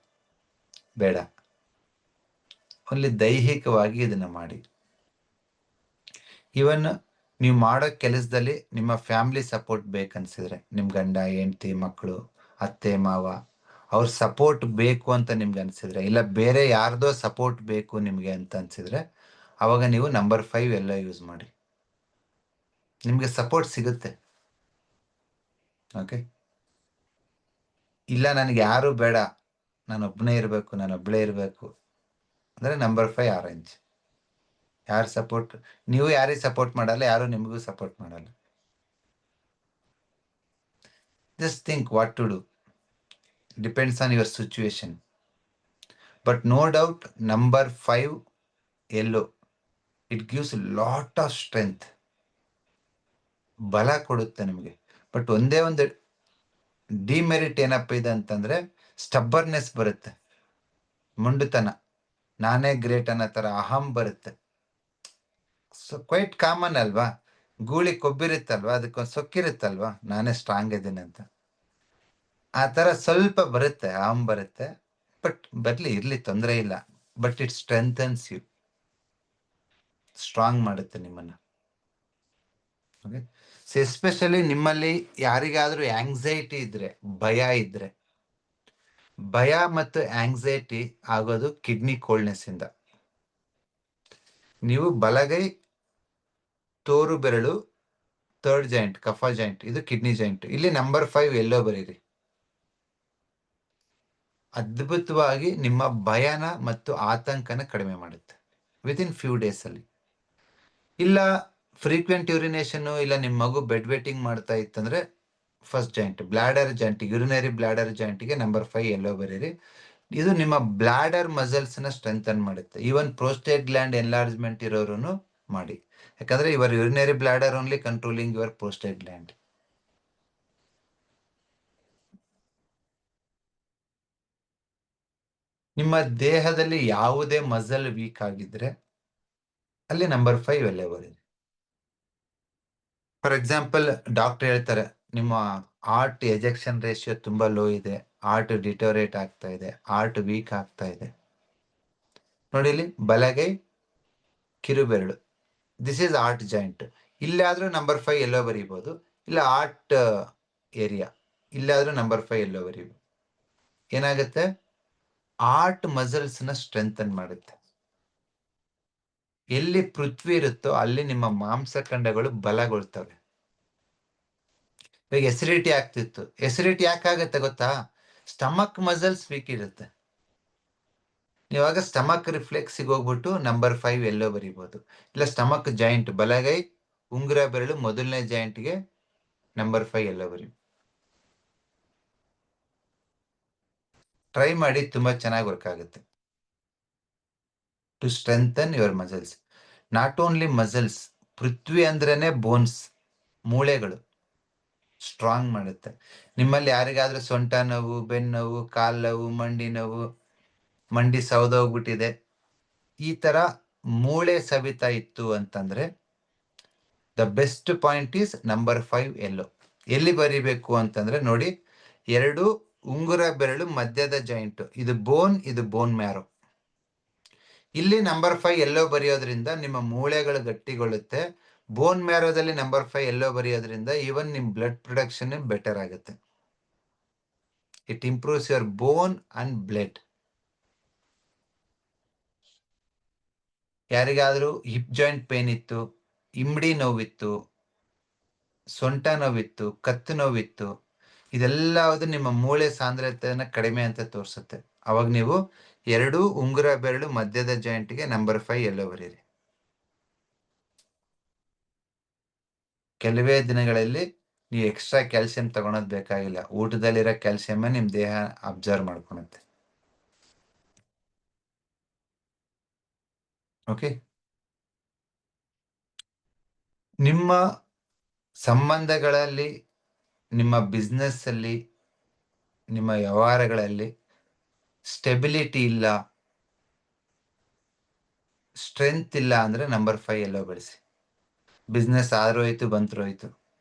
ಬೇಡ. ಅಲ್ಲಿ ದೈಹಿಕವಾಗಿ ಇದನ್ನ ಮಾಡಿ. ಇವನ್ ನೀವು ಮಾಡೋ ಕೆಲಸದಲ್ಲಿ ನಿಮ್ಮ ಫ್ಯಾಮಿಲಿ ಸಪೋರ್ಟ್ ಬೇಕನ್ಸಿದ್ರೆ, ನಿಮ್ ಗಂಡ ಹೆಂಡತಿ ಮಕ್ಕಳು ಅತ್ತೆ ಮಾವ ಅವ್ರ ಸಪೋರ್ಟ್ ಬೇಕು ಅಂತ ನಿಮ್ಗೆ ಅನ್ಸಿದ್ರೆ, ಇಲ್ಲ ಬೇರೆ ಯಾರ್ದೋ ಸಪೋರ್ಟ್ ಬೇಕು ನಿಮ್ಗೆ ಅಂತ ಅನ್ಸಿದ್ರೆ, ಅವಾಗ ನೀವು ನಂಬರ್ 5 ಎಲ್ಲ ಯೂಸ್ ಮಾಡಿ, ನಿಮ್ಗೆ ಸಪೋರ್ಟ್ ಸಿಗುತ್ತೆ. ಓಕೆ, ಇಲ್ಲ ನನಗೆ ಯಾರು ಬೇಡ, ನಾನೊಬ್ಬನೇ ಇರಬೇಕು, ನಾನೊಬ್ಬಳೇ ಇರಬೇಕು ಅಂದ್ರೆ ನಂಬರ್ 5 ಆರೆಂಜ್. ಯಾರು ಸಪೋರ್ಟ್, ನೀವು ಯಾರಿಗೆ ಸಪೋರ್ಟ್ ಮಾಡಲ್ಲ, ಯಾರು ನಿಮಗೂ ಸಪೋರ್ಟ್ ಮಾಡಲ್ಲ. Just think what to do, depends on your situation. But no doubt number 5 yellow it gives lot of strength, ಬಲ ಕೊಡುತ್ತೆ ನಿಮಗೆ. ಬಟ್ ಒಂದೇ ಒಂದು ಡಿಮೆರಿಟ್ ಏನಪ್ಪ ಇದೆ ಅಂತಂದ್ರೆ ಸ್ಟಬ್ಬರ್ನೆಸ್ ಬರುತ್ತೆ, ಮೊಂಡುತನ, ನಾನೇ ಗ್ರೇಟ್ ಅನ್ನೋ ತರ ಅಹಂ ಬರುತ್ತೆ. ಸೊ ಕ್ವೈಟ್ ಕಾಮನ್ ಅಲ್ವಾ, ಗೂಳಿ ಕೊಬ್ಬಿರುತ್ತಲ್ವಾ, ಅದಕ್ಕೊಂದು ಸೊಕ್ಕಿರುತ್ತಲ್ವಾ, ನಾನೇ ಸ್ಟ್ರಾಂಗ್ ಇದ್ದೀನಿ ಅಂತ, ಆ ತರ ಸ್ವಲ್ಪ ಬರುತ್ತೆ, ಅಹಂ ಬರುತ್ತೆ. ಬಟ್ ಬರ್ಲಿ, ಇರ್ಲಿ, ತೊಂದರೆ ಇಲ್ಲ. But it strengthens you, strong ಮಾಡುತ್ತೆ ನಿಮ್ಮನ್ನ. ಓಕೆ, ಸೊ ಎಸ್ಪೆಷಲಿ ನಿಮ್ಮಲ್ಲಿ ಯಾರಿಗಾದ್ರೂ ಆಂಗ್ಸೈಟಿ ಇದ್ರೆ, ಭಯ ಇದ್ರೆ, ಭಯ ಮತ್ತು ಆಂಗ್ಸೈಟಿ ಆಗೋದು ಕಿಡ್ನಿ ಕೋಲ್ಡ್ನೆಸ್ ಇಂದ. ನೀವು ಬಲಗೈ ತೋರು ಬೆರಳು ಥರ್ಡ್ ಜಾಯಿಂಟ್, ಕಫ ಜಾಯಿಂಟ್, ಇದು ಕಿಡ್ನಿ ಜಾಯಿಂಟ್. ಇಲ್ಲಿ ನಂಬರ್ 5 ಎಲ್ಲೋ ಬರೀರಿ. ಅದ್ಭುತವಾಗಿ ನಿಮ್ಮ ಭಯನ ಮತ್ತು ಆತಂಕನ ಕಡಿಮೆ ಮಾಡುತ್ತೆ ವಿತಿನ್ ಫ್ಯೂ ಡೇಸ್ ಅಲ್ಲಿ. ಇಲ್ಲ ಫ್ರೀಕ್ವೆಂಟ್ ಯೂರಿನೇಷನ್, ಇಲ್ಲ ನಿಮ್ಮ ಮಗು ಬೆಡ್ ವೇಟಿಂಗ್ ಮಾಡ್ತಾ ಇತ್ತಂದ್ರೆ first joint bladder joint, urinary bladder ಜಾಯಿಂಟ್ಗೆ ನಂಬರ್ 5 ಎಲ್ಲೋ ಬರೀರಿ. ಇದು ನಿಮ್ಮ ಬ್ಲಾಡರ್ ಮಸಲ್ಸ್ ನ ಸ್ಟ್ರೆಂಥನ್ ಮಾಡುತ್ತೆ. ಈವನ್ ಪ್ರೋಸ್ಟೇಟ್ ಗ್ಲ್ಯಾಂಡ್ ಎನ್ಲಾರ್ಜ್ಮೆಂಟ್ ಇರೋರು ಮಾಡಿ, ಯಾಕಂದ್ರೆ your urinary bladder only controlling your prostate gland. ನಿಮ್ಮ ದೇಹದಲ್ಲಿ ಯಾವುದೇ ಮಸಲ್ ವೀಕ್ ಆಗಿದ್ರೆ ಅಲ್ಲಿ ನಂಬರ್ 5 ಎಲ್ಲೇ ಬರೀರಿ. ಫಾರ್ ಎಕ್ಸಾಂಪಲ್, ಡಾಕ್ಟರ್ ಹೇಳ್ತಾರೆ ನಿಮ್ಮ ಹಾರ್ಟ್ ಎಜೆಕ್ಷನ್ ರೇಷಿಯೋ ತುಂಬಾ ಲೋ ಇದೆ, ಹಾರ್ಟ್ ಡಿಟೋರೇಟ್ ಆಗ್ತಾ ಇದೆ, ಹಾರ್ಟ್ ವೀಕ್ ಆಗ್ತಾ ಇದೆ. ನೋಡಿ ಇಲ್ಲಿ ಬಲಗೈ ಕಿರುಬೆರಳು, ದಿಸ್ ಈಸ್ ಹಾರ್ಟ್ ಜಾಯಿಂಟ್. ಇಲ್ಲಾದ್ರೂ ನಂಬರ್ 5 ಎಲ್ಲೋ ಬರೀಬಹುದು, ಇಲ್ಲ ಹಾರ್ಟ್ ಏರಿಯಾ ಇಲ್ಲಾದ್ರೂ ನಂಬರ್ 5 ಎಲ್ಲೋ ಬರೀಬಹುದು. ಏನಾಗುತ್ತೆ, ಹಾರ್ಟ್ ಮಸಲ್ಸ್ ನ ಸ್ಟ್ರೆಂಥನ್ ಮಾಡುತ್ತೆ. ಎಲ್ಲಿ ಪೃಥ್ವಿ ಇರುತ್ತೋ ಅಲ್ಲಿ ನಿಮ್ಮ ಮಾಂಸಖಂಡಗಳು ಬಲಗೊಳ್ತವೆ. ಇವಾಗ ಎಸಿಡಿಟಿ ಆಗ್ತಿತ್ತು, ಎಸಿಡಿಟಿ ಯಾಕಾಗತ್ತೆ ಗೊತ್ತಾ? ಸ್ಟಮಕ್ ಮಸಲ್ಸ್ ವೀಕ್ ಇರುತ್ತೆ. ಇವಾಗ ಸ್ಟಮಕ್ ರಿಫ್ಲೆಕ್ಸಿಗೆ ಹೋಗ್ಬಿಟ್ಟು ನಂಬರ್ 5 ಎಲ್ಲೋ ಬರೀಬಹುದು. ಇಲ್ಲ ಸ್ಟಮಕ್ ಜಾಯಿಂಟ್ ಬಲಗೈ ಉಂಗುರ ಬೆರಳು ಮೊದಲನೇ ಜಾಯಿಂಟ್ಗೆ ನಂಬರ್ 5 ಎಲ್ಲೋ ಬರೀಬಹುದು. ಟ್ರೈ ಮಾಡಿ, ತುಂಬಾ ಚೆನ್ನಾಗಿ ವರ್ಕ್ ಆಗುತ್ತೆ. To strengthen your muscles, not only muscles, ಪೃಥ್ವಿ ಅಂದ್ರೇನೆ ಬೋನ್ಸ್, ಮೂಳೆಗಳು ಸ್ಟ್ರಾಂಗ್ ಮಾಡುತ್ತೆ. ನಿಮ್ಮಲ್ಲಿ ಯಾರಿಗಾದ್ರೂ ಸೊಂಟ ನೋವು, ಬೆನ್ನು ನೋವು, ಕಾಲ್ ನೋವು, ಮಂಡಿ ನೋವು, ಮಂಡಿ ಸೌದೋಗ್ಬಿಟ್ಟಿದೆ, ಈ ತರ ಮೂಳೆ ಸವಿತಾ ಇತ್ತು ಅಂತಂದ್ರೆ the best point is number 5 ಎಲ್ಲೋ. ಎಲ್ಲಿ ಬರಿಬೇಕು ಅಂತಂದ್ರೆ ನೋಡಿ, 2 ಉಂಗುರ ಬೆರಳು ಮಧ್ಯದ ಜಾಯಿಂಟ್, ಇದು ಬೋನ್, ಇದು ಬೋನ್ ಮ್ಯಾರೋ. ಇಲ್ಲಿ ನಂಬರ್ 5 ಎಲ್ಲೋ ಬರೆಯೋದ್ರಿಂದ ನಿಮ್ಮ ಮೂಳೆಗಳು ಗಟ್ಟಿಗೊಳ್ಳುತ್ತೆ. ಬೋನ್ ಮ್ಯಾರೋದಲ್ಲಿ ನಂಬರ್ 5 ಎಲ್ಲೋ ಬರೆಯೋದ್ರಿಂದ ಈವನ್ ನಿಮ್ ಬ್ಲಡ್ ಪ್ರೊಡಕ್ಷನ್ ಬೆಟರ್ ಆಗುತ್ತೆ. It improves your bone and blood. ಯಾರಿಗಾದ್ರೂ ಹಿಪ್ ಜಾಯಿಂಟ್ ಪೇನ್ ಇತ್ತು, ಇಮ್ಡಿ ನೋವಿತ್ತು, ಸೊಂಟ ನೋವಿತ್ತು, ಕತ್ತು ನೋವಿತ್ತು, ಇದೆಲ್ಲವುದು ನಿಮ್ಮ ಮೂಳೆ ಸಾಂದ್ರತೆಯನ್ನ ಕಡಿಮೆ ಅಂತ ತೋರಿಸುತ್ತೆ. ಅವಾಗ ನೀವು 2 ಉಂಗುರ ಬೆರಳು ಮಧ್ಯದ ಜಾಯಿಂಟ್ಗೆ ನಂಬರ್ 5 ಎಲ್ಲೋ ಬರೀರಿ. ಕೆಲವೇ ದಿನಗಳಲ್ಲಿ ನೀವು ಎಕ್ಸ್ಟ್ರಾ ಕ್ಯಾಲ್ಸಿಯಂ ತಗೊಳೋದ್ ಬೇಕಾಗಿಲ್ಲ, ಊಟದಲ್ಲಿರೋ ಕ್ಯಾಲ್ಸಿಯಂ ನಿಮ್ ದೇಹ ಅಬ್ಸರ್ವ್ ಮಾಡ್ಕೊಳುತ್ತೆ. ಓಕೆ, ನಿಮ್ಮ ಸಂಬಂಧಗಳಲ್ಲಿ, ನಿಮ್ಮ ಬಿಸ್ನೆಸ್ ಅಲ್ಲಿ, ನಿಮ್ಮ ವ್ಯವಹಾರಗಳಲ್ಲಿ ಸ್ಟೆಬಿಲಿಟಿ ಇಲ್ಲ, ಸ್ಟ್ರೆಂತ್ ಇಲ್ಲ ಅಂದ್ರೆ ನಂಬರ್ 5 ಎಲ್ಲೋ ಬಳಸಿ. ಬಿಸ್ನೆಸ್ ಆದ್ರೂ ಹೋಯ್ತು, ಬಂದ್ರು ಹೋಯ್ತು,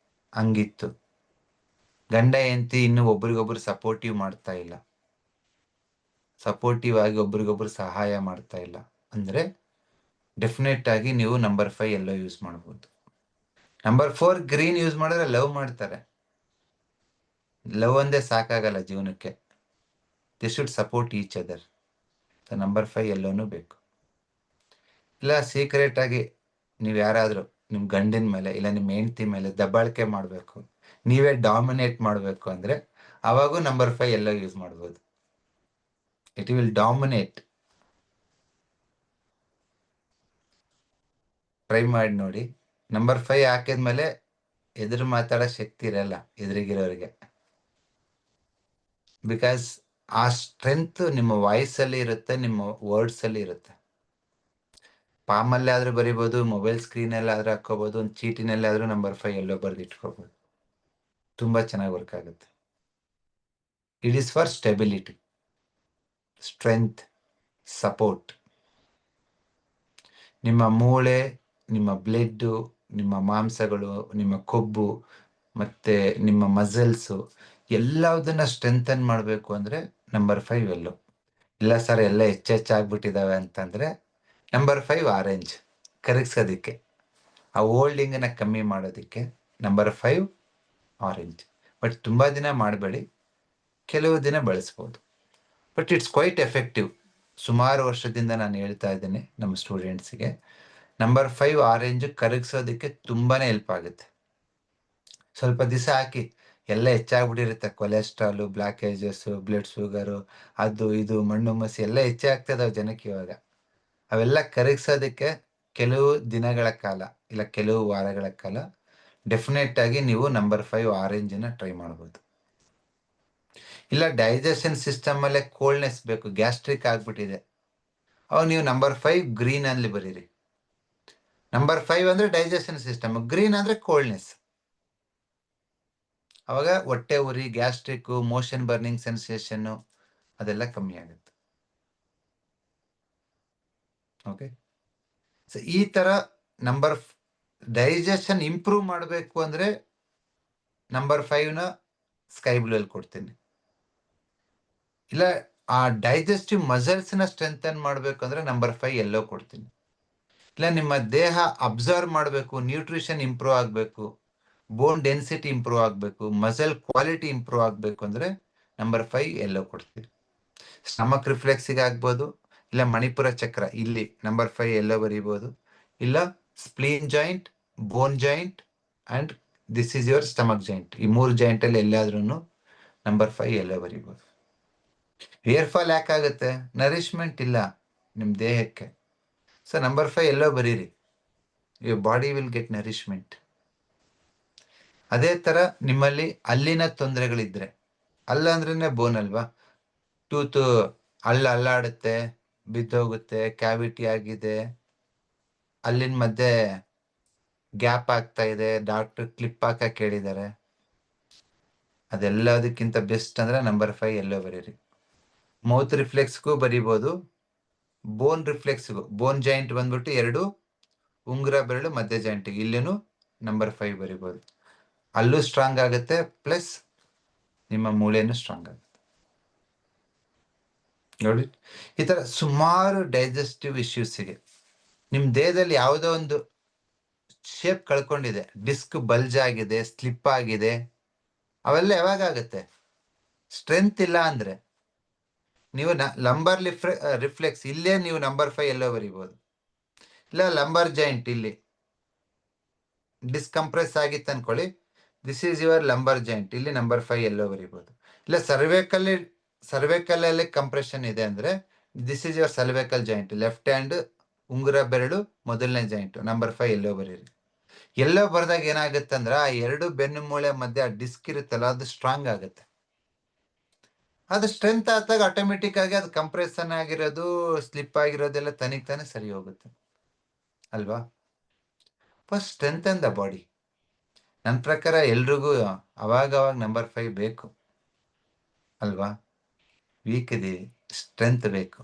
ಹಂಗಿತ್ತು. ಗಂಡ ಹೆಂಡತಿ ಇನ್ನು ಒಬ್ರಿಗೊಬ್ರು ಸಪೋರ್ಟಿವ್ ಮಾಡ್ತಾ ಇಲ್ಲ, ಸಪೋರ್ಟಿವ್ ಆಗಿ ಒಬ್ರಿಗೊಬ್ರು ಸಹಾಯ ಮಾಡ್ತಾ ಇಲ್ಲ ಅಂದ್ರೆ ಡೆಫಿನೆಟ್ ಆಗಿ ನೀವು ನಂಬರ್ 5 ಎಲ್ಲೋ ಯೂಸ್ ಮಾಡಬಹುದು. ನಂಬರ್ 4 ಗ್ರೀನ್ ಯೂಸ್ ಮಾಡಿದ್ರೆ ಲವ್ ಮಾಡ್ತಾರೆ. ಲವ್ ಒಂದೇ ಸಾಕಾಗಲ್ಲ ಜೀವನಕ್ಕೆ, they should support each other. Number 5 ಎಲ್ಲೋನು ಬೇಕು. ಇಲ್ಲ ಸೀಕ್ರೆಟ್ ಆಗಿ ನೀವು ಯಾರಾದ್ರೂ ನಿಮ್ ಗಂಡಿನ ಮೇಲೆ ಇಲ್ಲ ನಿಮ್ ಹೆಂಡತಿ ಮೇಲೆ ದಬ್ಬಾಳಿಕೆ ಮಾಡ್ಬೇಕು, ನೀವೇ ಡಾಮಿನೇಟ್ ಮಾಡ್ಬೇಕು ಅಂದ್ರೆ ಅವಾಗೂ ನಂಬರ್ 5 ಎಲ್ಲೋ ಯೂಸ್ ಮಾಡ್ಬೋದು. It will dominate. ಟ್ರೈ ಮಾಡಿ ನೋಡಿ. ನಂಬರ್ 5 ಹಾಕಿದ್ಮೇಲೆ ಎದುರು ಮಾತಾಡೋ ಶಕ್ತಿ ಇರಲ್ಲ ಎದುರಿಗಿರೋರಿಗೆ, ಬಿಕಾಸ್ ಆ ಸ್ಟ್ರೆಂತ್ ನಿಮ್ಮ ವಾಯ್ಸ್ ಅಲ್ಲಿ ಇರುತ್ತೆ, ನಿಮ್ಮ ವರ್ಡ್ಸ್ ಅಲ್ಲಿ ಇರುತ್ತೆ. ಪಾಮಲ್ಲಿ ಆದ್ರೂ ಬರಿಬಹುದು, ಮೊಬೈಲ್ ಸ್ಕ್ರೀನ್ ಅಲ್ಲಿ ಆದ್ರೂ ಹಾಕೋಬಹುದು, ಒಂದು ಚೀಟಿನಲ್ಲಿ ಆದ್ರೂ ನಂಬರ್ 5 ಎಲ್ಲೋ ಬರೆದು ಇಟ್ಕೋಬಹುದು. ತುಂಬಾ ಚೆನ್ನಾಗಿ ವರ್ಕ್ ಆಗುತ್ತೆ. It is for stability, strength, support. ನಿಮ್ಮ ಮೂಳೆ, ನಿಮ್ಮ ಬ್ಲಡ್, ನಿಮ್ಮ ಮಾಂಸಗಳು, ನಿಮ್ಮ ಕೊಬ್ಬು ಮತ್ತೆ ನಿಮ್ಮ ಮಸಲ್ಸು ಎಲ್ಲದನ್ನ ಸ್ಟ್ರೆಂಥನ್ ಮಾಡಬೇಕು ಅಂದ್ರೆ ನಂಬರ್ 5 ಎಲ್ಲೋ. ಇಲ್ಲ ಸರ್ ಎಲ್ಲ ಹೆಚ್ಚಾಗ್ಬಿಟ್ಟಿದಾವೆ ಅಂತಂದ್ರೆ ನಂಬರ್ 5 ಆರೆಂಜ್, ಕರಗಿಸೋದಿಕ್ಕೆ, ಆ ಹೋಲ್ಡಿಂಗ್ ನ ಕಮ್ಮಿ ಮಾಡೋದಿಕ್ಕೆ ನಂಬರ್ 5 ಆರೆಂಜ್. ಬಟ್ ತುಂಬಾ ದಿನ ಮಾಡಬೇಡಿ, ಕೆಲವು ದಿನ ಬಳಸ್ಬೋದು. But it's quite effective. ಸುಮಾರು ವರ್ಷದಿಂದ ನಾನು ಹೇಳ್ತಾ ಇದ್ದೀನಿ ನಮ್ಮ ಸ್ಟೂಡೆಂಟ್ಸ್ಗೆ, ನಂಬರ್ 5 ಆರೆಂಜ್ ಕರಗಿಸೋದಕ್ಕೆ ತುಂಬಾನೇ ಹೆಲ್ಪ್ ಆಗುತ್ತೆ. ಸ್ವಲ್ಪ ದಿವಸ ಹಾಕಿ, ಎಲ್ಲ ಹೆಚ್ಚಾಗ್ಬಿಟ್ಟಿರುತ್ತೆ, ಕೊಲೆಸ್ಟ್ರಾಲು, ಬ್ಲಾಕೇಜಸ್, ಬ್ಲಡ್ ಶುಗರು, ಅದು ಇದು ಮಣ್ಣು ಮಸಿ ಎಲ್ಲ ಹೆಚ್ಚೇ ಆಗ್ತದಾವೆ ಜನಕ್ಕೆ ಇವಾಗ. ಅವೆಲ್ಲ ಕರಗಿಸೋದಕ್ಕೆ ಕೆಲವು ದಿನಗಳ ಕಾಲ ಇಲ್ಲ ಕೆಲವು ವಾರಗಳ ಕಾಲ ಡೆಫಿನೆಟ್ ಆಗಿ ನೀವು ನಂಬರ್ 5 ಆರೆಂಜನ್ನ ಟ್ರೈ ಮಾಡ್ಬೋದು. ಇಲ್ಲ ಡೈಜೆಷನ್ ಸಿಸ್ಟಮ್ ಅಲ್ಲೇ ಕೋಲ್ಡ್ನೆಸ್ ಬೇಕು, ಗ್ಯಾಸ್ಟ್ರಿಕ್ ಆಗ್ಬಿಟ್ಟಿದೆ, ಅವಾಗ ನೀವು ನಂಬರ್ 5 ಗ್ರೀನ್ ಅಲ್ಲಿ ಬರೀರಿ. ನಂಬರ್ 5 ಅಂದ್ರೆ ಡೈಜೆಷನ್ ಸಿಸ್ಟಮ್, ಗ್ರೀನ್ ಅಂದ್ರೆ ಕೋಲ್ಡ್ನೆಸ್. ಅವಾಗ ಹೊಟ್ಟೆ ಉರಿ, ಗ್ಯಾಸ್ಟ್ರಿಕ್, ಮೋಷನ್ ಬರ್ನಿಂಗ್ ಸೆನ್ಸೇಷನ್ ಅದೆಲ್ಲ ಕಮ್ಮಿ ಆಗುತ್ತೆ. ಓಕೆ, ಸೊ ಈ ತರ ಡೈಜೆಷನ್ ಇಂಪ್ರೂವ್ ಮಾಡಬೇಕು ಅಂದ್ರೆ ನಂಬರ್ 5ನ ಸ್ಕೈ ಬ್ಲೂ ಅಲ್ಲಿ ಕೊಡ್ತೀನಿ. ಇಲ್ಲ ಆ ಡೈಜೆಸ್ಟಿವ್ ಮಸಲ್ಸ್ ನ ಸ್ಟ್ರೆಂಥನ್ ಮಾಡಬೇಕು ಅಂದ್ರೆ ನಂಬರ್ 5 ಎಲ್ಲೋ ಕೊಡ್ತೀನಿ. ಇಲ್ಲ ನಿಮ್ಮ ದೇಹ ಅಬ್ಸರ್ವ್ ಮಾಡಬೇಕು, ನ್ಯೂಟ್ರಿಷನ್ ಇಂಪ್ರೂವ್ ಆಗಬೇಕು, ಬೋನ್ ಡೆನ್ಸಿಟಿ ಇಂಪ್ರೂವ್ ಆಗಬೇಕು, ಮಸಲ್ ಕ್ವಾಲಿಟಿ ಇಂಪ್ರೂವ್ ಆಗಬೇಕು ಅಂದ್ರೆ ನಂಬರ್ 5 ಎಲ್ಲೋ ಕೊಡ್ತೀವಿ. ಸ್ಟಮಕ್ ರಿಫ್ಲೆಕ್ಸಿಗೆ ಆಗ್ಬೋದು, ಇಲ್ಲ ಮಣಿಪುರ ಚಕ್ರ ಇಲ್ಲಿ ನಂಬರ್ 5 ಎಲ್ಲೋ ಬರೀಬಹುದು, ಇಲ್ಲ spleen joint, bone joint and this is your stomach joint, ಈ 3 ಜಾಯಿಂಟ್ ಅಲ್ಲಿ ಎಲ್ಲಾದ್ರೂ ನಂಬರ್ 5 ಎಲ್ಲೋ ಬರೀಬಹುದು. ಹೇರ್ ಫಾಲ್ ಯಾಕಾಗುತ್ತೆ? ನರಿಶ್ಮೆಂಟ್ ಇಲ್ಲ ನಿಮ್ ದೇಹಕ್ಕೆ. ಸೊ ನಂಬರ್ 5 ಎಲ್ಲೋ ಬರೀರಿ, your body will get nourishment. ಅದೇ ತರ ನಿಮ್ಮಲ್ಲಿ ಅಲ್ಲಿನ ತೊಂದರೆಗಳಿದ್ರೆ, ಅಲ್ಲ ಅಂದ್ರೇನೆ ಬೋನ್ ಅಲ್ವಾ, ಟೂತ್ ಅಲ್ಲಾಡುತ್ತೆ, ಬಿದ್ದೋಗುತ್ತೆ, ಕ್ಯಾವಿಟಿ ಆಗಿದೆ, ಅಲ್ಲಿನ ಮಧ್ಯೆ ಗ್ಯಾಪ್ ಆಗ್ತಾ ಇದೆ, ಡಾಕ್ಟರ್ ಕ್ಲಿಪ್ ಹಾಕಕ್ ಹೇಳಿದ್ದಾರೆ, ಅದೆಲ್ಲದಕ್ಕಿಂತ ಬೆಸ್ಟ್ ಅಂದ್ರೆ ನಂಬರ್ 5 ಎಲ್ಲೋ ಬರೀರಿ. ಮೌತ್ ರಿಫ್ಲೆಕ್ಸ್ಗೂ ಬರೀಬಹುದು, ಬೋನ್ ರಿಫ್ಲೆಕ್ಸ್ಗೂ, ಬೋನ್ ಜಾಯಿಂಟ್ ಬಂದ್ಬಿಟ್ಟು 2 ಉಂಗುರ ಬೆರಳು ಮಧ್ಯ ಜಾಯಿಂಟಿಗೆ ಇಲ್ಲೇನು ನಂಬರ್ 5 ಬರೀಬಹುದು. ಅಲ್ಲೂ ಸ್ಟ್ರಾಂಗ್ ಆಗುತ್ತೆ, ಪ್ಲಸ್ ನಿಮ್ಮ ಮೂಳೆನೂ ಸ್ಟ್ರಾಂಗ್ ಆಗುತ್ತೆ. ನೋಡಿ, ಈ ತರ ಸುಮಾರು ಡೈಜೆಸ್ಟಿವ್ ಇಶ್ಯೂಸ್ಗೆ ನಿಮ್ ದೇಹದಲ್ಲಿ ಯಾವುದೋ ಒಂದು ಶೇಪ್ ಕಳ್ಕೊಂಡಿದೆ, ಡಿಸ್ಕ್ ಬಲ್ಜ್ ಆಗಿದೆ, ಸ್ಲಿಪ್ ಆಗಿದೆ, ಅವೆಲ್ಲ ಯಾವಾಗ ಆಗುತ್ತೆ? ಸ್ಟ್ರೆಂತ್ ಇಲ್ಲ ಅಂದ್ರೆ. ನೀವು ಲಂಬರ್ ರಿಫ್ಲೆಕ್ಸ್ ಇಲ್ಲೇ ನೀವು ನಂಬರ್ 5 ಎಲ್ಲೋ ಬರೀಬಹುದು. ಇಲ್ಲ ಲಂಬರ್ ಜಾಯಿಂಟ್ ಇಲ್ಲಿ ಡಿಸ್ಕಂಪ್ರೆಸ್ ಆಗಿತ್ತು ಅನ್ಕೊಳ್ಳಿ, this is your lumbar joint, ಇಲ್ಲಿ ನಂಬರ್ 5 ಎಲ್ಲೋ ಬರೀಬಹುದು. ಇಲ್ಲ ಸರ್ವೈಕಲ್ ಅಲ್ಲಿ ಕಂಪ್ರೆಷನ್ ಇದೆ ಅಂದ್ರೆ this is your cervical joint, left hand ಉಂಗುರ ಬೆರಳು ಮೊದಲನೇ ಜಾಯಿಂಟ್, ನಂಬರ್ 5 ಎಲ್ಲೋ ಬರೀರಿ. ಎಲ್ಲೋ ಬರ್ದಾಗ ಏನಾಗುತ್ತೆ ಅಂದ್ರೆ ಆ 2 ಬೆನ್ನು ಮೂಳೆ ಮಧ್ಯೆ ಆ ಡಿಸ್ಕ್ ಇರುತ್ತಲ್ಲ, ಅದು ಸ್ಟ್ರಾಂಗ್ ಆಗುತ್ತೆ. ಅದು ಸ್ಟ್ರೆಂತ್ ಆದಾಗ ಆಟೋಮೆಟಿಕ್ ಆಗಿ ಅದು ಕಂಪ್ರೆಷನ್ ಆಗಿರೋದು, ಸ್ಲಿಪ್ ಆಗಿರೋದೆಲ್ಲ ತನಿಗ್ ತಾನೇ ಸರಿ ಹೋಗುತ್ತೆ ಅಲ್ವಾ? First strengthen the body. ನನ್ನ ಪ್ರಕಾರ ಎಲ್ರಿಗೂ ಅವಾಗ ನಂಬರ್ 5 ಬೇಕು ಅಲ್ವಾ? ವೀಕ್ ಇದೀವಿ, ಸ್ಟ್ರೆಂತ್ ಬೇಕು,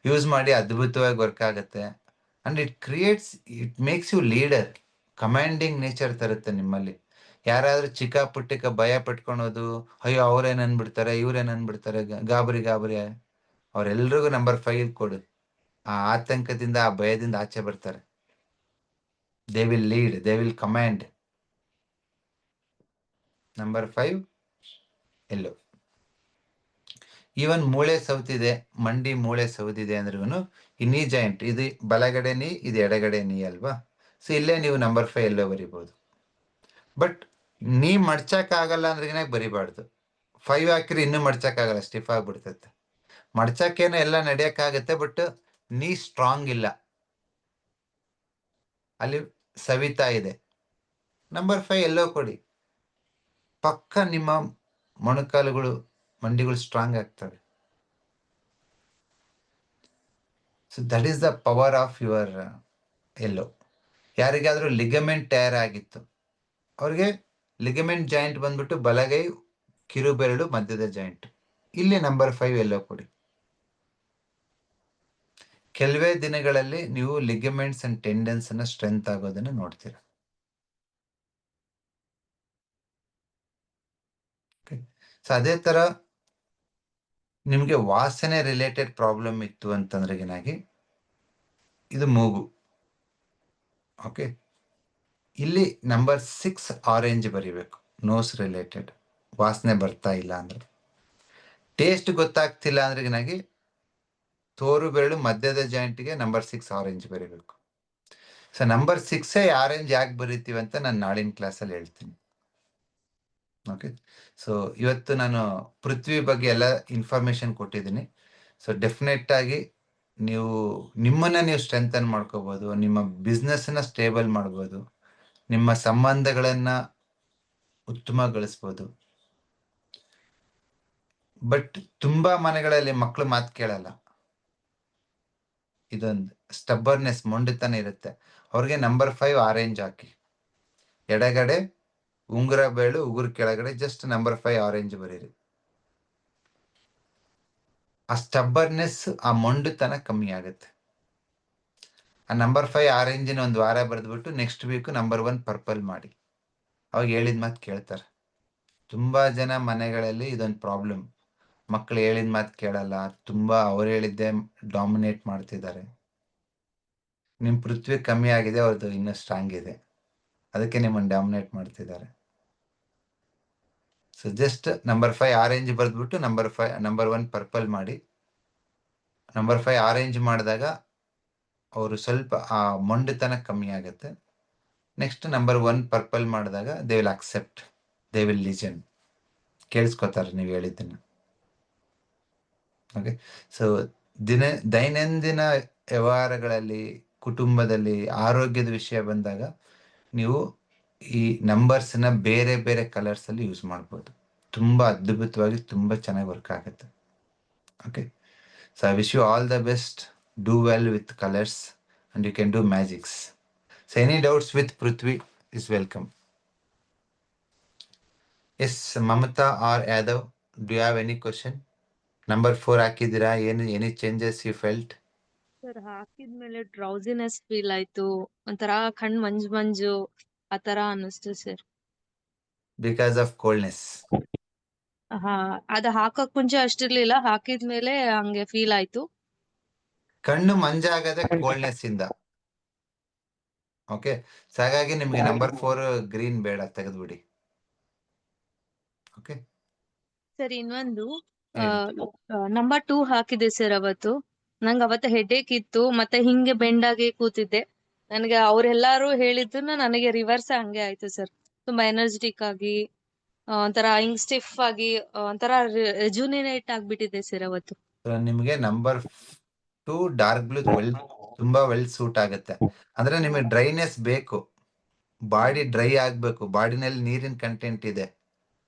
ಯೂಸ್ ಮಾಡಿ, ಅದ್ಭುತವಾಗಿ ವರ್ಕ್ ಆಗುತ್ತೆ. And it makes you leader, commanding nature ತರುತ್ತೆ ನಿಮ್ಮಲ್ಲಿ. ಯಾರಾದ್ರೂ ಚಿಕ್ಕ ಪುಟ್ಟಕ್ಕೆ ಭಯ ಪಟ್ಕೊಳೋದು, ಅಯ್ಯೋ ಅವ್ರೇನ್ ಅನ್ಬಿಡ್ತಾರೆ, ಇವ್ರೇನ್ ಅನ್ಬಿಡ್ತಾರೆ, ಗಾಬರಿ ಅವರೆಲ್ರಿಗೂ ನಂಬರ್ 5 ಕೊಡು, ಆ ಆತಂಕದಿಂದ, ಆ ಭಯದಿಂದ ಆಚೆ ಬರ್ತಾರೆ. They will lead, they will command. Number 5 yellow. Even ಮೂಳೆ ಸೌತಿದೆ, ಮಂಡಿ ಮೂಳೆ ಸೌದಿದೆ ಅಂದ್ರೂ ಈ ನೀ ಜಾಯಿಂಟ್, ಇದು ಬಲಗಡೆ ನೀ, ಇದು ಎಡಗಡೆ ನೀ ಅಲ್ವಾ? ಸೊ ಇಲ್ಲೇ ನೀವು ನಂಬರ್ 5 ಎಲ್ಲೋ ಬರಿಬಹುದು. ಬಟ್ ನೀ ಮಡ್ಚಕ್ ಆಗಲ್ಲ ಅಂದ್ರೆ ಬರಿಬಾರ್ದು. 5 ಹಾಕಿದ್ರೆ ಇನ್ನೂ ಮಡ್ಚಕ್ ಆಗಲ್ಲ, ಸ್ಟಿಫ್ ಆಗ್ಬಿಡ್ತೈತೆ. ಮಡ್ಚಕ್ಕೇನೋ ಎಲ್ಲ ನಡೆಯಕ್ಕಾಗತ್ತೆ, ಬಟ್ ನೀ ಸ್ಟ್ರಾಂಗ್ ಇಲ್ಲ, ಅಲ್ಲಿ ಸವಿತಾ ಇದೆ. ನಂಬರ್ 5 ಎಲ್ಲೋ ಕೊಡಿ, ಪಕ್ಕ ನಿಮ್ಮ ಮೊಣಕಾಲುಗಳು, ಮಂಡಿಗಳು ಸ್ಟ್ರಾಂಗ್ ಆಗ್ತವೆ. So that is the power of your yellow. ಯಾರಿಗಾದ್ರೂ ಲಿಗಮೆಂಟ್ ಟೈರ್ ಆಗಿತ್ತು ಅವ್ರಿಗೆ ಲಿಗಮೆಂಟ್ ಜಾಯಿಂಟ್ ಬಂದ್ಬಿಟ್ಟು ಬಲಗೈ ಕಿರುಬೆರಳು ಮಧ್ಯದ ಜಾಯಿಂಟ್, ಇಲ್ಲಿ ನಂಬರ್ 5 ಎಲ್ಲೋ ಕೊಡಿ. ಕೆಲವೇ ದಿನಗಳಲ್ಲಿ ನೀವು ಲಿಗಮೆಂಟ್ಸ್ ಅಂಡ್ ಟೆಂಡನ್ಸ್ ಅನ್ನ ಸ್ಟ್ರೆಂತ್ ಆಗೋದನ್ನ ನೋಡ್ತೀರಾ. ಸೊ ಅದೇ ತರ ನಿಮ್ಗೆ ವಾಸನೆ ರಿಲೇಟೆಡ್ ಪ್ರಾಬ್ಲಮ್ ಇತ್ತು ಅಂತಂದ್ರೆ ಏನಾಗಿ, ಇದು ಮೂಗು. ಓಕೆ, ಇಲ್ಲಿ ನಂಬರ್ 6 ಆರೆಂಜ್ ಬರಿಬೇಕು, ನೋಸ್ ರಿಲೇಟೆಡ್. ವಾಸನೆ ಬರ್ತಾ ಇಲ್ಲ ಅಂದ್ರೆ, ಟೇಸ್ಟ್ ಗೊತ್ತಾಗ್ತಿಲ್ಲ ಅಂದ್ರೆ ಏನಾಗಿ, ತೋರು ಬೆರಳು ಮಧ್ಯದ ಜಾಯಿಂಟ್ಗೆ ನಂಬರ್ 6 ಆರೆಂಜ್ ಬರಿಬೇಕು. ಸೊ ನಂಬರ್ 6 ಆರೆಂಜ್ ಯಾಕೆ ಬರೀತೀವಿ ಅಂತ ನಾನು ನಾಳಿನ ಕ್ಲಾಸಲ್ಲಿ ಹೇಳ್ತೀನಿ. ಓಕೆ, ಸೊ ಇವತ್ತು ನಾನು ಪೃಥ್ವಿ ಬಗ್ಗೆ ಎಲ್ಲ ಇನ್ಫಾರ್ಮೇಶನ್ ಕೊಟ್ಟಿದ್ದೀನಿ. ಸೊ ಡೆಫಿನೆಟ್ ಆಗಿ ನೀವು ನಿಮ್ಮನ್ನ ನೀವು ಸ್ಟ್ರೆಂಥನ್ ಮಾಡ್ಕೋಬಹುದು, ನಿಮ್ಮ ಬಿಸ್ನೆಸ್ನ ಸ್ಟೇಬಲ್ ಮಾಡ್ಬೋದು, ನಿಮ್ಮ ಸಂಬಂಧಗಳನ್ನ ಉತ್ತಮಗೊಳಿಸ್ಬೋದು. ಬಟ್ ತುಂಬಾ ಮನೆಗಳಲ್ಲಿ ಮಕ್ಕಳು ಮಾತು ಕೇಳಲ್ಲ. ಇದೊಂದು ಸ್ಟಬ್ಬರ್ನೆಸ್, ಮೊಂಡುತನ ಇರುತ್ತೆ. ಅವ್ರಿಗೆ ನಂಬರ್ 5 ಆರೆಂಜ್ ಹಾಕಿ, ಎಡಗಡೆ ಉಂಗುರ ಬೇಳು, ಉಗುರು ಕೆಳಗಡೆ ಜಸ್ಟ್ ನಂಬರ್ 5 ಆರೆಂಜ್ ಬರೀರಿ. ಆ ಸ್ಟಬ್ಬರ್ನೆಸ್, ಆ ಮೊಂಡುತನ ಕಮ್ಮಿ ಆಗುತ್ತೆ. ಆ ನಂಬರ್ 5 ಆರೆಂಜಿನ ಒಂದು ವಾರ ಬರೆದ್ಬಿಟ್ಟು ನೆಕ್ಸ್ಟ್ ವೀಕ್ ನಂಬರ್ 1 ಪರ್ಪಲ್ ಮಾಡಿ. ಅವಾಗ ಹೇಳಿದ ಮಾತು ಕೇಳ್ತಾರೆ. ತುಂಬಾ ಜನ ಮನೆಗಳಲ್ಲಿ ಇದೊಂದು ಪ್ರಾಬ್ಲಮ್. ಮಕ್ಕಳು ಹೇಳಿದ ಮಾತು ಕೇಳಲ್ಲ, ತುಂಬಾ ಅವ್ರು ಹೇಳಿದ್ದೆ ಡಾಮಿನೇಟ್ ಮಾಡ್ತಿದ್ದಾರೆ. ನಿಮ್ ಪೃಥ್ವಿ ಕಮ್ಮಿ ಆಗಿದೆ, ಅವ್ರದ್ದು ಇನ್ನೂ ಸ್ಟ್ರಾಂಗ್ ಇದೆ, ಅದಕ್ಕೆ ನಿಮ್ಮನ್ನು ಡಾಮಿನೇಟ್ ಮಾಡ್ತಿದ್ದಾರೆ. ಸೊ ಜಸ್ಟ್ ನಂಬರ್ 5 ಆರೆಂಜ್ ಬರೆದ್ಬಿಟ್ಟು ನಂಬರ್ 1 ಪರ್ಪಲ್ ಮಾಡಿ. ನಂಬರ್ 5 ಆರೆಂಜ್ ಮಾಡಿದಾಗ ಅವರು ಸ್ವಲ್ಪ ಆ ಮೊಂಡುತನ ಕಮ್ಮಿ ಆಗುತ್ತೆ. ನೆಕ್ಸ್ಟ್ ನಂಬರ್ 1 ಪರ್ಪಲ್ ಮಾಡಿದಾಗ they will accept, they will listen, ಕೇಳಿಸ್ಕೊತಾರೆ ನೀವು ಹೇಳಿದ್ದನ್ನ. ಓಕೆ, ಸೊ ದೈನಂದಿನ ವ್ಯವಹಾರಗಳಲ್ಲಿ, ಕುಟುಂಬದಲ್ಲಿ, ಆರೋಗ್ಯದ ವಿಷಯ ಬಂದಾಗ ನೀವು ಈ ನಂಬರ್ಸ್ನ ಬೇರೆ ಬೇರೆ ಕಲರ್ಸ್ ಅಲ್ಲಿ ಯೂಸ್ ಮಾಡ್ಬೋದು. ತುಂಬಾ ಅದ್ಭುತವಾಗಿ, ತುಂಬಾ ಚೆನ್ನಾಗಿ ವರ್ಕ್ ಆಗುತ್ತೆ. Okay, so I wish you all the best. Do well with colours and you can do magics. So any doubts with Prithvi is welcome. Yes, Mamata or Yadav, do you have any question? Number 4 ಹಾಕಿದ್ದೀರಾ? any changes you felt? Sir ಹಾಕಿದ್ಮೇಲೆ drowsiness feel ಆಯ್ತು, ಒಂಥರ ಕಣ್ ಮಂಜು ಆತರ ಅನ್ನಿಸ್ತು sir. Because of coldness. ಅದು ಹಾಕಕ್ ಮುಂಚೆ ಅಷ್ಟಿರ್ಲಿಲ್ಲ, ಹಾಕಿದ್ಮೇಲೆ ಹಂಗೆ ಫೀಲ್ ಆಯ್ತು. ಕಣ್ಣು ಮಂಜಾಗದೆ ಕೋಲ್ಡ್ನೆಸ್ ಇಂದ. ಓಕೆ, ಸೊ ಹಾಗಾಗಿ ನಿಮ್ಗೆ ನಂಬರ್ 4 ಗ್ರೀನ್ ಬೇಡ, ತೆಗೆದ್ಬಿಡಿ. ಓಕೆ ಸರ್ ಇನ್ನೊಂದು ನಂಬರ್ 2 ಹಾಕಿದೆ ಸರ್. ನಂಗೆ ಅವತ್ತು ಹೆಡ್ಏಕ್ ಇತ್ತು, ಮತ್ತೆ ಹಿಂಗೆ ಬೆಂಡಾಗಿ ಕೂತಿದ್ದೆ. ನನಗೆ ಅವ್ರೆಲ್ಲಾರು ಹೇಳಿದ್ದನ್ನ ನನಗೆ ರಿವರ್ಸ್ ಹಂಗೆ ಆಯ್ತು ಸರ್. ತುಂಬಾ ಎನರ್ಜೆಟಿಕ್ ಆಗಿ, ಒಂಥರ ಹಿಂಗ್ ಸ್ಟಿಫ್ ಆಗಿ, ಒಂಥರ ರೆಜುನೇಟ್ ಆಗ್ಬಿಟ್ಟಿದೆ ಸರ್ ಅವತ್ತು. ನಿಮ್ಗೆ ನಂಬರ್ 2 ಡಾರ್ಕ್ ಬ್ಲೂ ತುಂಬಾ ವೆಲ್ ಸೂಟ್ ಆಗುತ್ತೆ. ಅಂದ್ರೆ ನಿಮಗೆ ಡ್ರೈನೆಸ್ ಬೇಕು, ಬಾಡಿ ಡ್ರೈ ಆಗ್ಬೇಕು, ಬಾಡಿನಲ್ಲಿ ನೀರಿನ ಕಂಟೆಂಟ್ ಇದೆ.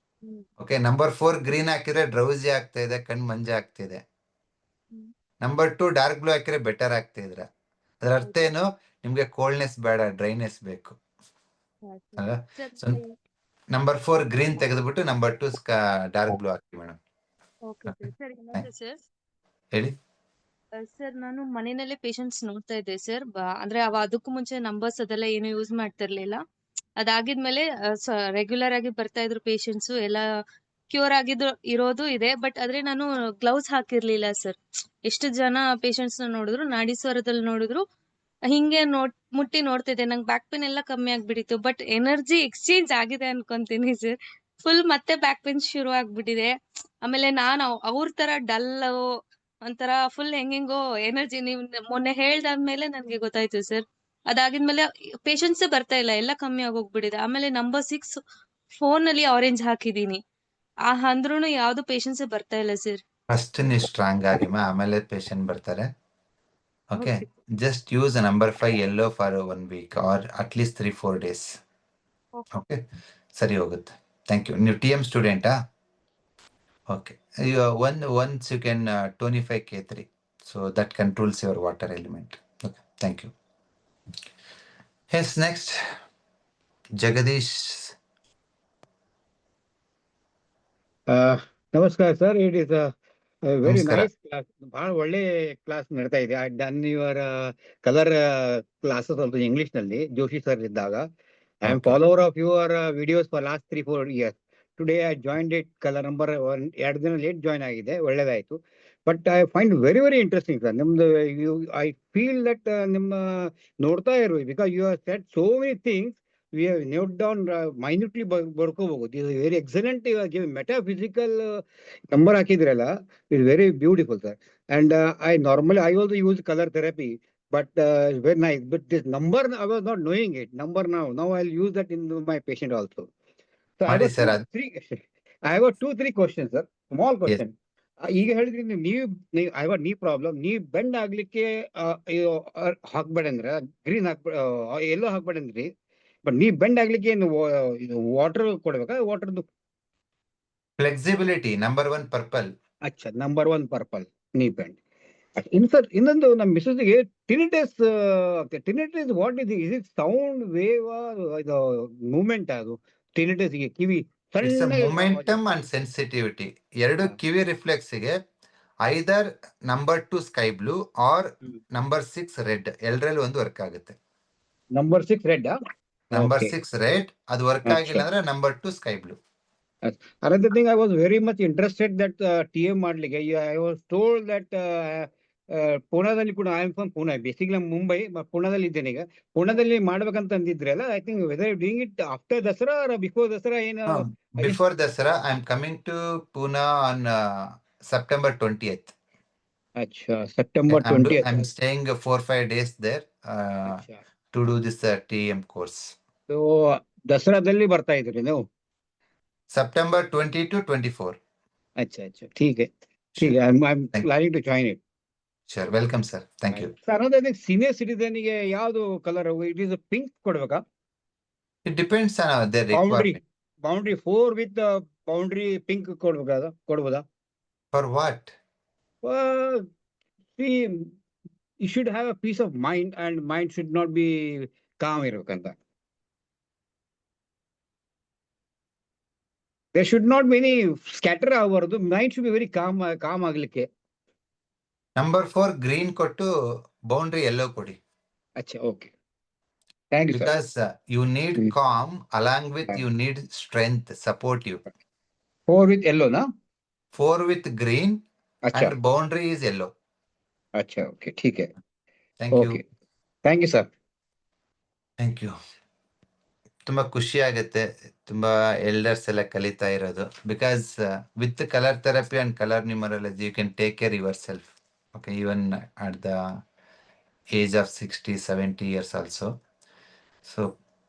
ಓಕೆ, ನಂಬರ್ 4 ಗ್ರೀನ್ ಹಾಕಿದ್ರೆ ಡ್ರೌಸಿ ಆಗ್ತಾ ಇದೆ, ಕಣ್ ಮಂಜೆ ಆಗ್ತಿದೆ. ನಂಬರ್ 2 ಡಾರ್ಕ್ ಬ್ಲೂ ಹಾಕಿದ್ರೆ ಬೆಟರ್ ಆಗ್ತಾ ಇದ್ರೆ ಅದ್ರ ಅರ್ಥ ಏನು? ನಿಮ್ಗೆ ಕೋಲ್ಡ್ನೆಸ್ ಬೇಡ, ಡ್ರೈನೆಸ್ ಬೇಕು. ನಂಬರ್ 4 ಗ್ರೀನ್ ತೆಗೆದ್ಬಿಟ್ಟು ನಂಬರ್ 2 ಡಾರ್ಕ್ ಬ್ಲೂ ಹಾಕಿ ಮೇಡಮ್. ಹೇಳಿ ಸರ್. ನಾನು ಮನೆಯಲ್ಲೇ ಪೇಷಂಟ್ಸ್ ನೋಡ್ತಾ ಇದ್ದೆ ಸರ್. ಅಂದ್ರೆ ಅದಕ್ಕೂ ಮುಂಚೆ ನಂಬರ್ಸ್ ಅದೆಲ್ಲ ಏನು ಯೂಸ್ ಮಾಡ್ತಿರ್ಲಿಲ್ಲ. ಅದಾಗಿದ್ಮೇಲೆ ರೆಗ್ಯುಲರ್ ಆಗಿ ಬರ್ತಾ ಇದ್ರು ಪೇಷಂಟ್ಸ್ ಎಲ್ಲ, ಕ್ಯೂರ್ ಇರೋದು ಇದೆ. ಬಟ್ ಆದ್ರೆ ನಾನು ಗ್ಲೌಸ್ ಹಾಕಿರ್ಲಿಲ್ಲ ಸರ್. ಎಷ್ಟು ಜನ ಪೇಷಂಟ್ಸ್ ನ ನೋಡಿದ್ರು, ನಾಡಿ ಸ್ವರದಲ್ಲಿ ನೋಡಿದ್ರು, ಹಿಂಗೆ ಮುಟ್ಟಿ ನೋಡ್ತಿದ್ದೆ. ನಂಗೆ ಬ್ಯಾಕ್ ಪೇನ್ ಎಲ್ಲ ಕಮ್ಮಿ ಆಗ್ಬಿಟ್ಟಿತ್ತು. ಬಟ್ ಎನರ್ಜಿ ಎಕ್ಸ್ಚೇಂಜ್ ಆಗಿದೆ ಅನ್ಕೊಂತೀನಿ ಸರ್. ಫುಲ್ ಮತ್ತೆ ಬ್ಯಾಕ್ ಪೇನ್ ಶುರು ಆಗ್ಬಿಟ್ಟಿದೆ. ಆಮೇಲೆ ನಾನು ಅವ್ರ ತರ ಡಲ್, ಒಂಥರ ಫುಲ್ ಹೆಂಗೆಂಗೋ ಎನರ್ಜಿ. ನೀವ್ ಮೊನ್ನೆ ಹೇಳ್ದಾದ್ಮೇಲೆ ನನ್ಗೆ ಗೊತ್ತಾಯ್ತು ಸರ್. ಅದಾಗಿದ್ಮೇಲೆ ಪೇಷಂಟ್ಸೇ ಬರ್ತಾ ಇಲ್ಲ, ಎಲ್ಲ ಕಮ್ಮಿ ಆಗೋಗ್ಬಿಟ್ಟಿದೆ. ಆಮೇಲೆ ನಂಬರ್ 6 ಫೋನ್ ಅಲ್ಲಿ ಆರೆಂಜ್ ಹಾಕಿದೀನಿ, ಅಂದ್ರೂನು ಯಾವ್ದು ಪೇಷಂಟ್ಸೇ ಬರ್ತಾ ಇಲ್ಲ ಸರ್. ಫಸ್ಟ್ ನೀವು ಸ್ಟ್ರಾಂಗ್ ಆಗಿ ಆಮೇಲೆ ಪೇಷಂಟ್ ಬರ್ತಾರೆ. Okay, just use number 5 yellow for 1 week or at least 3-4 days. Okay, ಸರಿ ಹೋಗುತ್ತೆ. Thank you. ನೀವು TM ಸ್ಟೂಡೆಂಟಾ? Okay, once you can tonify K3, so that controls your water element. Okay, thank you. Yes, next Jagadish. ನಮಸ್ಕಾರ sir. It is very ನಮಸ್ಕಾರ. Nice class. ಬಹಳ ಒಳ್ಳೆ class ನಡೀತಾ ಇದೆ. I done your colour classes also English ನಲ್ಲಿ, Joshi sir ಇದ್ದಾಗ. I am Okay. Follower of your videos for last 3-4 years. Today I joined it colour number 1. 2 ದಿನ late join ಆಗಿದೆ, ಒಳ್ಳೇದಾಯ್ತು. But I find very very interesting sir. ನಿಮ್ದು I feel that ನಿಮ್ಮ ನೋಡ್ತಾ ಇರ್ಬೇಕು, because you have said so many things. We have note down minutely ಬರ್ಕೋಬಹುದು. This is very excellent. Give metaphysical number ಹಾಕಿದ್ರಲ್ಲ, it's very beautiful sir. And I also use color therapy. but very nice. But this number, I was not knowing it. Number now I'll use that in my patient also. So I ಮಾಡಿ have sir. I have 2-3 questions, sir. Small Yes. question. ಈಗ ಹೇಳಿದ್ರಿ ನೀವು I have ನೀ problem, ನೀ bend ಆಗ್ಲಿಕ್ಕೆ ಹಾಕ್ಬೇಡ ಅಂದ್ರೆ green yellow ಹಾಕ್ಬೇಡ ಅಂದ್ರಿ, but ನೀ ಬೆಂಡ್ ಆಗ್ಲಿಕ್ಕೆ ಏನು ವಾಟರ್ ಕೊಡ್ಬೇಕಾ? ವಾಟರ್ದು ಫ್ಲೆಕ್ಸಿಬಿಲಿಟಿ ನಂಬರ್ 1 ಪರ್ಪಲ್. ಅಚ್ಚಾ, ನಂಬರ್ 1 ಪರ್ಪಲ್ ನೀ ಬೆಂಡ್. ಇನ್ನೊಂದು ನಮ್ಮ ಮಿಸಸ್ಗೆ tinnitus what is it sound wave ಇದು ಮೂವ್ಮೆಂಟ್? ಅದು ಟಿನಿಟಸ್ ಗೆ ಕಿವಿ ಇಟ್ಸ್ ಸಣ್ಣ ಮೊಮೆಂಟಮ್ ಅಂಡ್ ಸೆನ್ಸಿಟಿವಿಟಿ. ಎರಡು ಕಿವಿ ರಿಫ್ಲೆಕ್ಸ್ ಗೆ either number 2 sky blue or number 6 red, ಎರಡರಲ್ಲಿ ಒಂದು ವರ್ಕ್ ಆಗುತ್ತೆ. ನಂಬರ್ 6 ರೆಡ್, ನಂಬರ್ 6 ರೆಡ್, ಅದು ವರ್ಕ್ ಆಗಿಲ್ಲ ಅಂದ್ರೆ number 2 sky blue. Another thing, I was very much interested that TM ಮಾಡ್ಲಿಕ್ಕೆ. I was told that ಪುಣಾದಲ್ಲಿ ಕೂಡ, I am from Pune, basically Mumbai, ಪುಣಾದಲ್ಲಿ ಇದ್ದೇನೆ ಈಗ. ಪುಣಾದಲ್ಲಿ ಮಾಡ್ಬೇಕಂತ ಅಂದಿದ್ರಲ್ಲ, I think whether doing it after Dasara or before Dasara? ಏನು before Dasara. I am coming to Poona on September 20th. ಅಚ್ಚಾ, September 20th. I'm staying 4-5 days there to do this TM course. So ದಸರಾದಲ್ಲಿ ಬರ್ತಾ ಇದ್ರಿ ನೀವು? September 20 to 24. ಅಚ್ಚಾ ಅಚ್ಚಾ, ठीक है. I'm planning to join it. Sure, welcome sir. Thank you. Sir, another thing, senior citizen ಗೆ ಯಾವುದು colour? It is pink ಕೊಡ್ಬೇಕಾ? It depends on their requirement. Boundary 4 with boundary pink ಕೊಡ್ಬೋದಾ? For what? See, you should have a peace of mind and mind should not be calm ಇರಬೇಕಂತ. There should not be any scatter ಆಗಬಾರದು. Mind should be very calm ಆಗ್ಲಿಕ್ಕೆ. Number 4 green ಕೊಟ್ಟು boundary yellow ಕೊಡಿ. ಅಚ್ಚಾ, okay. Thank you, sir. Because you need calm along with you need strength, support you. 4 with yellow, na? 4 with green Acha. and boundary is yellow. Acha, okay, ठीक है. Thank you. Okay. Thank you, sir. Thank you. ತುಂಬಾ ಖುಷಿ ಆಗುತ್ತೆ, ತುಂಬಾ elders ಎಲ್ಲ ಕಲಿತಾ ಇರೋದು. Because with colour therapy and colour numerology you can take care yourself. Okay, even at the age of 60-70 years also. So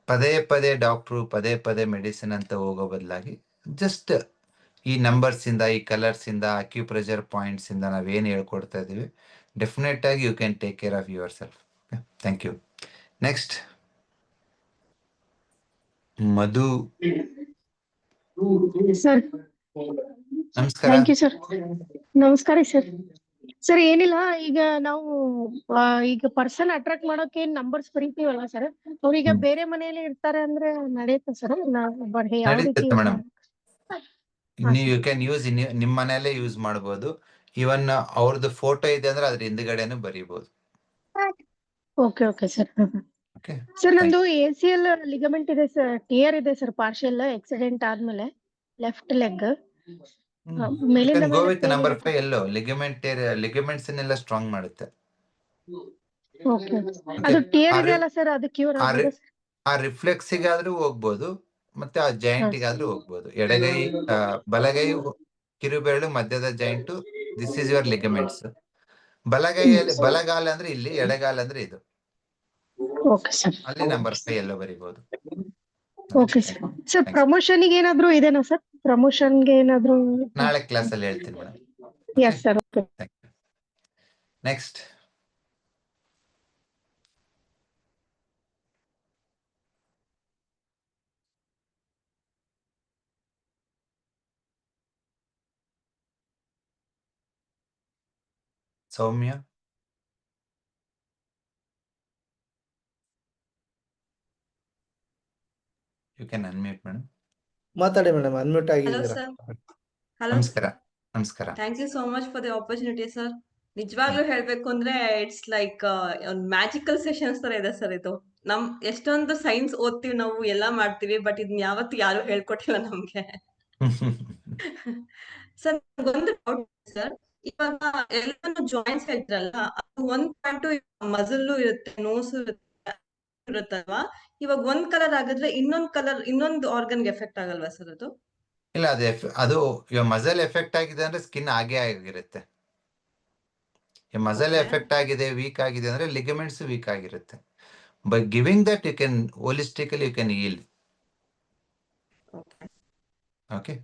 ಪದೇ doctor ಪದೇ medicine ಅಂತ ಹೋಗೋ ಬದಲಾಗಿ ಜಸ್ಟ್ ಈ ನಂಬರ್ಸ್ ಇಂದ, ಈ ಕಲರ್ಸ್ ಇಂದ, ಅಕ್ಯುಪ್ರೆಷರ್ ಪಾಯಿಂಟ್ಸ್ ಇಂದ ನಾವೇನು ಹೇಳ್ಕೊಡ್ತಾ ಇದೀವಿ, ಡೆಫಿನೆಟ್ ಆಗಿ you can take care of yourself. Thank you. Next Madhu sir. ನಮಸ್ಕಾರ. Thank you sir. ನಮಸ್ಕಾರ ಸರ್. ಸರ್ ಏನಿಲ್ಲ, ಈಗ ನಾವು ಈಗ ಪರ್ಸನ್ ಅಟ್ರಾಕ್ಟ್ ಮಾಡೋಕೆ ಏನ್ ನಂಬರ್ಸ್ ಬರೀತೀವಲ್ಲ ಸರ್, ಅವ್ರೀಗ ಬೇರೆ ಮನೆಯಲ್ಲಿ ಇರ್ತಾರೆ ಅಂದ್ರೆ ನಡೆಯುತ್ತೆ ಸರ್? ಯಾವ ರೀತಿ ನಡೀತೈತೆ ಮೇಡಮ್. ನೀವು ಯು ಕ್ಯಾನ್ ಯೂಸ್ ನಿಮ್ಮ ಮನೆಯಲ್ಲೇ ಯೂಸ್ ಮಾಡಬಹುದು. ಇವನ್ ಅವ್ರದ್ದು ಫೋಟೋ ಇದೆ ಅಂದ್ರೆ ಅದ್ರ ಹಿಂದ್ಗಡೆನೂ ಬರೀಬಹುದು. Okay okay sir. Okay sir, ನಂದು ACL ಲಿಗಮೆಂಟ್ ಇದೆ ಸರ್, ಟಿಯರ್ ಇದೆ ಸರ್, ಪಾರ್ಷಿಯಲ್ ಆಕ್ಸಿಡೆಂಟ್ ಆದ್ಮೇಲೆ ಲೆಫ್ಟ್ ಲೆಗ್ ಮೇಲಿಂದ go with number 5 yellow ligaments ಎಲ್ಲ ಸ್ಟ್ರಾಂಗ್ ಮಾಡುತ್ತೆ. ಓಕೆ, ಅದು ಟಿಯರ್ ಇದೆ ಅಲ್ಲ ಸರ್, ಅದು ಕ್ಯೂರ್ ಆಗಿದೆ? ಆ ರಿಫ್ಲೆಕ್ಸ್ ಗಾದ್ರೂ ಹೋಗ್ಬೋದು, ಮತ್ತೆ ಆ ಜಾಯಿಂಟ್ ಗಾದ್ರೂ ಹೋಗ್ಬೋದು. ಎಡಗೈ ಬಲಗೈ ಕಿರುಬೆರಳು ಮಧ್ಯದ joint, this is your ligaments. ಬಲಗೈಯಲ್ಲಿ ಬಲಗಾಲ ಅಂದ್ರೆ ಇಲ್ಲಿ, ಎಡಗಾಲ ಅಂದ್ರೆ ಇದು. Okay sir. ಅಲ್ಲಿ ನಂಬರ್ 5 ಎಲ್ಲೋ ಬರೀಬಹುದು. Okay sir. ಸರ್, ಪ್ರಮೋಷನ್ ಗೆ ಏನಾದ್ರು ಇದೆನಾ ಸರ್? ಪ್ರಮೋಷನ್ ಗೆ ಏನಾದ್ರು ನಾಳೆ ಕ್ಲಾಸ್ ಅಲ್ಲಿ ಹೇಳ್ತೀನಿ madam. Yes sir. Okay. Next Soumya. You can unmute madam. ಮಾತಾಡಿ ಮೇಡಮ್, ಅನ್ಮ್ಯೂಟ್ Hello, ಆಗಿದ್ದೀರಾ? sir. Hello. ನಮಸ್ಕಾರ. ನಮಸ್ಕಾರ. Thank you so much for the opportunity, sir. ನಿಜವಾಗ್ಲೂ ಹೇಳ್ಬೇಕು ಅಂದ್ರೆ ಇಟ್ಸ್ ಲೈಕ್ ಒಂದು ಮ್ಯಾಜಿಕಲ್ ಸೆಷನ್ಸ್ ತರ ಇದೆ ಸರ್ ಇದು. ಎಷ್ಟೊಂದು ಸೈನ್ಸ್ ಓದ್ತೀವಿ ನಾವು, ಎಲ್ಲ ಮಾಡ್ತೀವಿ, ಬಟ್ ಇದನ್ನ ಯಾವತ್ತು ಯಾರು ಹೇಳ್ಕೊಟ್ಟಿಲ್ಲ ನಮ್ಗೆ. ಸರ್, ಒಂದು ಡೌಟ್ ಸರ್, ಇವಾಗ ಎಲ್ಲಾನು ಜಾಯಿಂಟ್ಸ್ ಹೇಳ್ತಿರಲ್ಲ, ಅದು ಒಂದ್ ಪಾಯಿಂಟ್ ಮಸಲ್ಲು ಇರುತ್ತೆ, ನೋಸು ಇರುತ್ತಲ್ವಾ? ಇವಾಗ ಒಂದ್ ಕಲರ್ ಆಗಿದ್ರೆ ಇನ್ನೊಂದು ಆರ್ಗನ್ಗೆ ಎಫೆಕ್ಟ್ ಆಗಲ್ವಾ ಸರ್ ಅದು? ಇಲ್ಲ, ಅದು ಇವಾಗ ಮಸಲ್ ಎಫೆಕ್ಟ್ ಆಗಿದೆ ಅಂದ್ರೆ ಸ್ಕಿನ್ ಆಗೇ ಆಗಿರುತ್ತೆ. ಈ ಮಸಲ್ Okay. ಎಫೆಕ್ಟ್ ಆಗಿದೆ, ವೀಕ್ ಆಗಿದೆ ಅಂದ್ರೆ ಲಿಗಮೆಂಟ್ಸ್ ವೀಕ್ ಆಗಿರುತ್ತೆ. By giving that you can holistically you can heal. Okay. Okay,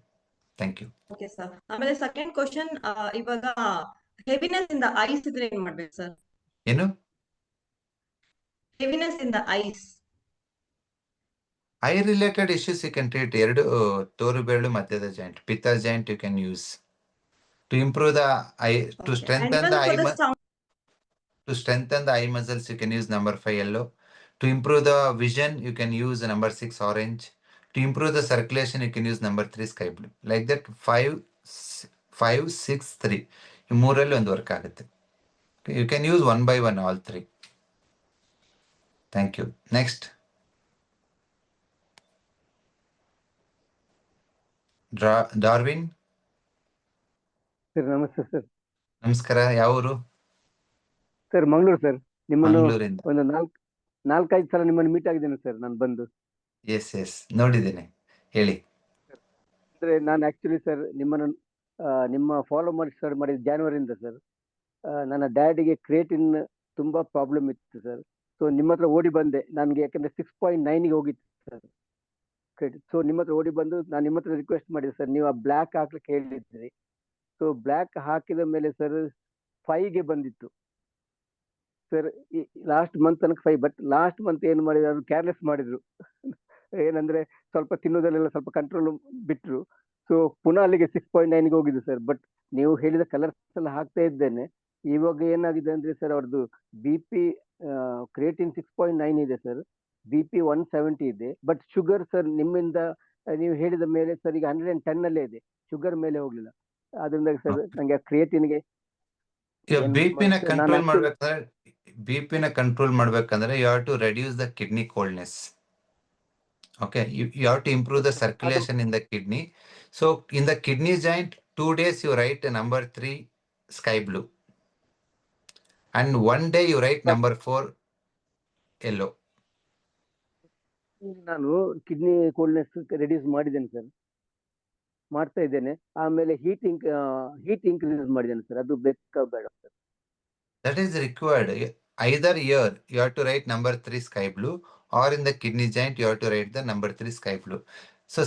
thank you. Okay sir. ಆಮೇಲೆ ಸೆಕೆಂಡ್ ಕ್ವಶನ್, ಇವಾಗ ಹೆವಿನೆಸ್ ಇಂದ ಐಸ್ ಇದ್ರೆ ಏನ್ ಮಾಡ್ಬೇಕು ಸರ್? ಏನು? ಹೆವಿನೆಸ್ ಇಂದ eyes. I related issues you can treat. ಎರಡು ತೋರು ಬೆರಳು ಮಧ್ಯದ ಜಾಯಿಂಟ್, ಪಿತ್ತ joint you can use to improve the eye, to Okay. And strengthen even the I, for the sound. to strengthen the eye muscles you can use number 5 yellow. To improve the vision you can use number 6 orange. To improve the circulation you can use number 3 sky blue. Like that 5 6 3 ಈ ಮೂರಲ್ಲಿ ಒಂದು work ಆಗುತ್ತೆ. You can use one by one all three. Thank you. Next. Darwin. Sir ನಮಸ್ತೆ sir. ನಮಸ್ಕಾರ. ಯಾವ ಊರು? Sir Mangaluru sir. ನಿಮ್ಮನ್ನು ಮಂಗಳೂರಿಂದ. ಒಂದು 4-5 ಸಲ ನಿಮ್ಮನ್ನು ಮೀಟ್ ಆಗಿದ್ದೇನೆ ಸರ್ ನಾನು ಬಂದು. ಎಸ್ ನೋಡಿದ್ದೇನೆ, ಹೇಳಿ. ಅಂದ್ರೆ ನಾನು ಆಕ್ಚುಲಿ ಸರ್ ನಿಮ್ಮನ್ನು ನಿಮ್ಮ ಫಾಲೋ ಮಾಡಿ ಸ್ಟಾರ್ಟ್ ಮಾಡಿದ ಜಾನ್ವರಿಯಿಂದ ಸರ್. ನನ್ನ ಡ್ಯಾಡಿಗೆ ಕ್ರಿಯೇಟಿನ್ ತುಂಬಾ ಪ್ರಾಬ್ಲಮ್ ಇತ್ತು ಸರ್. ಸೊ ನಿಮ್ಮ ಹತ್ರ ಓಡಿ ಬಂದೆ ನನಗೆ, ಯಾಕಂದ್ರೆ 6.9ಗೆ ಹೋಗಿತ್ತು ಸರ್ ಕ್ರಿಯೇಟಿನ್. ಸೊ ನಿಮ್ಮ ಹತ್ರ ಓಡಿ ಬಂದು ನಾನು ನಿಮ್ಮ ಹತ್ರ ರಿಕ್ವೆಸ್ಟ್ ಮಾಡಿದೆ ಸರ್, ನೀವು ಆ ಬ್ಲ್ಯಾಕ್ ಹಾಕ್ಲಿಕ್ಕೆ ಹೇಳಿದ್ರಿ. ಸೊ ಬ್ಲ್ಯಾಕ್ ಹಾಕಿದ ಮೇಲೆ ಸರ್ 5ಗೆ ಬಂದಿತ್ತು ಸರ್. ಲಾಸ್ಟ್ ಮಂತ್ ತನಕ 5, ಬಟ್ ಲಾಸ್ಟ್ ಮಂತ್ ಏನು ಮಾಡಿದ್ರು, ಅದು ಕೇರ್ಲೆಸ್ ಮಾಡಿದ್ರು. ಏನಂದ್ರೆ ಸ್ವಲ್ಪ ತಿನ್ನೋದಲ್ಲೆಲ್ಲ ಸ್ವಲ್ಪ ಕಂಟ್ರೋಲ್ ಬಿಟ್ರು. ಸೊ ಪುನಃ ಅಲ್ಲಿಗೆ 6.9ಗೆ ಹೋಗಿದ್ದು ಸರ್. ಬಟ್ ನೀವು ಹೇಳಿದ ಕಲರ್ಸ್ ಎಲ್ಲ ಹಾಕ್ತಾ ಇದ್ದೇನೆ. ಇವಾಗ ಏನಾಗಿದೆ ಅಂದ್ರೆ ಸರ್ ಅವ್ರದ್ದು BP ಕ್ರಿಯೇಟಿನ್ 6.9 ಇದೆ ಸರ್, BP 170 ಇದೆ. ಬಟ್ ಶುಗರ್ ಸರ್ ನಿಮ್ಮಿಂದ ನೀವು ಹೇಳಿದ ಮೇಲೆ ಸರ್ ಈಗ 110 ಅಲ್ಲೇ ಇದೆ, ಶುಗರ್ ಮೇಲೆ ಹೋಗ್ಲಿಲ್ಲ. ಅದರಿಂದ ಸರ್ ನಂಗೆ ಕ್ರಿಯೇಟಿನ್ಗೆ ಬಿಪಿನ ಕಂಟ್ರೋಲ್ ಮಾಡ್ಬೇಕಂದ್ರೆ you have to reduce the kidney coldness. Okay, you have to improve the circulation in the kidney. So in the kidney joint, 2 days you write number 3 sky blue, and 1 day you write number 4 yellow. ನಾನು kidney coldness reduce ಮಾಡಿದ್ದೇನೆ sir, ಮಾಡ್ತಾ ಇದ್ದೇನೆ. ಆಮೇಲೆ heat increase ಮಾಡಿದ್ದೇನೆ sir. ಅದು ಬೇಕಾ ಬೇಡ sir? That is required. Either here you have to write number 3 sky blue, or in the kidney joint you have to write the number 3 sky blue. So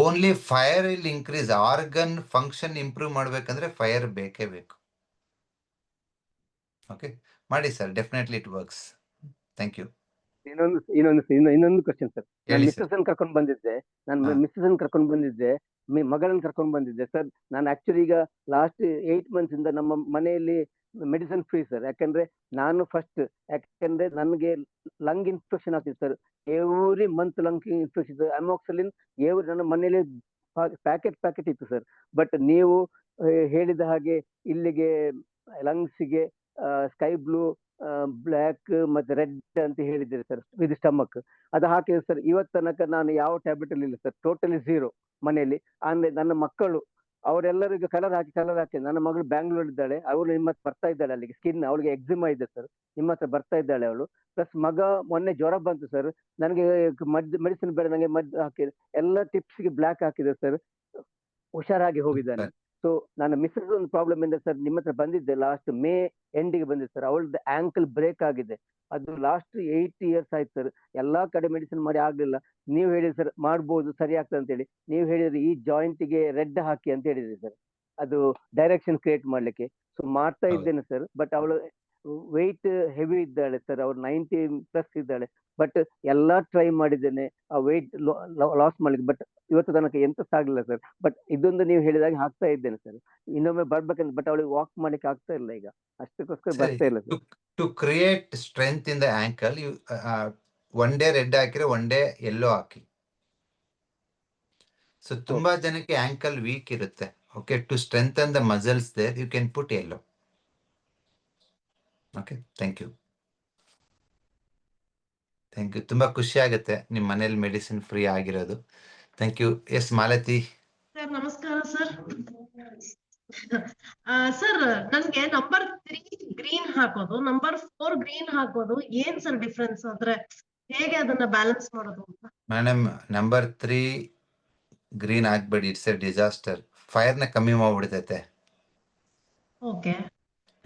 only fire will increase. Organ function improve ಮಾಡ್ಬೇಕಂದ್ರೆ fire ಬೇಕೇ ಬೇಕು. Okay, ಮಾಡಿ sir, definitely it works. Thank you. ಇನ್ನೊಂದು question sir. ನಾನು ಹೇಳಿ missus ಅನ್ನು ಕರ್ಕೊಂಡು ಬಂದಿದ್ದೆ, ಮಗಳನ್ನು ಕರ್ಕೊಂಡು ಬಂದಿದ್ದೆ ಸರ್. ನಾನು ಆಕ್ಚುಲಿ ಈಗ ಲಾಸ್ಟ್ 8 months ಇಂದ ನಮ್ಮ ಮನೆಯಲ್ಲಿ ಮೆಡಿಸಿನ್ ಫ್ರೀ ಸರ್. ಯಾಕಂದ್ರೆ ಯಾಕಂದ್ರೆ ನನಗೆ ಲಂಗ್ ಇನ್ಫೆಕ್ಷನ್ ಆಗ್ತಿದೆ sir. Every month lung infection, amoxicillin ನನ್ನ ಮನೆಯಲ್ಲಿ ಪ್ಯಾಕೆಟ್ ಇತ್ತು ಸರ್. ಬಟ್ ನೀವು ಹೇಳಿದ ಹಾಗೆ ಇಲ್ಲಿಗೆ ಲಂಗ್ಸ್ಗೆ ಸ್ಕೈ ಬ್ಲೂ, ಬ್ಲ್ಯಾಕ್ ಮತ್ತೆ ರೆಡ್ ಅಂತ ಹೇಳಿದ್ದೀರಿ ಸರ್ ವಿತ್ ಸ್ಟಮಕ್. ಅದು ಹಾಕಿದೆ ಸರ್. ಇವತ್ತು ತನಕ ನಾನು ಯಾವ ಟ್ಯಾಬ್ಲೆಟ್ ಅಲ್ಲಿ ಇಲ್ಲ ಸರ್, ಟೋಟಲಿ 0 ಮನೆಯಲ್ಲಿ. ಅಂದ್ರೆ ನನ್ನ ಮಕ್ಕಳು ಅವರೆಲ್ಲರಿಗೂ ಕಲರ್ ಹಾಕಿ ನನ್ನ ಮಗಳು ಬ್ಯಾಂಗ್ಳೂರ್ ಇದ್ದಾಳೆ, ಅವಳು ನಿಮ್ಮ ಹತ್ರ ಬರ್ತಾ ಇದ್ದಾಳೆ ಅಲ್ಲಿಗೆ. ಸ್ಕಿನ್ ಅವಳಿಗೆ ಎಕ್ಸಿಮಾ ಇದೆ ಸರ್, ನಿಮ್ಮ ಹತ್ರ ಬರ್ತಾ ಇದ್ದಾಳೆ ಅವಳು. ಪ್ಲಸ್ ಮಗ ಮೊನ್ನೆ ಜ್ವರ ಬಂತು ಸರ್, ನನಗೆ ಮೆಡಿಸಿನ್ ಬೇಡ, ನನಗೆ ಮದ್ದು ಹಾಕಿದೆ, ಎಲ್ಲ ಟಿಪ್ಸ್ಗೆ ಬ್ಲ್ಯಾಕ್ ಹಾಕಿದೆ ಸರ್, ಹುಷಾರಾಗಿ ಹೋಗಿದ್ದಾನೆ. ಸೊ ನನ್ನ ಮಿಸ್ಸಸ್ ಒಂದು ಪ್ರಾಬ್ಲಮ್ ಇಂದ ಸರ್ ನಿಮ್ಮ ಹತ್ರ ಬಂದಿದ್ದೆ, ಲಾಸ್ಟ್ ಮೇ ಎಂಡಿಗೆ ಬಂದಿದ್ದೆ ಸರ್. ಅವಳದ್ದು ಆಂಕಲ್ ಬ್ರೇಕ್ ಆಗಿದೆ, ಅದು ಲಾಸ್ಟ್ 8 years ಆಯ್ತು ಸರ್. ಎಲ್ಲಾ ಕಡೆ ಮೆಡಿಸಿನ್ ಮಾಡಿ ಆಗ್ಲಿಲ್ಲ. ನೀವು ಹೇಳಿದ್ರಿ ಸರ್ ಮಾಡ್ಬೋದು, ಸರಿ ಆಗ್ತದೆ ಅಂತ ಹೇಳಿ. ನೀವು ಹೇಳಿದ್ರಿ ಈ ಜಾಯಿಂಟ್ಗೆ ರೆಡ್ ಹಾಕಿ ಅಂತ ಹೇಳಿದ್ರಿ ಸರ್, ಅದು ಡೈರೆಕ್ಷನ್ ಕ್ರಿಯೇಟ್ ಮಾಡ್ಲಿಕ್ಕೆ. ಸೊ ಮಾಡ್ತಾ ಇದ್ದೇನೆ ಸರ್. ಬಟ್ ಅವಳು ವೆಯ್ಟ್ ಹೆವಿ ಇದ್ದಾಳೆ ಸರ್, ಅವ್ರು 90+ ಇದ್ದಾಳೆ. ಬಟ್ ಎಲ್ಲಾ ಟ್ರೈ ಮಾಡಿದ್ದೇನೆ ಆ ವೆಯ್ಟ್ ಲಾಸ್ ಮಾಡ್ಲಿಕ್ಕೆ, ಬಟ್ ಇವತ್ತು ತನಕ ಎಂತ ಸಾಗಲಿಲ್ಲ ಸರ್. ಬಟ್ ಇದೊಂದು ನೀವು ಹೇಳಿದಾಗ ಹಾಕ್ತಾ ಇದ್ದೇನೆ ಸರ್. ಇನ್ನೊಮ್ಮೆ ಬರ್ಬೇಕಂತ, ಬಟ್ ಅವಳಿಗೆ ವಾಕ್ ಮಾಡ್ಲಿಕ್ಕೆ ಆಗ್ತಾ ಇಲ್ಲ ಈಗ, ಅಷ್ಟಕ್ಕೋಸ್ಕರ ಬರ್ತಾ ಇಲ್ಲ sir. To create strength in the ankle, you 1 day red ಹಾಕಿದ್ರೆ 1 day ಯೆಲ್ಲೋ ಹಾಕಿ. ಸೊ ತುಂಬಾ ಜನಕ್ಕೆ ಆಂಕಲ್ ವೀಕ್ ಇರುತ್ತೆ. Okay, to strengthen the muscles there you can put yellow. Okay, thank you. ತುಂಬಾ ಖುಷಿ ಆಗುತ್ತೆ ನಿಮ್ಮ ಮನೇಲಿ ಮೆಡಿಸಿನ್ ಫ್ರೀ ಆಗಿರೋದು. Thank you. Yes Malathi. Sir ನಮಸ್ಕಾರ ಸರ್. ಸರ್ ನನ್ಗೆ ನಂಬರ್ 3 ಗ್ರೀನ್ ಹಾಕೋದು, ನಂಬರ್ 4 ಗ್ರೀನ್ ಹಾಕೋದು ಏನ್ ಸರ್ ಡಿಫ್ರೆನ್ಸ್? ಅಂದ್ರೆ ಹೇಗೆ ಅದನ್ನ ಬ್ಯಾಲೆನ್ಸ್ ಮಾಡೋದು ಅಂತ? ಮೇಡಮ್, ನಂಬರ್ 3 ಗ್ರೀನ್ ಆಗ್ಬೇಡಿ, ಇಟ್ಸ್ ಎ ಡಿಸಾಸ್ಟರ್. ಫೈರ್ ನ ಕಮ್ಮಿ ಮಾಡ್ಬಿಡ್ತೈತೆ. ಓಕೆ.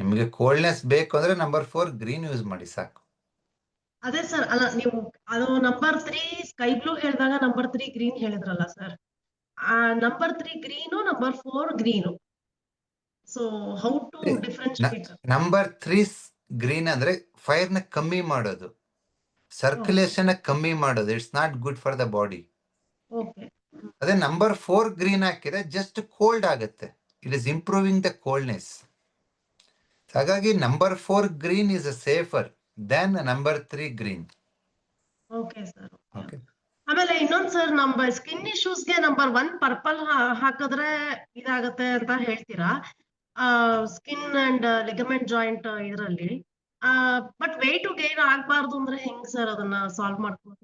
ನಿಮಗೆ ಕೋಲ್ಡ್ನೆಸ್ ಬೇಕು ಅಂದ್ರೆ ನಂಬರ್ 4 ಗ್ರೀನ್ ಯೂಸ್ ಮಾಡಿ ಸಾಕು. ಅದೇ ಸರ್, ಅಲ್ಲ ನೀವು ಅದು ನಂಬರ್ 3 ಸ್ಕೈ ಬ್ಲೂ ಹೇಳಿದಾಗ ನಂಬರ್ 3 ಗ್ರೀನ್ ಹೇಳಿದ್ರಲ್ಲ ಸರ್, ಆ number 3 green, number 4 green. So how to differentiate? Number 3 green ಅಂದ್ರೆ ಫೈರ್ ನ ಕಮ್ಮಿ ಮಾಡೋದು, ಸರ್ಕ್ಯುಲೇಷನ್ ಕಮ್ಮಿ ಮಾಡೋದು. It's not good for the body. Okay. ಅದೇ ನಂಬರ್ 4 ಗ್ರೀನ್ ಹಾಕಿದ್ರೆ ಜಸ್ಟ್ ಕೋಲ್ಡ್ ಆಗುತ್ತೆ. It is improving the coldness. ಹಾಗಾಗಿ number 4 green is safer than number 3 green. Okay sir. Okay. ಆಮೇಲೆ ಇನ್ನೊಂದ್ ಸರ್, ನಮ್ಮ ಸ್ಕಿನ್ ಇಶ್ಯೂಸ್ಗೆ ನಂಬರ್ 1 ಪರ್ಪಲ್ ಹಾಕಿದ್ರೆ ಇದಾಗತ್ತೆ ಅಂತ ಹೇಳ್ತೀರಾ, ಸ್ಕಿನ್ ಅಂಡ್ ಲಿಗಮೆಂಟ್ ಜಾಯಿಂಟ್ ಇದರಲ್ಲಿ. ಬಟ್ ವೇಟ್ ಗೇನ್ ಆಗ್ಬಾರ್ದು ಅಂದ್ರೆ ಹೆಂಗ್ ಸರ್ ಅದನ್ನ ಸಾಲ್ವ್ ಮಾಡ್ಬೋದು?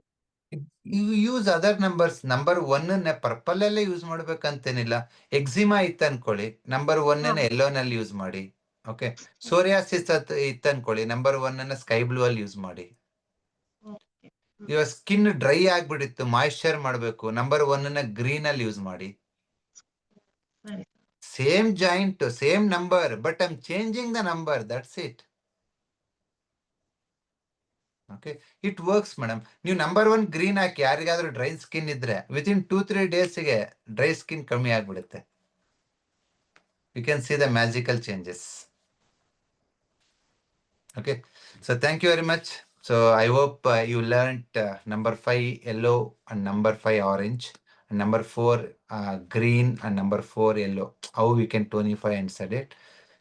You use other numbers. Number 1 purple ಅಲ್ಲೇ ಯೂಸ್ ಮಾಡ್ಬೇಕಂತೇನಿಲ್ಲ. ಎಕ್ಸಿಮಾ ಇತ್ತು ಅನ್ಕೊಳ್ಳಿ, ನಂಬರ್ 1 ಯೆಲ್ಲೋ ನಲ್ಲಿ ಯೂಸ್ ಮಾಡಿ. ಓಕೆ. ಸೋರಿಯಾಸಿಸ್ ಇತ್ತು ಅನ್ಕೊಳ್ಳಿ, ನಂಬರ್ 1 ಸ್ಕೈ ಬ್ಲೂ ಅಲ್ಲಿ ಯೂಸ್ ಮಾಡಿ. ಇವಾಗ ಸ್ಕಿನ್ ಡ್ರೈ ಆಗ್ಬಿಟ್ಟಿತ್ತು, ಮಾಯಿಶ್ಚರ್ ಮಾಡಬೇಕು, ನಂಬರ್ 1 ಗ್ರೀನ್ ಅಲ್ಲಿ ಯೂಸ್ ಮಾಡಿ. Same joint, same number, but I am changing the number, that's it. Okay, it works madam. ನೀವು ನಂಬರ್ 1 ಗ್ರೀನ್ ಹಾಕಿ ಯಾರಿಗಾದ್ರೂ ಡ್ರೈ ಸ್ಕಿನ್ ಇದ್ರೆ ವಿತಿನ್ 2-3 ಡೇಸ್ಗೆ ಡ್ರೈ ಸ್ಕಿನ್ ಕಮ್ಮಿ ಆಗ್ಬಿಡುತ್ತೆ. You can see the magical changes. Okay, so thank you very much. So I hope you learnt number 5 yellow and number 5 orange and number 4 green and number 4 yellow. How we can tonify and set it.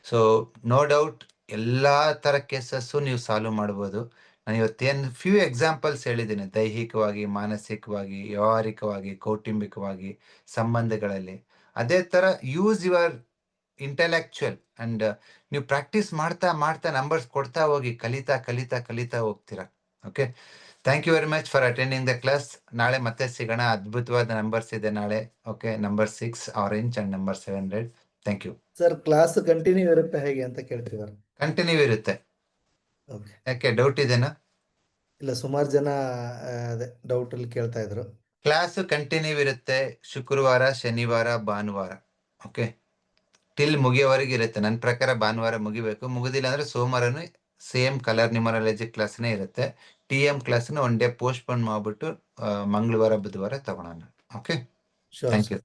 So no doubt ಎಲ್ಲಾ ತರ cases ನೀವು solve ಮಾಡ್ಬೋದು. ನಾನು ಇವತ್ತೇನು few examples ಹೇಳಿದ್ದೀನಿ, ದೈಹಿಕವಾಗಿ, ಮಾನಸಿಕವಾಗಿ, ವ್ಯವಹಾರಿಕವಾಗಿ, ಕೌಟುಂಬಿಕವಾಗಿ, ಸಂಬಂಧಗಳಲ್ಲಿ. ಅದೇ ತರ ಯೂಸ್ ಯುವರ್ ಇಂಟೆಲೆಕ್ಚುಯಲ್ ಅಂಡ್ ನೀವು ಪ್ರಾಕ್ಟೀಸ್ ಮಾಡ್ತಾ ಮಾಡ್ತಾ ನಂಬರ್ಸ್ ಕೊಡ್ತಾ ಹೋಗಿ, ಕಲಿತಾ ಹೋಗ್ತೀರಾ. Okay, thank you very much for attending the class. ನಾಳೆ ಮತ್ತೆ ಸಿಗೋಣ. ಅದ್ಭುತವಾದ ನಂಬರ್ಸ್ ಇದೆ ನಾಳೆ. Okay, number 6 orange and number 7 red. Thank you sir. Class continue ಇರುತ್ತೆ ಹೇಗೆ ಅಂತ ಕೇಳ್ತಿದ್ದಾರೆ. ಕಂಟಿನ್ಯೂ ಇರುತ್ತೆ. ಓಕೆ. ಯಾಕೆ ಡೌಟ್ ಇದೆನಾ? ಇಲ್ಲ, ಸುಮಾರು ಜನ ಅದೇ ಡೌಟ್ ಅಲ್ಲಿ ಕೇಳ್ತಾ ಇದ್ರು. ಕ್ಲಾಸ್ ಕಂಟಿನ್ಯೂ ಇರುತ್ತೆ ಶುಕ್ರವಾರ, ಶನಿವಾರ, ಭಾನುವಾರ. ಓಕೆ, ಟಿಲ್ ಮುಗಿಯೋವರೆಗೆ ಇರುತ್ತೆ. ನನ್ನ ಪ್ರಕಾರ ಭಾನುವಾರ ಮುಗಿಬೇಕು. ಮುಗಿದಿಲ್ಲ ಅಂದ್ರೆ ಸೋಮವಾರನು ಸೇಮ್ ಕಲರ್ ನ್ಯೂಮರಾಲಜಿ ಕ್ಲಾಸ್ನೇ ಇರುತ್ತೆ. TM ಕ್ಲಾಸ್ನ 1 ಡೇ ಪೋಸ್ಟ್ಪೋನ್ ಮಾಡ್ಬಿಟ್ಟು ಮಂಗಳವಾರ, ಬುಧವಾರ ತಗೊಳೋಣ. Okay, thank you.